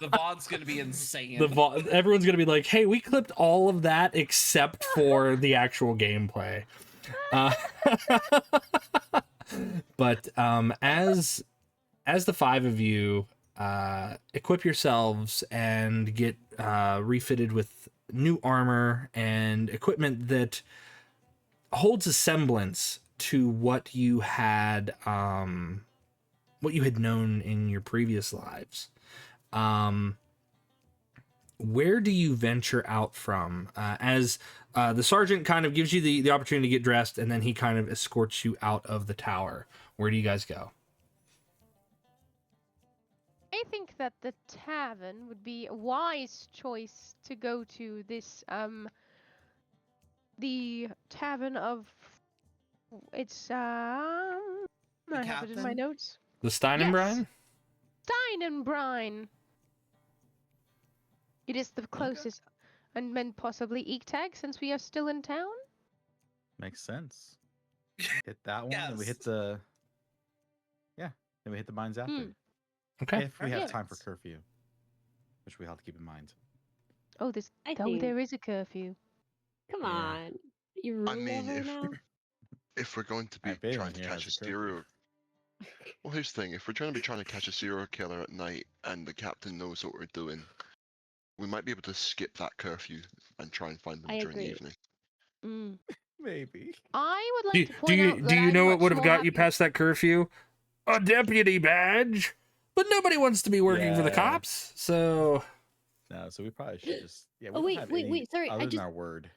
The VOD's gonna be insane. Everyone's gonna be like, "Hey, we clipped all of that except for the actual gameplay." But as the 5 of you equip yourselves and get refitted with new armor and equipment that holds a semblance to what you had known in your previous lives, where do you venture out from as the sergeant kind of gives you the opportunity to get dressed and then he kind of escorts you out of the tower? Where do you guys go? I think that the tavern would be a wise choice to go to. This the tavern of it's I have it in my captain? notes. The Stein and Yes. Brine? Stein and Brine. It is the closest, and then possibly Eagtag, since we are still in town. Makes sense. Hit that one, and we hit Yes. the. Yeah, then we hit the mines after. Okay. If we have time for Perfect. curfew, which we have to keep in mind. Oh, this. I Oh, think. there is a curfew. Come Yeah. on. You I rule mean, over now? if we're going to be I've been trying to here catch a as a curfew. serial, well, here's the thing: if we're trying to be trying to catch a serial killer at night, and the captain knows what we're doing, we might be able to skip that curfew and try and find them I during the agree. evening. Mm. Maybe. I would Do, like to do point you out do that you I'm know what much would have more got you happy- past that curfew? A deputy badge. But nobody wants to be working for the Yeah. cops, so No, so we probably should just. Yeah, we Oh, don't wait, have wait, any wait, sorry, I Other than just- our word.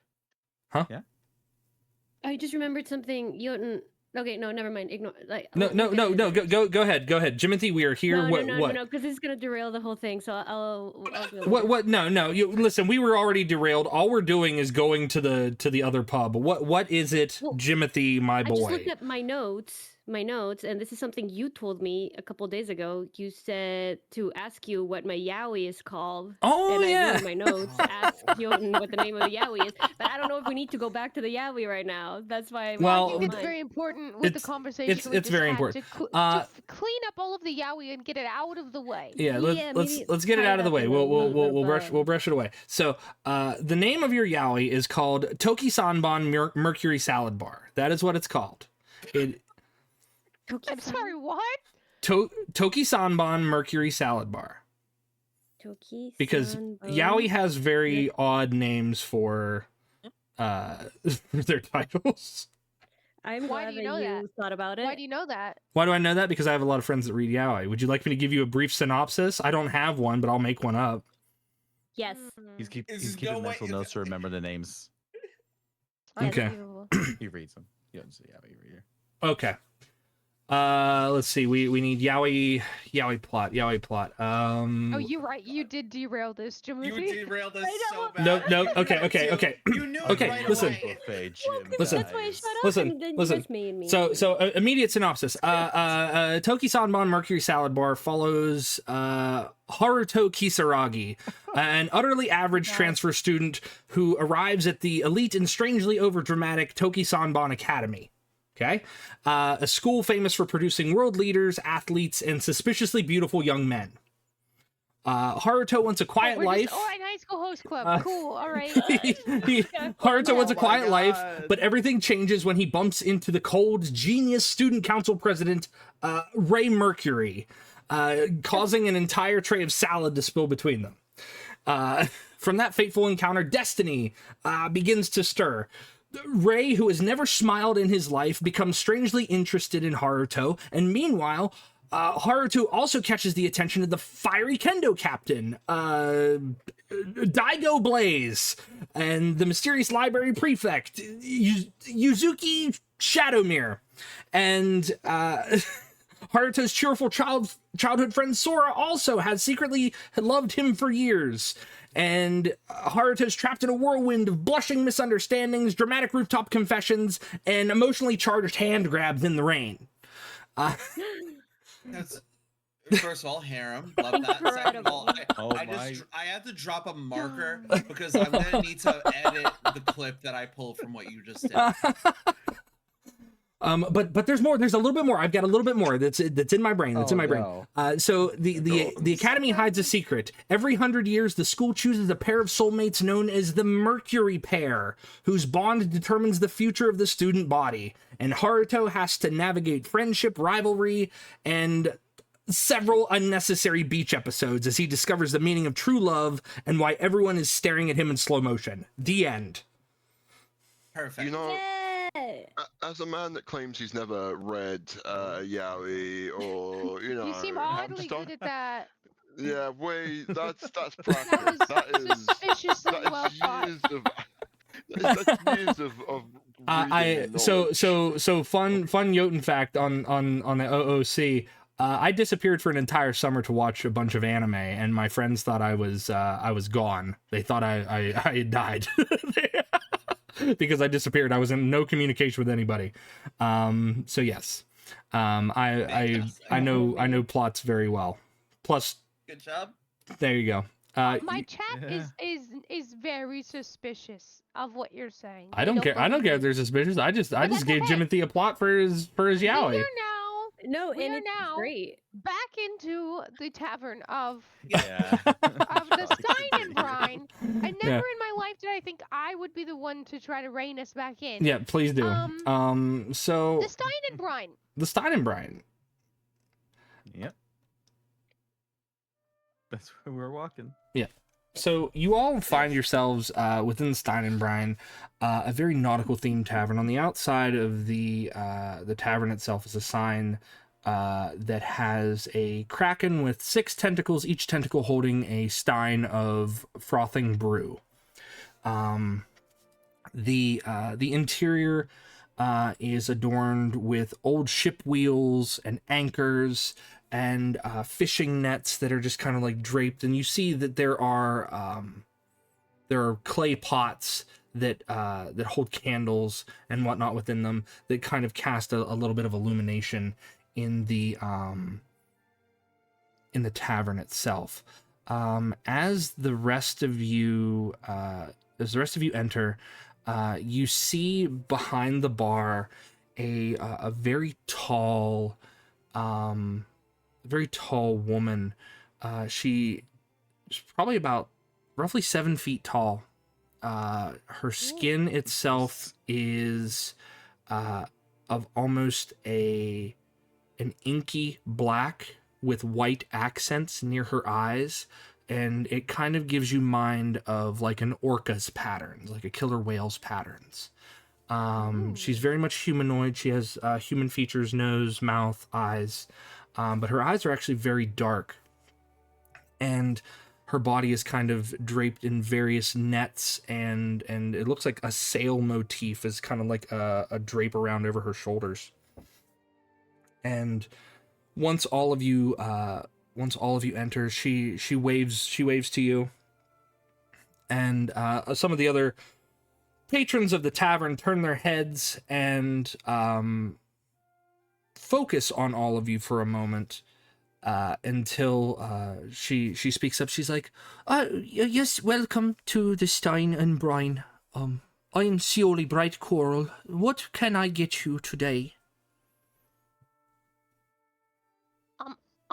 I just remembered something. Jotun. Okay, no, never mind. Ignore. Like, no, we'll no, get no, into no. this. Go ahead, Jimothy. We are here. No, what? no, what? no, because it's gonna derail the whole thing. So I'll do it What? later. What? No. You listen. We were already derailed. All we're doing is going to the other pub. What is it, Well, Jimothy, my I just boy? looked at my notes, and this is something you told me a couple days ago. You said to ask you what my yaoi is called. Oh and I yeah. wrote in my notes, ask Jotun what the name of the yaoi is. But I don't know if we need to go back to the yaoi right now. That's why. Well, I think it's mine. very important with the it's- conversation it's we just very had important. to clean up all of the yaoi and get it out of the way. Yeah, Yeah, maybe let's get it tie out of the that way. in a We'll little brush bow. it away. So, the name of your yaoi is called Toki Sanban Mercury Salad Bar. That is what it's called. It I'm sorry, what? Toki Sanban Mercury Salad Bar, Toki because Sanban. yaoi has very odd names for their titles. I'm Why glad do you that know you that? thought about it. Why do you know that? Why do I know that? Because I have a lot of friends that read yaoi. Would you like me to give you a brief synopsis? I don't have one, but I'll make one up. Yes. He's Is he's no keeping way- mental notes to remember the names. Okay. Unbelievable. He reads them. Yeah, you read here. Okay. Let's see. We need yaoi plot. Oh, you're right. You did derail this, You Jimothy. derailed us I know. so bad. No, You okay, knew okay, to. okay. You knew Okay, it right listen. away. Listen, That's why I shut up. listen, and then listen. You just made me. So immediate synopsis. Toki Sanban Mercury Salad Bar follows Haruto Kisaragi, an utterly average transfer student who arrives at the elite and strangely overdramatic Toki Sanban Academy. Okay, a school famous for producing world leaders, athletes, and suspiciously beautiful young men. Haruto wants a quiet life. All right, high school host club. Cool. All right. Haruto wants a Oh my quiet life, God. but everything changes when he bumps into the cold, genius student council president, Ray Mercury, causing an entire tray of salad to spill between them. From that fateful encounter, destiny begins to stir. Ray, who has never smiled in his life, becomes strangely interested in Haruto, and meanwhile, Haruto also catches the attention of the fiery kendo captain, Daigo Blaze, and the mysterious library prefect, Yuzuki Shadowmere, and Haruto's cheerful childhood friend Sora also has secretly loved him for years. And Haruto's trapped in a whirlwind of blushing misunderstandings, dramatic rooftop confessions, and emotionally charged hand grabs in the rain. That's, first of all, harem. Love that. Second of all, I have to drop a marker because I'm gonna need to edit the clip that I pulled from what you just did. But there's more. There's a little bit more. I've got a little bit more that's in my brain. That's in my brain. So the academy hides a secret. Every 100 years, the school chooses a pair of soulmates known as the Mercury pair, whose bond determines the future of the student body. And Haruto has to navigate friendship, rivalry, and several unnecessary beach episodes as he discovers the meaning of true love and why everyone is staring at him in slow motion. The end. Perfect. You know, Yeah. as a man that claims he's never read yaoi or You seem oddly good at that. Yeah, that's That practice. was That is suspiciously well thought. years of that's years of reading and knowledge. So fun Jotun fact on the OOC. I disappeared for an entire summer to watch a bunch of anime, and my friends thought I was gone. They thought I had died because I disappeared. I was in no communication with anybody. So yes, I know plots very well. Plus, Good job. there you go. My chat is very suspicious of what you're saying. I don't care. I don't care if they're suspicious. I just that's gave okay. Jimothy a plot for his We are yaoi. now No, We and are it's now- great. back into the tavern of Yeah. the Stein and Brine. And never Yeah. in my life did I think I would be the one to try to rein us back in. Yeah, please do. So The Stein and Brine. the Steinenbrine. Yep. That's where we're walking. So you all find yourselves within the Steinenbrine, a very nautical themed tavern. On the outside of the tavern itself is a sign that has a kraken with 6 tentacles, each tentacle holding a stein of frothing brew. The interior is adorned with old ship wheels and anchors and fishing nets that are just kind of like draped, and you see that there are clay pots that hold candles and whatnot within them that kind of cast a little bit of illumination in the tavern itself. As the rest of you enter, you see behind the bar a very tall woman. She's probably about roughly 7 feet tall. Her skin itself is of almost an inky black with white accents near her eyes, and it kind of gives you mind of like an orca's patterns, like a killer whale's patterns. She's very much humanoid. She has human features, nose, mouth, eyes, but her eyes are actually very dark, and her body is kind of draped in various nets, and it looks like a sail motif is kind of like a drape around over her shoulders. And once all of you enter, she waves to you, and some of the other patrons of the tavern turn their heads and focus on all of you for a moment, until she speaks up. She's like, yes, welcome to the Stein and Brine. I'm Seoli Bright Coral. What can I get you today?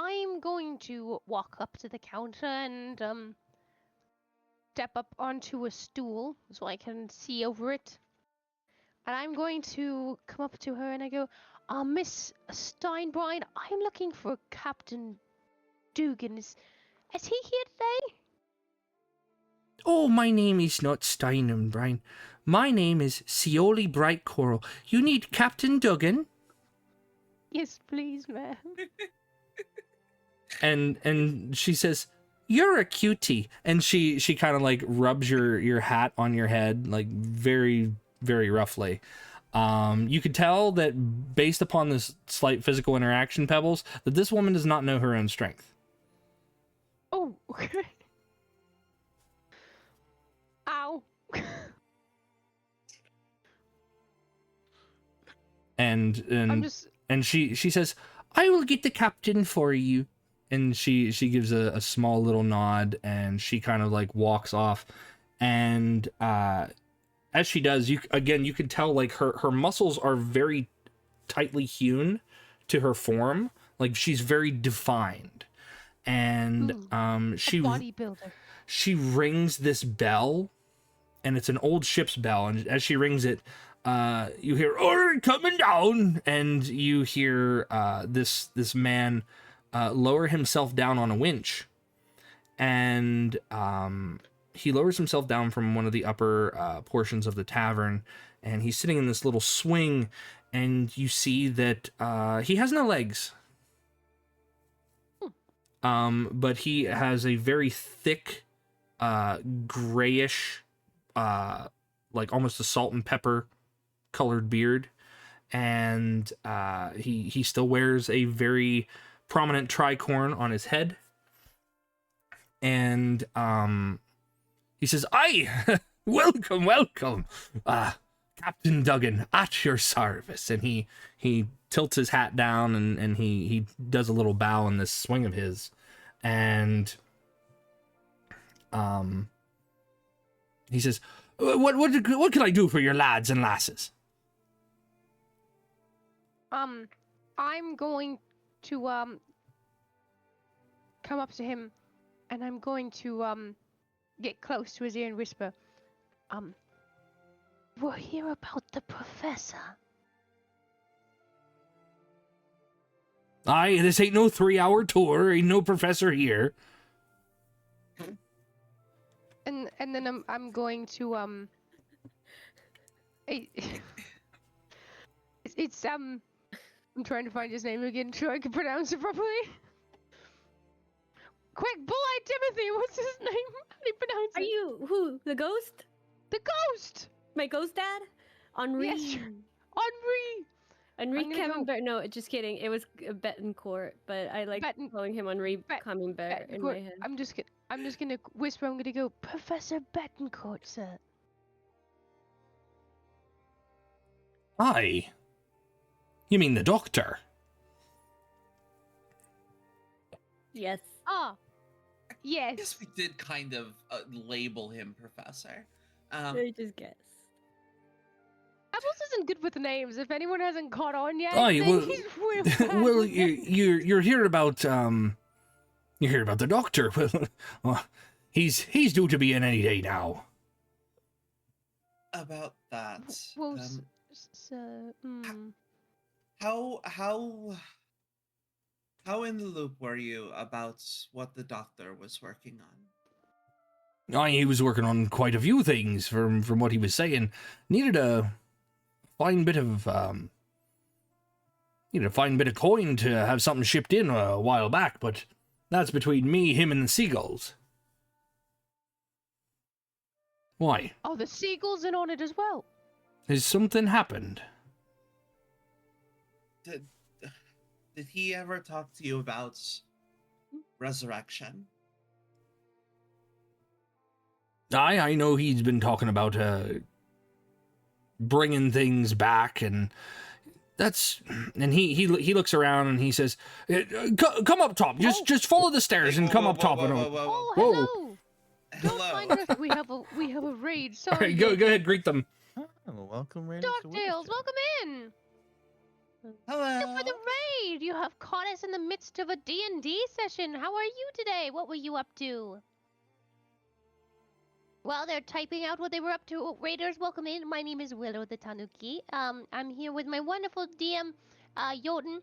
I'm going to walk up to the counter and step up onto a stool so I can see over it. And I'm going to come up to her and I go, Miss Steinbrine, I'm looking for Captain Dugan. Is he here today? Oh, my name is not Stein and Brine. My name is Seoli Bright Coral. You need Captain Duggan? Yes, please, ma'am. And she says, you're a cutie. And she kind of like rubs your hat on your head, like very, very roughly. You could tell that based upon this slight physical interaction, Pebbles, that this woman does not know her own strength. Oh, okay. Ow. And I'm just... and she says, I will get the captain for you. And she gives a small little nod, and she kind of like walks off. And as she does, you can tell like her muscles are very tightly hewn to her form. Like she's very defined. And she bodybuilder. She rings this bell, and it's an old ship's bell. And as she rings it, you hear, "Oh, coming down!" And you hear this man lower himself down on a winch, and he lowers himself down from one of the upper portions of the tavern, and he's sitting in this little swing, and you see that he has no legs. But he has a very thick, grayish, like almost a salt and pepper colored beard, and he still wears a very prominent tricorn on his head. And he says, "Aye, welcome, welcome, Captain Duggan, at your service." And he tilts his hat down and he does a little bow in this swing of his, and he says, "What can I do for your lads and lasses?" I'm going to come up to him, and I'm going to get close to his ear and whisper, "We'll hear about the professor." Aye, this ain't no 3-hour tour, ain't no professor here. And then I'm going to it's I'm trying to find his name again so I can pronounce it properly. Quick, Bull-Eyed Timothy, what's his name? How do you pronounce Are it? you who? The ghost? The ghost! My ghost dad? Henri. Yes, sure. Henri! Henri I'm gonna go- Camembert. No, just kidding. It was Betancourt, but I like calling him Henri Camembert in my head. I'm just gonna whisper, I'm gonna go, "Professor Betancourt, sir." Aye. You mean the doctor? Yes. Ah, I yes. guess we did kind of label him Professor. I just guess. Apples isn't good with names. If anyone hasn't caught on yet, Aye, then well, he's real bad well, with names. you're here about you're here about the doctor. Well, he's due to be in any day now. About that. Well, How in the loop were you about what the doctor was working on? Aye, he was working on quite a few things from what he was saying. Needed a fine bit of coin to have something shipped in a while back, but that's between me, him, and the seagulls. Why? Oh, the seagulls in on it as well. Has something happened? Did he ever talk to you about resurrection? I know he's been talking about bringing things back, and that's. And he looks around and he says, "Come up top. Just follow the stairs and come up top." Oh, Whoa. hello. Don't mind us. We have a raid. Sorry. All right, go ahead, greet them. Oh, welcome, Raiders. to Darktails, Winterfell. welcome in. Hello. Thank you for the raid. You have caught us in the midst of a D&D session. How are you today? What were you up to? Well, they're typing out what they were up to. Raiders, welcome in. My name is Willow the Tanuki. I'm here with my wonderful DM, Jotun.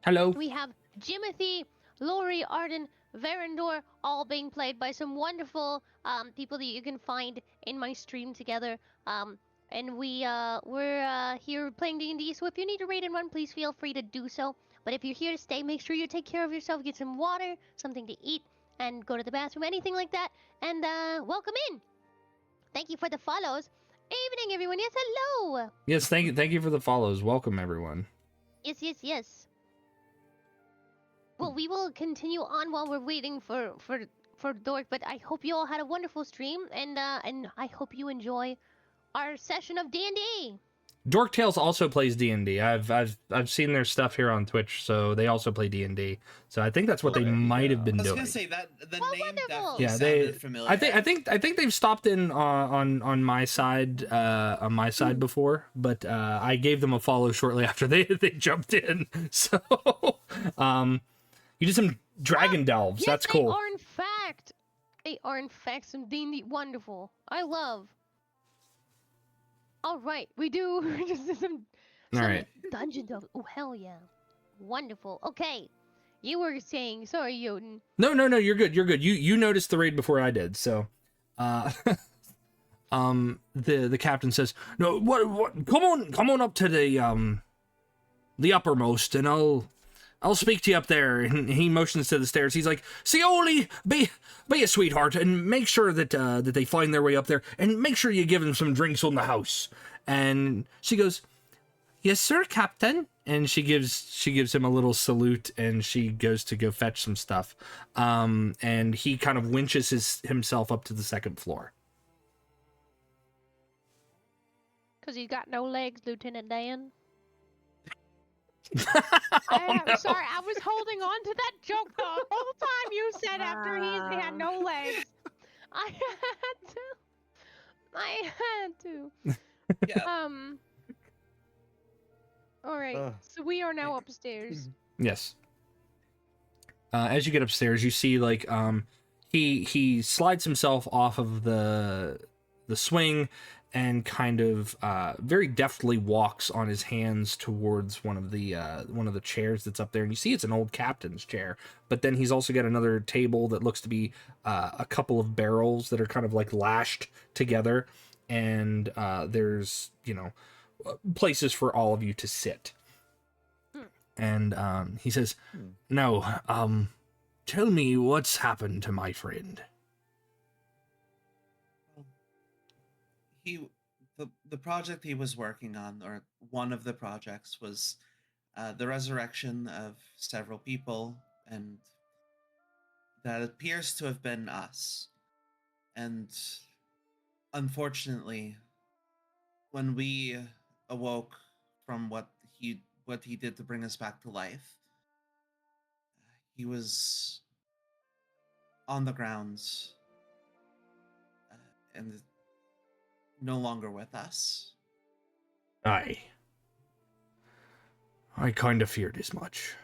Hello. We have Jimothy, Lori, Ardyn, Verandor, all being played by some wonderful people that you can find in my stream together. And we're here playing D&D, so if you need to raid and run, please feel free to do so. But if you're here to stay, make sure you take care of yourself, get some water, something to eat, and go to the bathroom, anything like that. And welcome in. Thank you for the follows. Evening, everyone. Yes, hello. Yes, thank you for the follows. Welcome, everyone. Yes. Well, we will continue on while we're waiting for Dork, but I hope you all had a wonderful stream, and I hope you enjoy our session of D&D. Dorktales also plays D&D. I've seen their stuff here on Twitch, so they also play D&D. So I think that's what they might have been I was doing. gonna say that the Oh, name wonderful. definitely Yeah, sounded familiar. I think they've stopped in on my side before, but I gave them a follow shortly after they jumped in. So you did some dragon delves. Yes, That's cool. They are in fact some D&D wonderful. I love. All right, we do just some All right. dungeon delves. Oh hell yeah, wonderful. Okay, you were saying, sorry, Jotun. No, you're good. You noticed the raid before I did, so the captain says, "No, what come on up to the uppermost, and I'll speak to you up there." And he motions to the stairs. He's like, "Seoli, be a sweetheart and make sure that they find their way up there, and make sure you give them some drinks on the house." And she goes, "Yes, sir, Captain." and she gives him a little salute, and she goes to go fetch some stuff. And he kind of winches himself up to the second floor. Because he's got no legs, Lieutenant Dan. I'm sorry, I was holding on to that joke the whole time you said after he had no legs. I had to. Yeah. All right. So we are now upstairs. Yes. As you get upstairs, you see like he slides himself off of the swing and kind of very deftly walks on his hands towards one of the chairs that's up there, and you see it's an old captain's chair, but then he's also got another table that looks to be a couple of barrels that are kind of like lashed together, and there's places for all of you to sit. And he says, "No, tell me what's happened to my friend." The project he was working on, or one of the projects, was the resurrection of several people, and that appears to have been us. And unfortunately, when we awoke from what he did to bring us back to life, he was on the grounds and no longer with us. I kind of feared as much.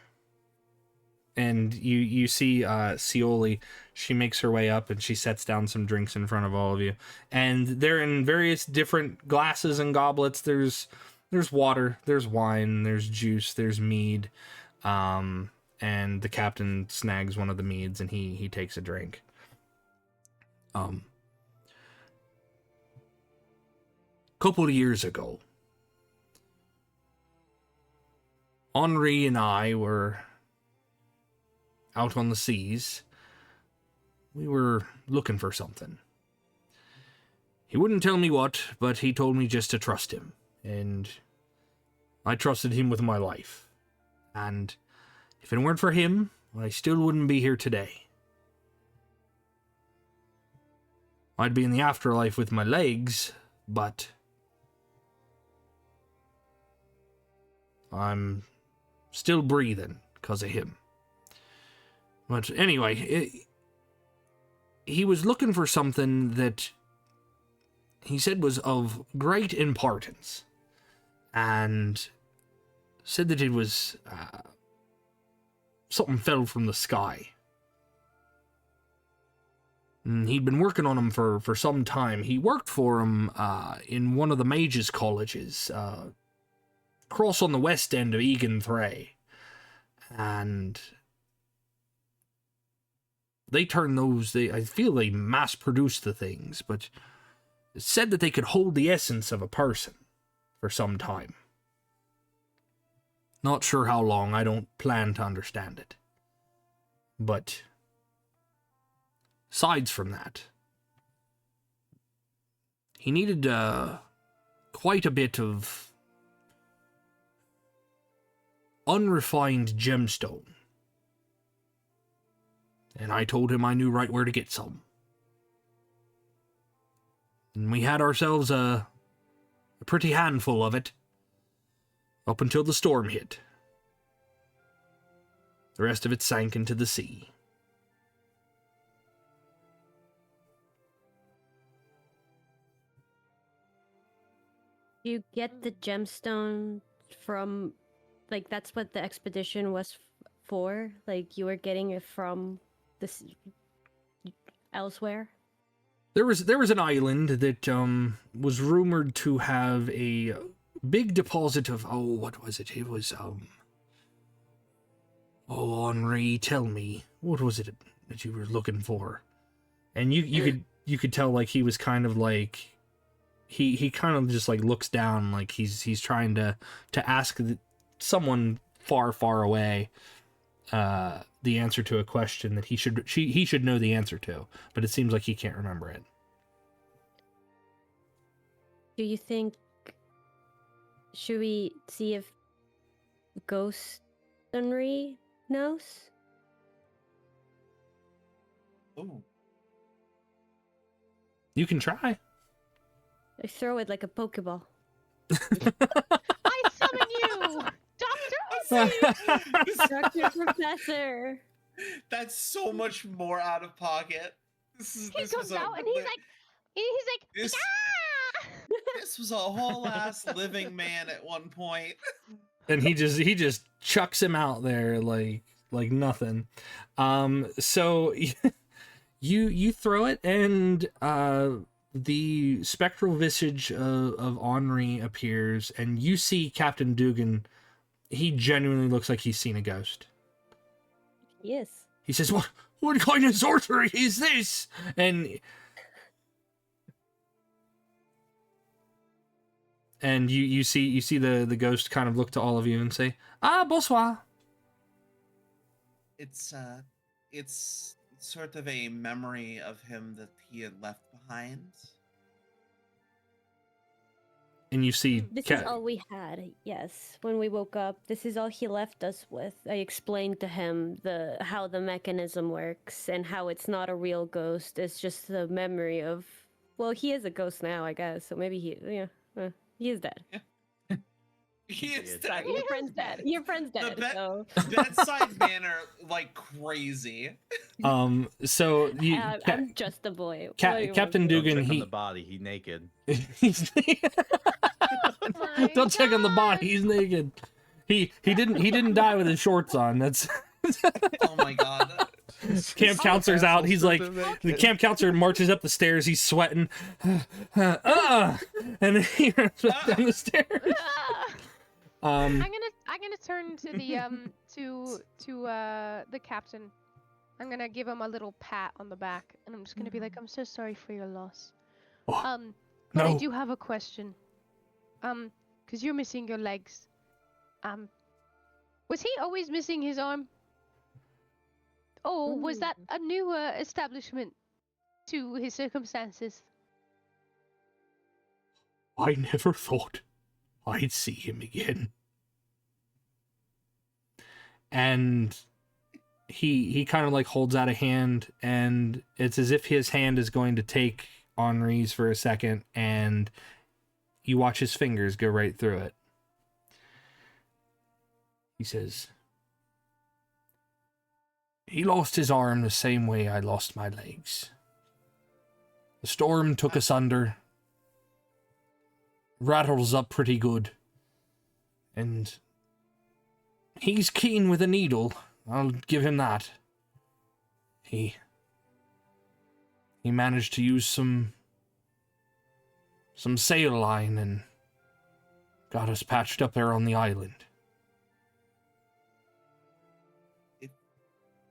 And you see Cioli, she makes her way up and she sets down some drinks in front of all of you. And they're in various different glasses and goblets. There's water, there's wine, there's juice, there's mead. And the captain snags one of the meads and he takes a drink. Couple of years ago, Henri and I were out on the seas. We were looking for something. He wouldn't tell me what, but he told me just to trust him, and I trusted him with my life. And if it weren't for him, I still wouldn't be here today. I'd be in the afterlife with my legs, but I'm still breathing because of him. But anyway, he was looking for something that he said was of great importance, and said that it was something fell from the sky. And he'd been working on him for some time. He worked for him in one of the mages' colleges, across on the west end of Egan Thray. And they turned those, I feel they mass-produced the things, but it said that they could hold the essence of a person for some time. Not sure how long, I don't plan to understand it. But asides from that, he needed quite a bit of unrefined gemstone. And I told him I knew right where to get some. And we had ourselves a pretty handful of it, up until the storm hit. The rest of it sank into the sea. You get the gemstone from, like, that's what the expedition was for? Like, you were getting it from this elsewhere? There was an island that was rumored to have a big deposit of, what was it? It was Henri, tell me, what was it that you were looking for? And you could tell, like, he was kind of like, he kind of just like looks down, like he's trying to ask someone far away the answer to a question that he should know the answer to, but it seems like he can't remember it. Do you think, should we see if ghost Henry knows? Ooh. You can try. I throw it like a Pokeball. I summon you, Doctor. Dr. Professor. That's so much more out of pocket. He comes out and he's like, This, ah! this was a whole ass living man at one point. And he just chucks him out there like nothing. So you throw it, and the spectral visage of Henri appears, and you see Captain Dugan. He genuinely looks like he's seen a ghost. Yes. He says, "What kind of sorcery is this?" And you see the ghost kind of look to all of you and say, bonsoir. It's sort of a memory of him that he had left behind. And you see This is all we had, yes. When we woke up, this is all he left us with. I explained to him how the mechanism works and how it's not a real ghost. It's just the memory of, well, he is a ghost now, I guess. So maybe he is dead. He is Idiot. dead. Your friend's dead. Your friend's The dead. So bedside manner like crazy. So you I'm just a boy. What do you want Captain me to do? Dugan, Don't check on he the body. He naked. he's My don't check on the God. body, he's naked. He didn't die with his shorts on. That's Oh my god. camp counselor's out. He's like, the camp counselor marches up the stairs. He's sweating, and then he runs back down the stairs. Ah! I'm gonna turn to the the captain. I'm gonna give him a little pat on the back, and I'm just gonna be like, "I'm so sorry for your loss." Oh, But I no. do have a question. Because you're missing your legs. Was he always missing his arm? Or was that a new establishment to his circumstances? I never thought I'd see him again. And he kind of like holds out a hand, and it's as if his hand is going to take Henri's for a second, and you watch his fingers go right through it. He says, "He lost his arm the same way I lost my legs. The storm took us under, rattles up pretty good, and he's keen with a needle. I'll give him that. He managed to use some sail line and got us patched up there on the island."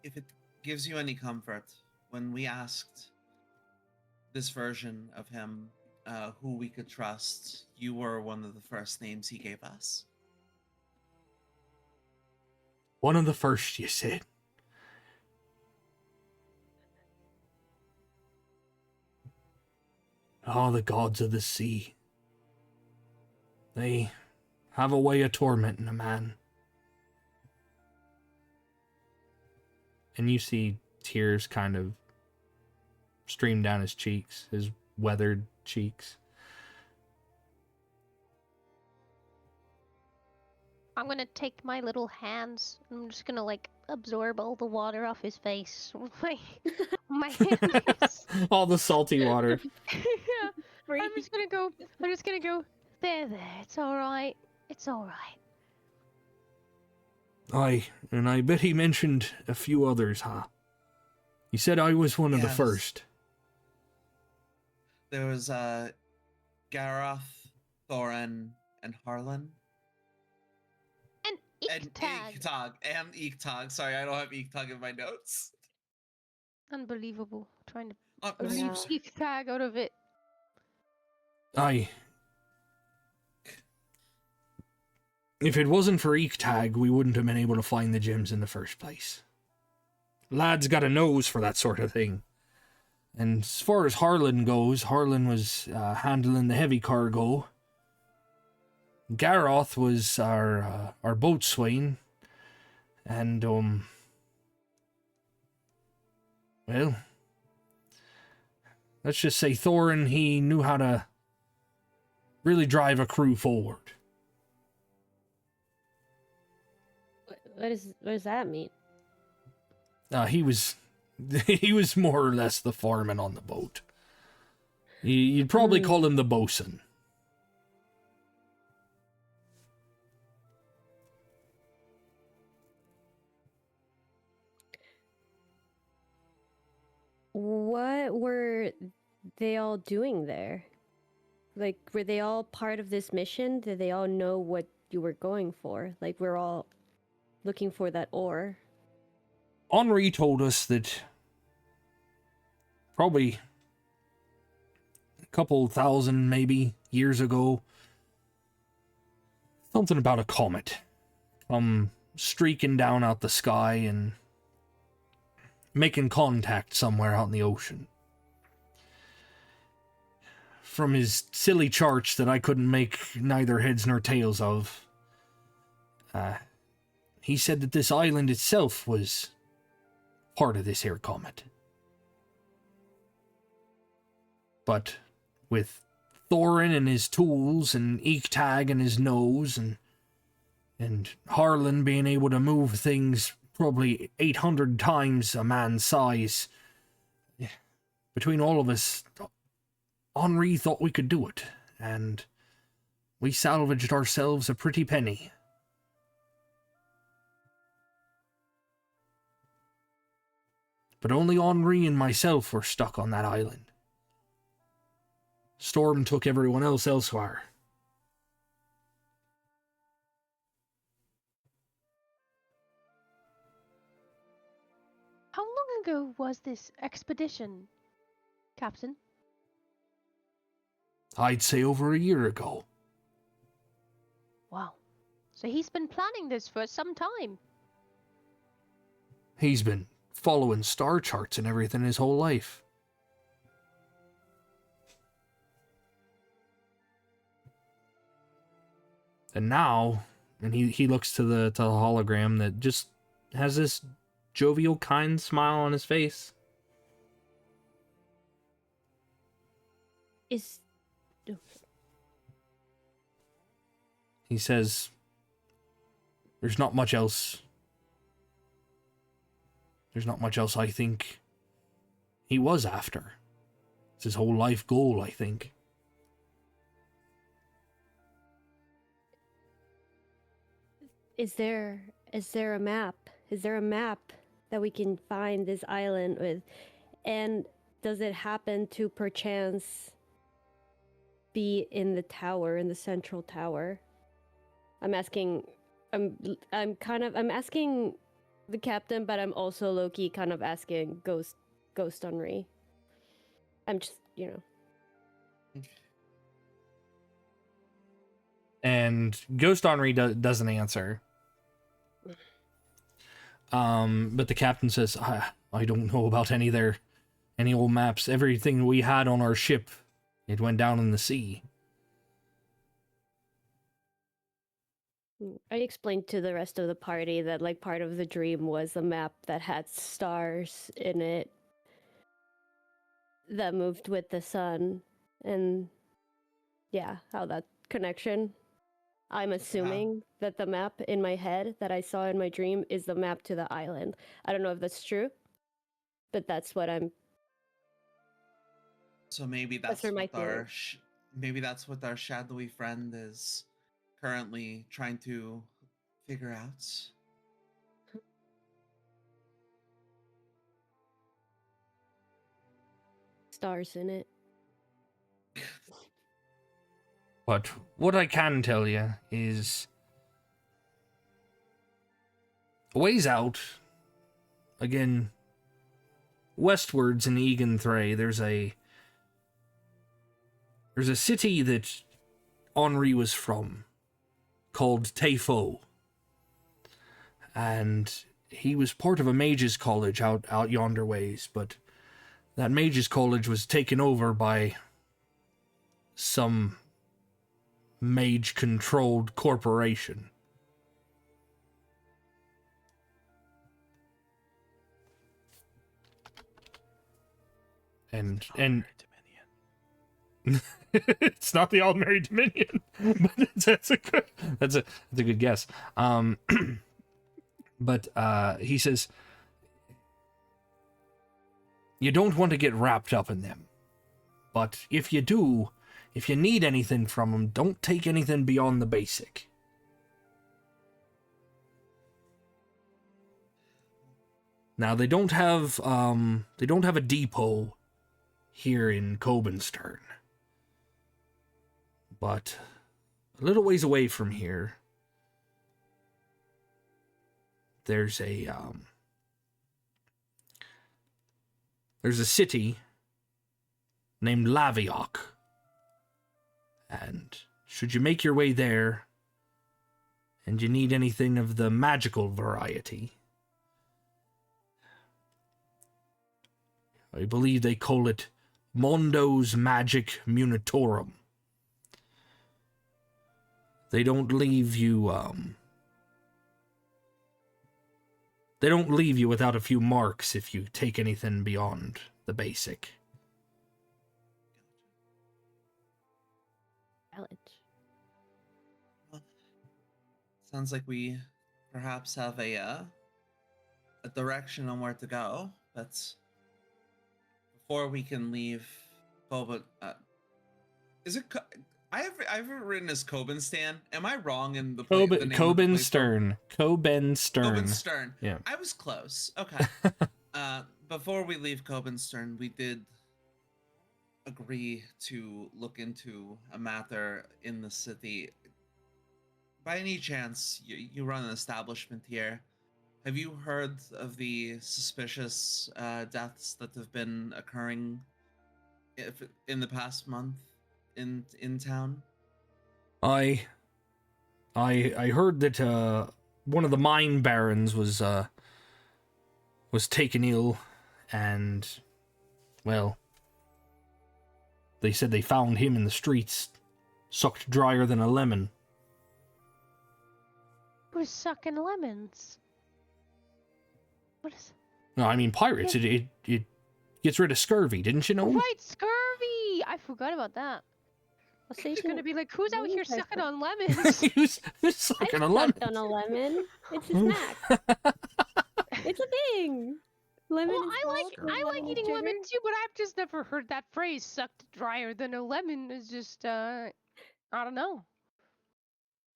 If it gives you any comfort, when we asked this version of him who we could trust, you were one of the first names he gave us. One of the first, you said. Oh, the gods of the sea. They have a way of tormenting a man. And you see tears kind of stream down his cheeks, his weathered cheeks. I'm gonna take my little hands. I'm just gonna like absorb all the water off his face with my hands. All the salty water. Yeah. I'm just gonna go. There. It's all right. It's all right. Aye, and I bet he mentioned a few others, huh? He said I was one of the Yes. first. There was Gareth, Thorin, and Harlan. And And Ichtag. Ichtag. Sorry, I don't have Ichtag in my notes. Unbelievable. Trying to Unbelievable. read Ichtag out of it. Aye. If it wasn't for Eektag, we wouldn't have been able to find the gems in the first place. Lad's got a nose for that sort of thing. And as far as Harlan goes, Harlan was handling the heavy cargo. Garoth was our boatswain, and well, let's just say Thorin, he knew how to really drive a crew forward. What does that mean? He was he was more or less the foreman on the boat. You'd probably call him the bosun. What were they all doing there? Like, were they all part of this mission? Did they all know what you were going for? Like, we're all looking for that ore. Henri told us that probably a couple thousand, maybe, years ago, something about a comet streaking down out the sky and making contact somewhere out in the ocean. From his silly charts that I couldn't make neither heads nor tails of, he said that this island itself was part of this here comet. But with Thorin and his tools, and Eektag and his nose, and Harlan being able to move things probably 800 times a man's size, between all of us, Henri thought we could do it, and we salvaged ourselves a pretty penny. But only Henri and myself were stuck on that island. Storm took everyone else elsewhere. How long ago was this expedition, Captain? I'd say over a year ago. Wow. So he's been planning this for some time. He's been following star charts and everything his whole life. And now, and he looks to the hologram that just has this jovial, kind smile on his face. He says, there's not much else. There's not much else I think he was after. It's his whole life goal, I think. Is there a map? Is there a map that we can find this island with? And does it happen to perchance be in the tower, in the central tower? I'm asking the captain, but I'm also low-key kind of asking Ghost Henri. I'm just, And Ghost Henri doesn't answer. But the captain says, I don't know about any old maps. Everything we had on our ship, it went down in the sea. I explained to the rest of the party that, like, part of the dream was a map that had stars in it that moved with the sun, and yeah, how that connection. I'm assuming that the map in my head that I saw in my dream is the map to the island. I don't know if that's true, but that's what I'm. So maybe that's what our shadowy friend is currently trying to figure out. Stars in it. But what I can tell you is, a ways out, again, westwards in Egan Thray, there's a city that Henri was from, called Tefo. And he was part of a mage's college out yonder ways, but that mage's college was taken over by some mage-controlled corporation. And it's not the Aldmeri Dominion, but that's a good guess. But he says, you don't want to get wrapped up in them, but if you do, if you need anything from them, don't take anything beyond the basic. Now they don't have a depot here in Cobenstern, but a little ways away from here, there's a city named Laviok, and should you make your way there, and you need anything of the magical variety, I believe they call it Mondo's Magic Munitorum. They don't leave you, without a few marks if you take anything beyond the basic. Valid. Sounds like we perhaps have a direction on where to go. That's before we can leave. But is it? I have it written as Cobenstern. Am I wrong in the name Cobenstern. Cobenstern. Yeah. I was close. Okay. Before we leave Cobenstern, we did agree to look into a matter in the city. By any chance, you run an establishment here. Have you heard of the suspicious deaths that have been occurring in the past month in town? I heard that one of the mine barons was taken ill, and well, they said they found him in the streets, sucked drier than a lemon. Who's sucking lemons? What is? No, I mean pirates. It gets rid of scurvy, didn't you know? Right, scurvy. I forgot about that. I'll say It's gonna be like, who's out here Lemons are sucking fun. on lemons? who's sucking a lemon? On a lemon. It's a snack. It's a thing. Lemon. Well, is I like lemon eating sugar. lemon too, but I've just never heard that phrase. Sucked drier than a lemon is just I don't know.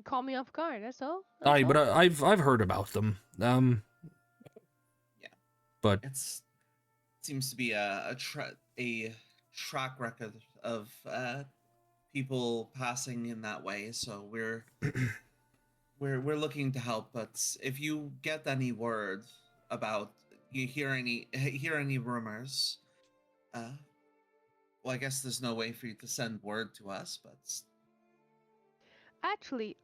Call me off guard. That's all. Aye, but I've heard about them. Yeah. But Seems to be a track record of people passing in that way. So we're looking to help. But if you get any word about you hear any rumors, well, I guess there's no way for you to send word to us, but Actually,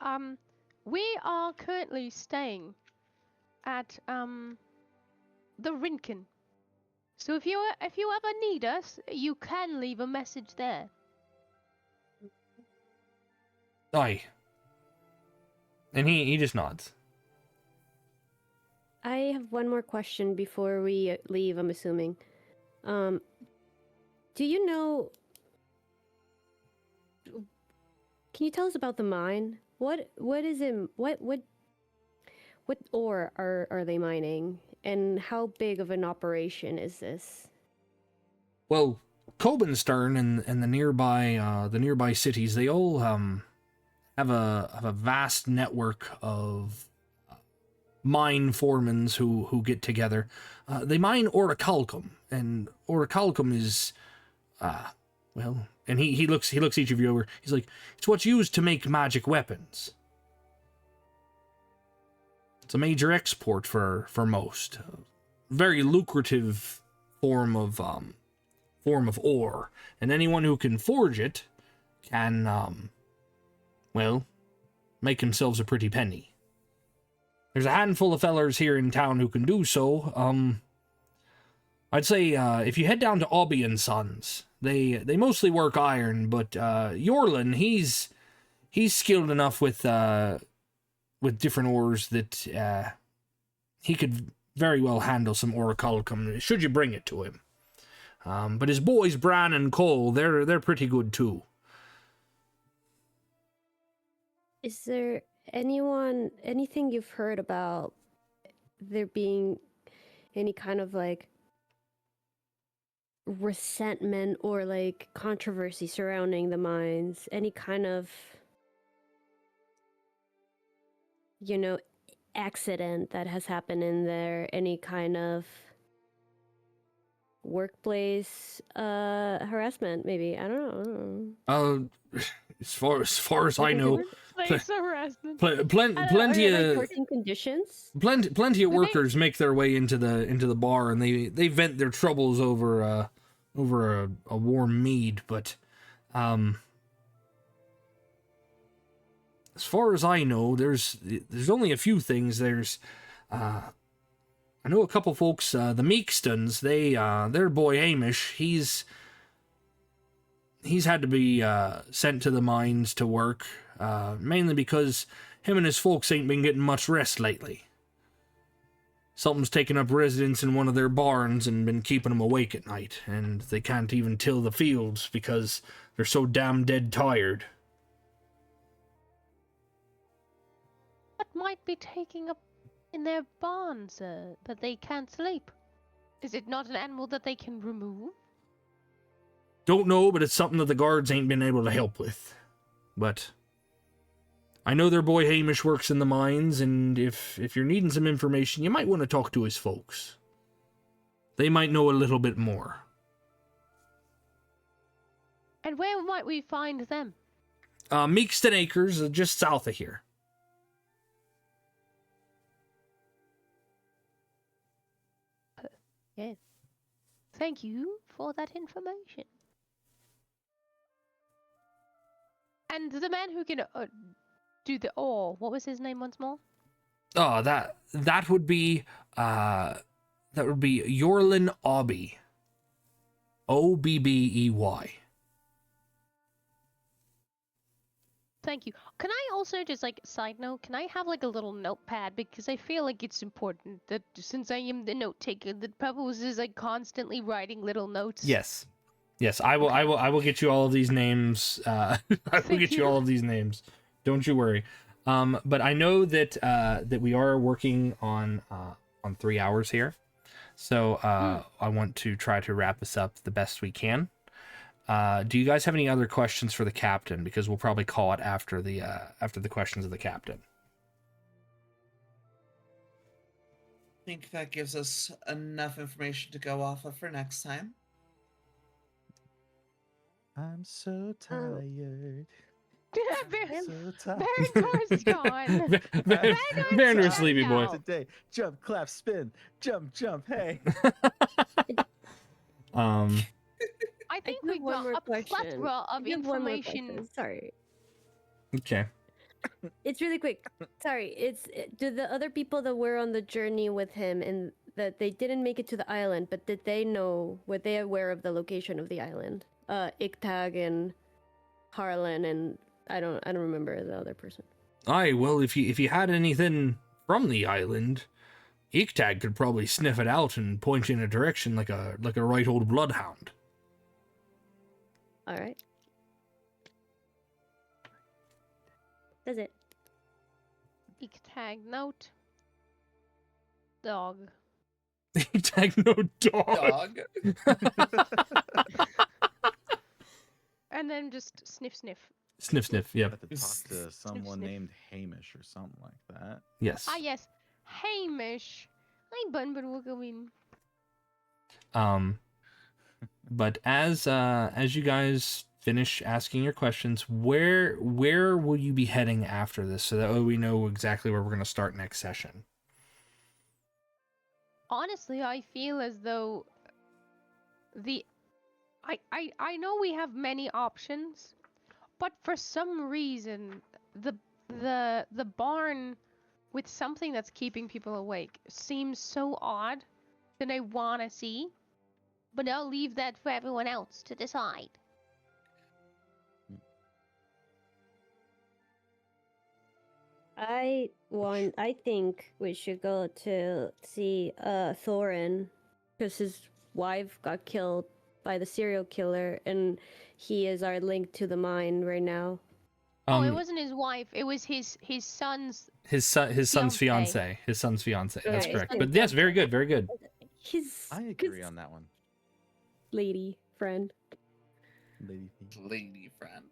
we are currently staying at the Rinken. So if you ever need us, you can leave a message there. aye. And he just nods. I have one more question before we leave, I'm assuming. Do you know... Can you tell us about the mine? What is it? What ore are they mining? And how big of an operation is this? Well, Cobenstern and the nearby cities, they all have a vast network of mine foremans who get together. They mine orichalcum, and orichalcum is well, and he looks each of you over. He's like, it's what's used to make magic weapons. It's a major export for most. Very lucrative form of ore, and anyone who can forge it can well, make themselves a pretty penny. There's a handful of fellers here in town who can do so. I'd say if you head down to Obby and Sons, they mostly work iron, but Yorlin, he's he's skilled enough with different ores that he could very well handle some orichalcum should you bring it to him. But his boys Bran and Cole, they're pretty good too. Is there anything you've heard about there being any kind of like resentment or like controversy surrounding the mines? Any kind of, you know, accident that has happened in there? Any kind of workplace harassment, maybe? I don't know. As far as I know, Place harassment. plenty of working conditions. plenty of workers make their way into the bar, and they vent their troubles over a warm mead. But as far as I know, there's only a few things. There's I know a couple folks, the Meekstons. Their boy Hamish, he's had to be sent to the mines to work, mainly because him and his folks ain't been getting much rest lately. Something's taken up residence in one of their barns and been keeping them awake at night, and they can't even till the fields because they're so damn dead tired. What might be taking up in their barns that they can't sleep? Is it not an animal that they can remove? Don't know, but it's something that the guards ain't been able to help with. But I know their boy Hamish works in the mines, and if you're needing some information, you might want to talk to his folks. They might know a little bit more. And where might we find them? Meekston Acres, just south of here. Yes. Thank you for that information. And the man who can do the ore, what was his name once more? Oh, that would be Yorlin Obbey. Obbey. Thank you. Can I also just side note, can I have a little notepad, because I feel like it's important that since I am the note taker, that Pebbles is constantly writing little notes. Yes, I will. Okay. I will get you all of these names. I will Thank get you all of these names. Don't you worry. But I know that that we are working on 3 hours here, so I want to try to wrap this up the best we can. Do you guys have any other questions for the captain? Because we'll probably call it after the questions of the captain. I think that gives us enough information to go off of for next time. I'm so tired. So tired. Baron's gone. Vander's sleepy boy. now. Today, jump, clap, spin, jump, hey. I think do have we've one got more a question. plethora of I do have one more information. question. Sorry. Okay. It's really quick. Sorry. Do the other people that were on the journey with him and that they didn't make it to the island, but did they know? Were they aware of the location of the island? Ictag and Harlan and I don't remember the other person. Aye, well, if you had anything from the island, Ictag could probably sniff it out and point you in a direction like a right old bloodhound. All right. That's it. Tag note. Dog. Ictag no dog. And then just sniff. Sniff, yep. Have to talk to someone sniff. named Hamish or something like that. Yes. Ah, yes. Hamish. Hi, Bun, we'll go in. But as you guys finish asking your questions, where will you be heading after this, so that way we know exactly where we're going to start next session? Honestly, I feel as though I know we have many options, but for some reason the barn with something that's keeping people awake seems so odd that I want to see. But I'll leave that for everyone else to decide. I think we should go to see Thorin, because his wife got killed by the serial killer, and he is our link to the mine right now. Oh, it wasn't his wife. It was his son's. his son's fiancé. fiance. His son's fiance. That's Okay, correct. his But yes, very good, very good. His I agree on that one. lady friend. Lady. Lady friend.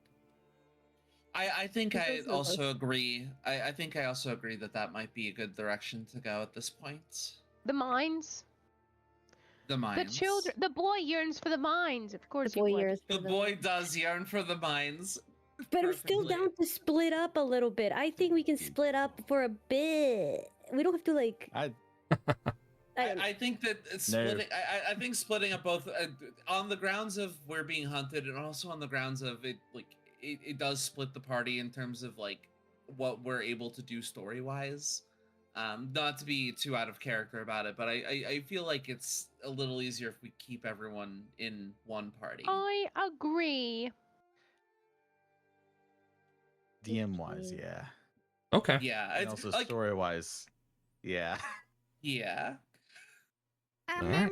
I think This I is not also agree. I think I also agree that might be a good direction to go at this point. The mines. The mines. The children. The boy yearns for the mines. Of course The boy he would. years The for them. boy does yearn for the mines. But I'm still Perfectly. down to split up a little bit. I think we can split up for a bit. We don't have to like. I don't know. I think that splitting. I think splitting up both on the grounds of we're being hunted, and also on the grounds of it, like it does split the party in terms of like what we're able to do story wise. Not to be too out of character about it, but I feel like it's a little easier if we keep everyone in one party. I agree. DM wise, yeah. Okay. Yeah, And it's also like story wise, yeah. yeah. Alright.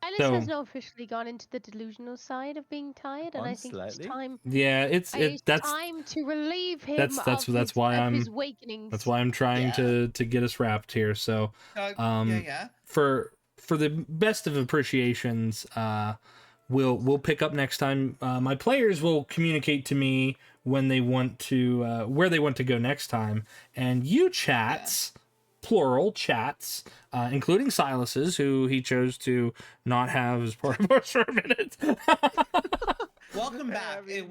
Alice So- has now officially gone into the delusional side of being tied, and I think it's Slightly. time. Yeah, it's that's time to relieve him. that's of his, why of I'm- his awakenings. that's why I'm trying Yeah. to get us wrapped here. So Yeah. for the best of appreciations, we'll pick up next time. My players will communicate to me when they want to where they want to go next time, and you chats, plural chats, including Silas's, who he chose to not have as part of our minute. Welcome back. We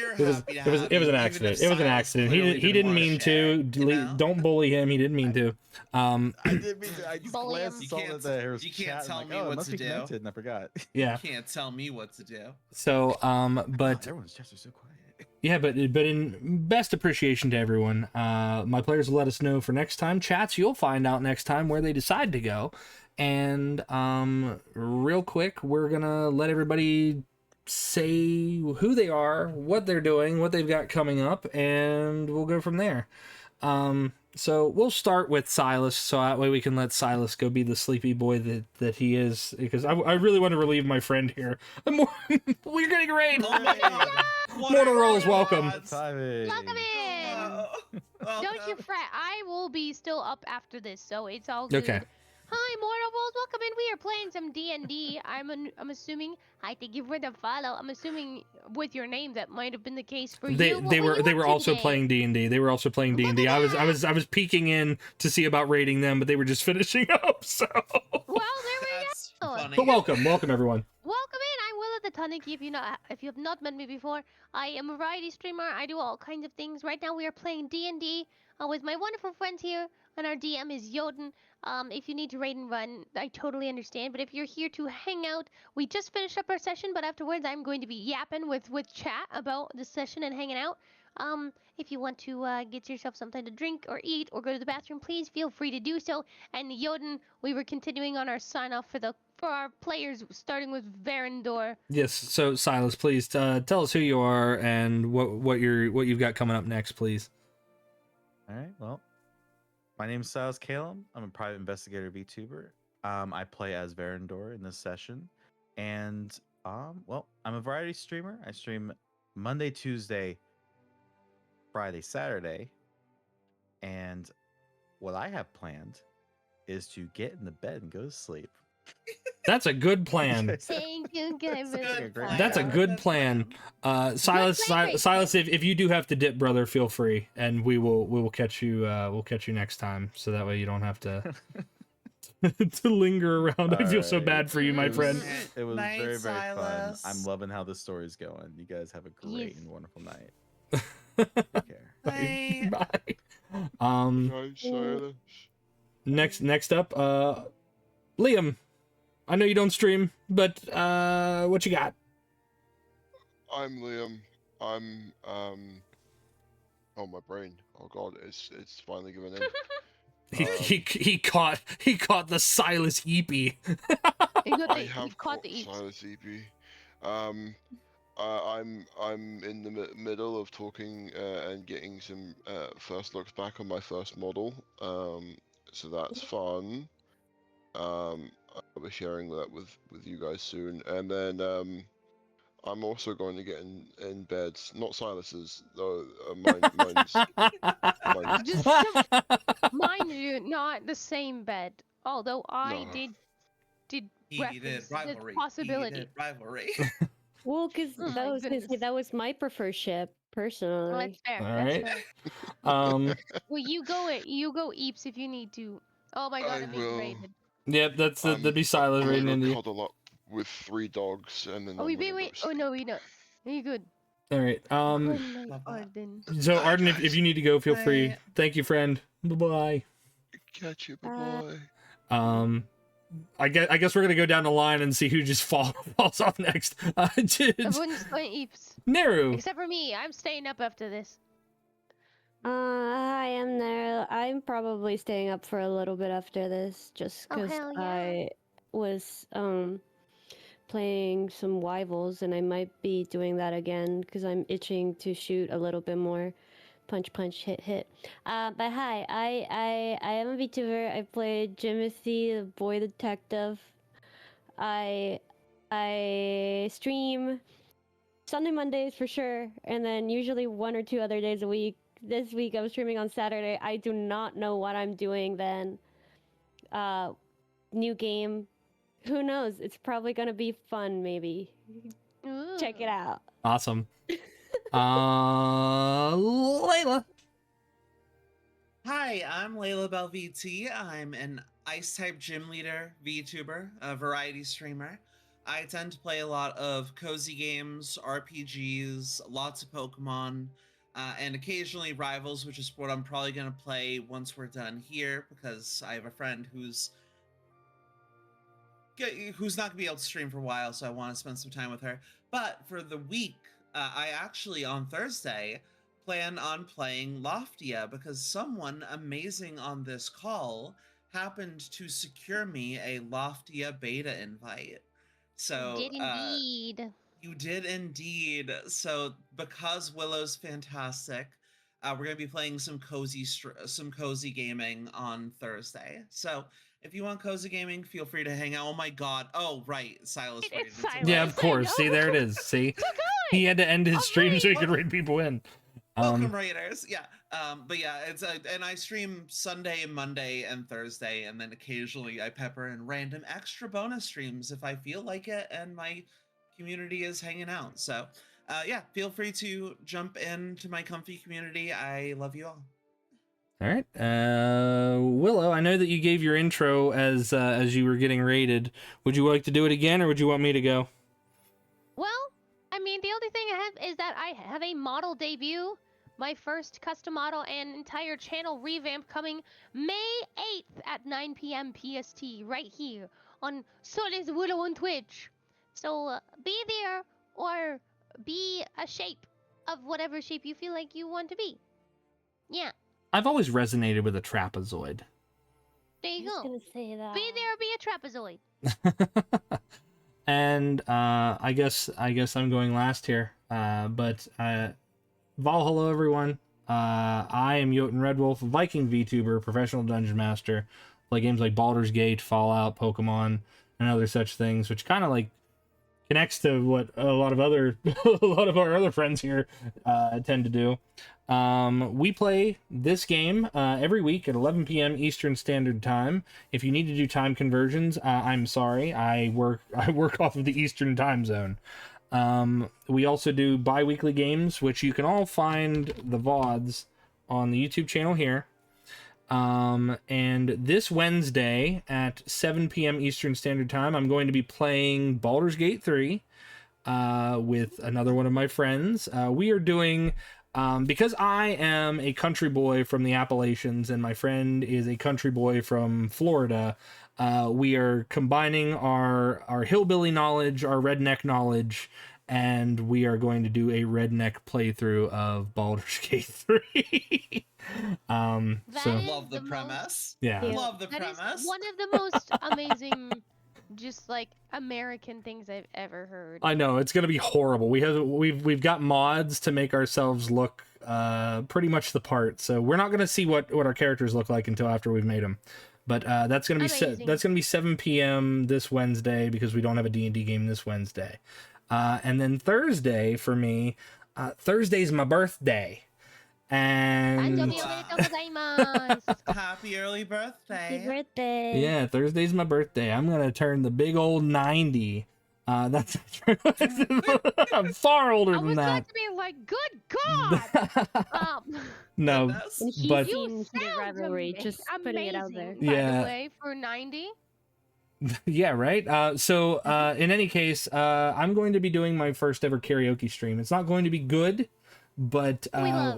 are It was happy to it was have it was you, an even accident. if It was an Silas accident. clearly He didn't wanna mean share, to. you know? Don't bully him. He didn't mean to. I didn't mean to. I just Bully glanced him. and saw You can't- that there was you can't chat. tell I'm me like, oh, what it must to be do. connected, and I forgot. Yeah. Can't tell me what to do. So but everyone's chats are so quiet. yeah, but in best appreciation to everyone, my players will let us know for next time. Chats, you'll find out next time where they decide to go. And real quick, we're gonna let everybody say who they are, what they're doing, what they've got coming up, and we'll go from there. So we'll start with Silas, so that way we can let Silas go be the sleepy boy that he is, because I really want to relieve my friend here. We're getting raid. Oh my god. Mortal rolls, welcome. Timing. Welcome in. Don't you fret. I will be still up after this, so it's all good. Okay. Hi, Mortal Balls. Welcome in. We are playing some D&D. I'm assuming. Hi, thank you for the follow. I'm assuming with your name that might have been the case for They you. What they were were you they up were to also today? playing D&D. They were also playing Look D&D. at I was peeking in to see about raiding them, but they were just finishing up. So, Well, there we That's go. funny. but welcome everyone. Welcome in. I'm Will at the Tanuki. If you have not met me before, I am a variety streamer. I do all kinds of things. Right now, we are playing D&D with my wonderful friends here, and our DM is Jotun. If you need to raid and run, I totally understand. But if you're here to hang out, we just finished up our session, but afterwards, I'm going to be yapping with chat about the session and hanging out. If you want to get yourself something to drink or eat or go to the bathroom, please feel free to do so. And Jotun, we were continuing on our sign off for our players, starting with Verendor. Yes. So Silas, please tell us who you are and what you've got coming up next, please. All right. Well, my name's Silas Calum. I'm a private investigator VTuber. I play as Verendor in this session, and well, I'm a variety streamer. I stream Monday, Tuesday, Friday, Saturday, and what I have planned is to get in the bed and go to sleep. That's a good plan. Thank you, guys. Sounds like a great That's a plan. good plan. Silas, plan, Silas, if you do have to dip, brother, feel free, and we will catch you. We'll catch you next time, so that way you don't have to to linger around. I feel so Alright. bad for you, my It was- friend. It was Night, very, very fun. Silas. I'm loving how this story's going. You guys have a great Yes. and wonderful night. Take care. Bye. Bye. Nice silence. Next up, Liam. I know you don't stream, but what you got? I'm Liam. I'm oh my brain. Oh god, it's finally giving in. He caught the Silas Eepy. You got I the, have you've caught the eats. Silas EP. I'm in the middle of talking and getting some first looks back on my first model. So that's fun. I'll be sharing that with you guys soon, and then I'm also going to get in beds, not Silas's though. Mine's Just mind you, not the same bed. Although I No. did Heated reference the rivalry. possibility. Heated rivalry. Well, because Oh that my was gonna say goodness. that was my preferred ship Well, personally. that's fair. All That's right. fair. Well, you go Eeps if you need to. Oh my god, I I'm being will. raided. Yep, that'd be Silas I'm raiding gonna into you. cuddle up with 3 dogs, and then Oh, I'm we gonna wait. go Oh sleep. no, we not. You good? All right. Good night, Love that. Ardyn. So Night, Ardyn, if guys. you need to go, feel free. Night. Thank you, friend. Bye Catch you. Bye Uh, bye. I guess we're gonna go down the line and see who just falls off next. Everyone's going Eeps. Neru. Except for me. I'm staying up after this. I am there. I'm probably staying up for a little bit after this, just Oh, because hell yeah. I was playing some rivals, and I might be doing that again because I'm itching to shoot a little bit more. Punch, punch, hit, hit. But hi, I am a VTuber. I play Jimothy, the boy detective. I stream Sunday, Mondays for sure, and then usually 1 or 2 other days a week. This week I'm streaming on Saturday. I do not know what I'm doing then. New game. Who knows? It's probably gonna be fun, maybe. Check it Ooh. out. Awesome. Layla. Hi, I'm Layla Bell VT. I'm an ice type gym leader, VTuber, a variety streamer. I tend to play a lot of cozy games, RPGs, lots of Pokemon, and occasionally Rivals, which is what I'm probably going to play once we're done here because I have a friend who's not going to be able to stream for a while, so I want to spend some time with her. But for the week, I actually, on Thursday, plan on playing Loftia because someone amazing on this call happened to secure me a Loftia beta invite. So Did indeed. you did indeed. So because Willow's fantastic, we're gonna be playing some cozy gaming on Thursday. So if you want cozy gaming, feel free to hang out. Oh my god! Oh right, Silas. It's raided. Silas. Yeah, I of course. know. See, there it is. See, So good. he had to end his All stream so he right. could raid people in. Welcome, Raiders. Yeah. But yeah, it's and I stream Sunday, Monday, and Thursday, and then occasionally I pepper in random extra bonus streams if I feel like it, and my community is hanging out. So, yeah, feel free to jump into my comfy community. I love you all. All right, Willow. I know that you gave your intro as you were getting raided. Would you like to do it again, or would you want me to go? Well, I mean, the only thing I have is that I have a model debut. My first custom model and entire channel revamp coming May 8th at 9 p.m. PST right here on Solis Willow on Twitch. So be there or be a shape of whatever shape you feel like you want to be. Yeah, I've always resonated with a trapezoid. there I you was go. gonna say that. Be there or be a trapezoid. And I guess I'm going last here. But Vol, hello everyone. I am Jotun Redwulf, Viking VTuber, professional dungeon master. Play games like Baldur's Gate, Fallout, Pokemon, and other such things, which kind of like connects to what a lot of our other friends here tend to do. We play this game every week at 11 p.m. Eastern Standard Time. If you need to do time conversions, I'm sorry. I work off of the Eastern Time Zone. We also do bi-weekly games, which you can all find the VODs on the YouTube channel here. And this Wednesday at 7 p.m. Eastern Standard Time, I'm going to be playing Baldur's Gate 3 with another one of my friends. We are doing, because I am a country boy from the Appalachians and my friend is a country boy from Florida, we are combining our hillbilly knowledge, our redneck knowledge, and we are going to do a redneck playthrough of Baldur's Gate 3. That So is Love the the premise. yeah. Yeah. Love the That is premise. one of the most amazing just like American things I've ever heard. I know it's gonna be horrible. We've got mods to make ourselves look pretty much the part, so we're not gonna see what our characters look like until after we've made them. But that's gonna be Amazing. that's gonna be 7 p.m. this Wednesday because we don't have a D&D game this Wednesday. And then Thursday for me, Thursday's my birthday, and 誕生日おめでとうございます。 Happy early birthday. Happy birthday. yeah, Thursday's my birthday. I'm gonna turn the big old 90. That's I'm far older I than was that. going to be like, good God! No, Goodness. And he But- seems You good sound rivalry, just putting it out there. amazing, by Yeah. the way, for 90. yeah, right. So in any case, I'm going to be doing my first ever karaoke stream. It's not going to be good, but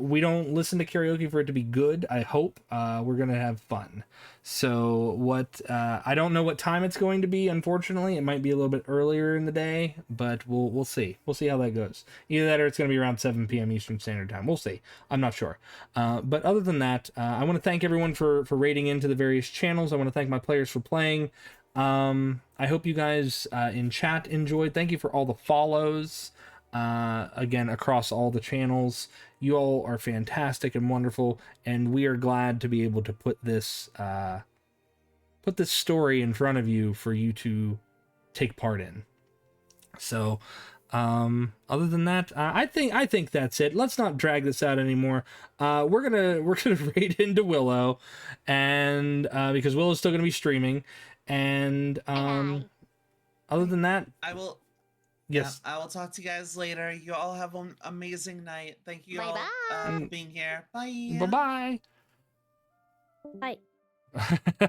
we don't listen to karaoke for it to be good. I hope we're gonna have fun. So what? I don't know what time it's going to be. Unfortunately, it might be a little bit earlier in the day, but we'll see. We'll see how that goes. Either that or it's going to be around 7 p.m. Eastern Standard Time. We'll see. I'm not sure. But other than that, I want to thank everyone for raiding into the various channels. I want to thank my players for playing. I hope you guys in chat enjoyed. Thank you for all the follows. Again, across all the channels, you all are fantastic and wonderful, and we are glad to be able to put this story in front of you for you to take part in. So other than that, I think that's it. Let's not drag this out anymore. We're gonna raid into Willow, and because Willow's still gonna be streaming, and Bye-bye. other than that, I will. yes. I will talk to you guys later. You all have an amazing night. Thank you all Bye-bye. for being here. Bye. Bye-bye. Bye.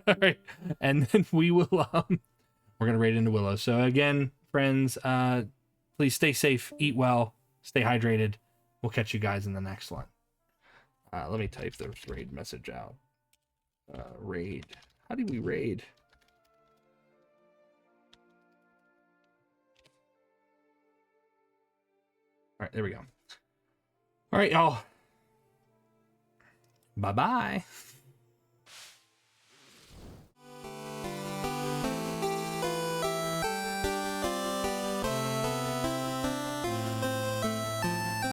Alright, and then we will we're gonna raid into Willow. So again, friends, please stay safe, eat well, stay hydrated. We'll catch you guys in the next one. Let me type the raid message out. Raid. How do we raid? All right, there we go. All right, y'all. Bye-bye.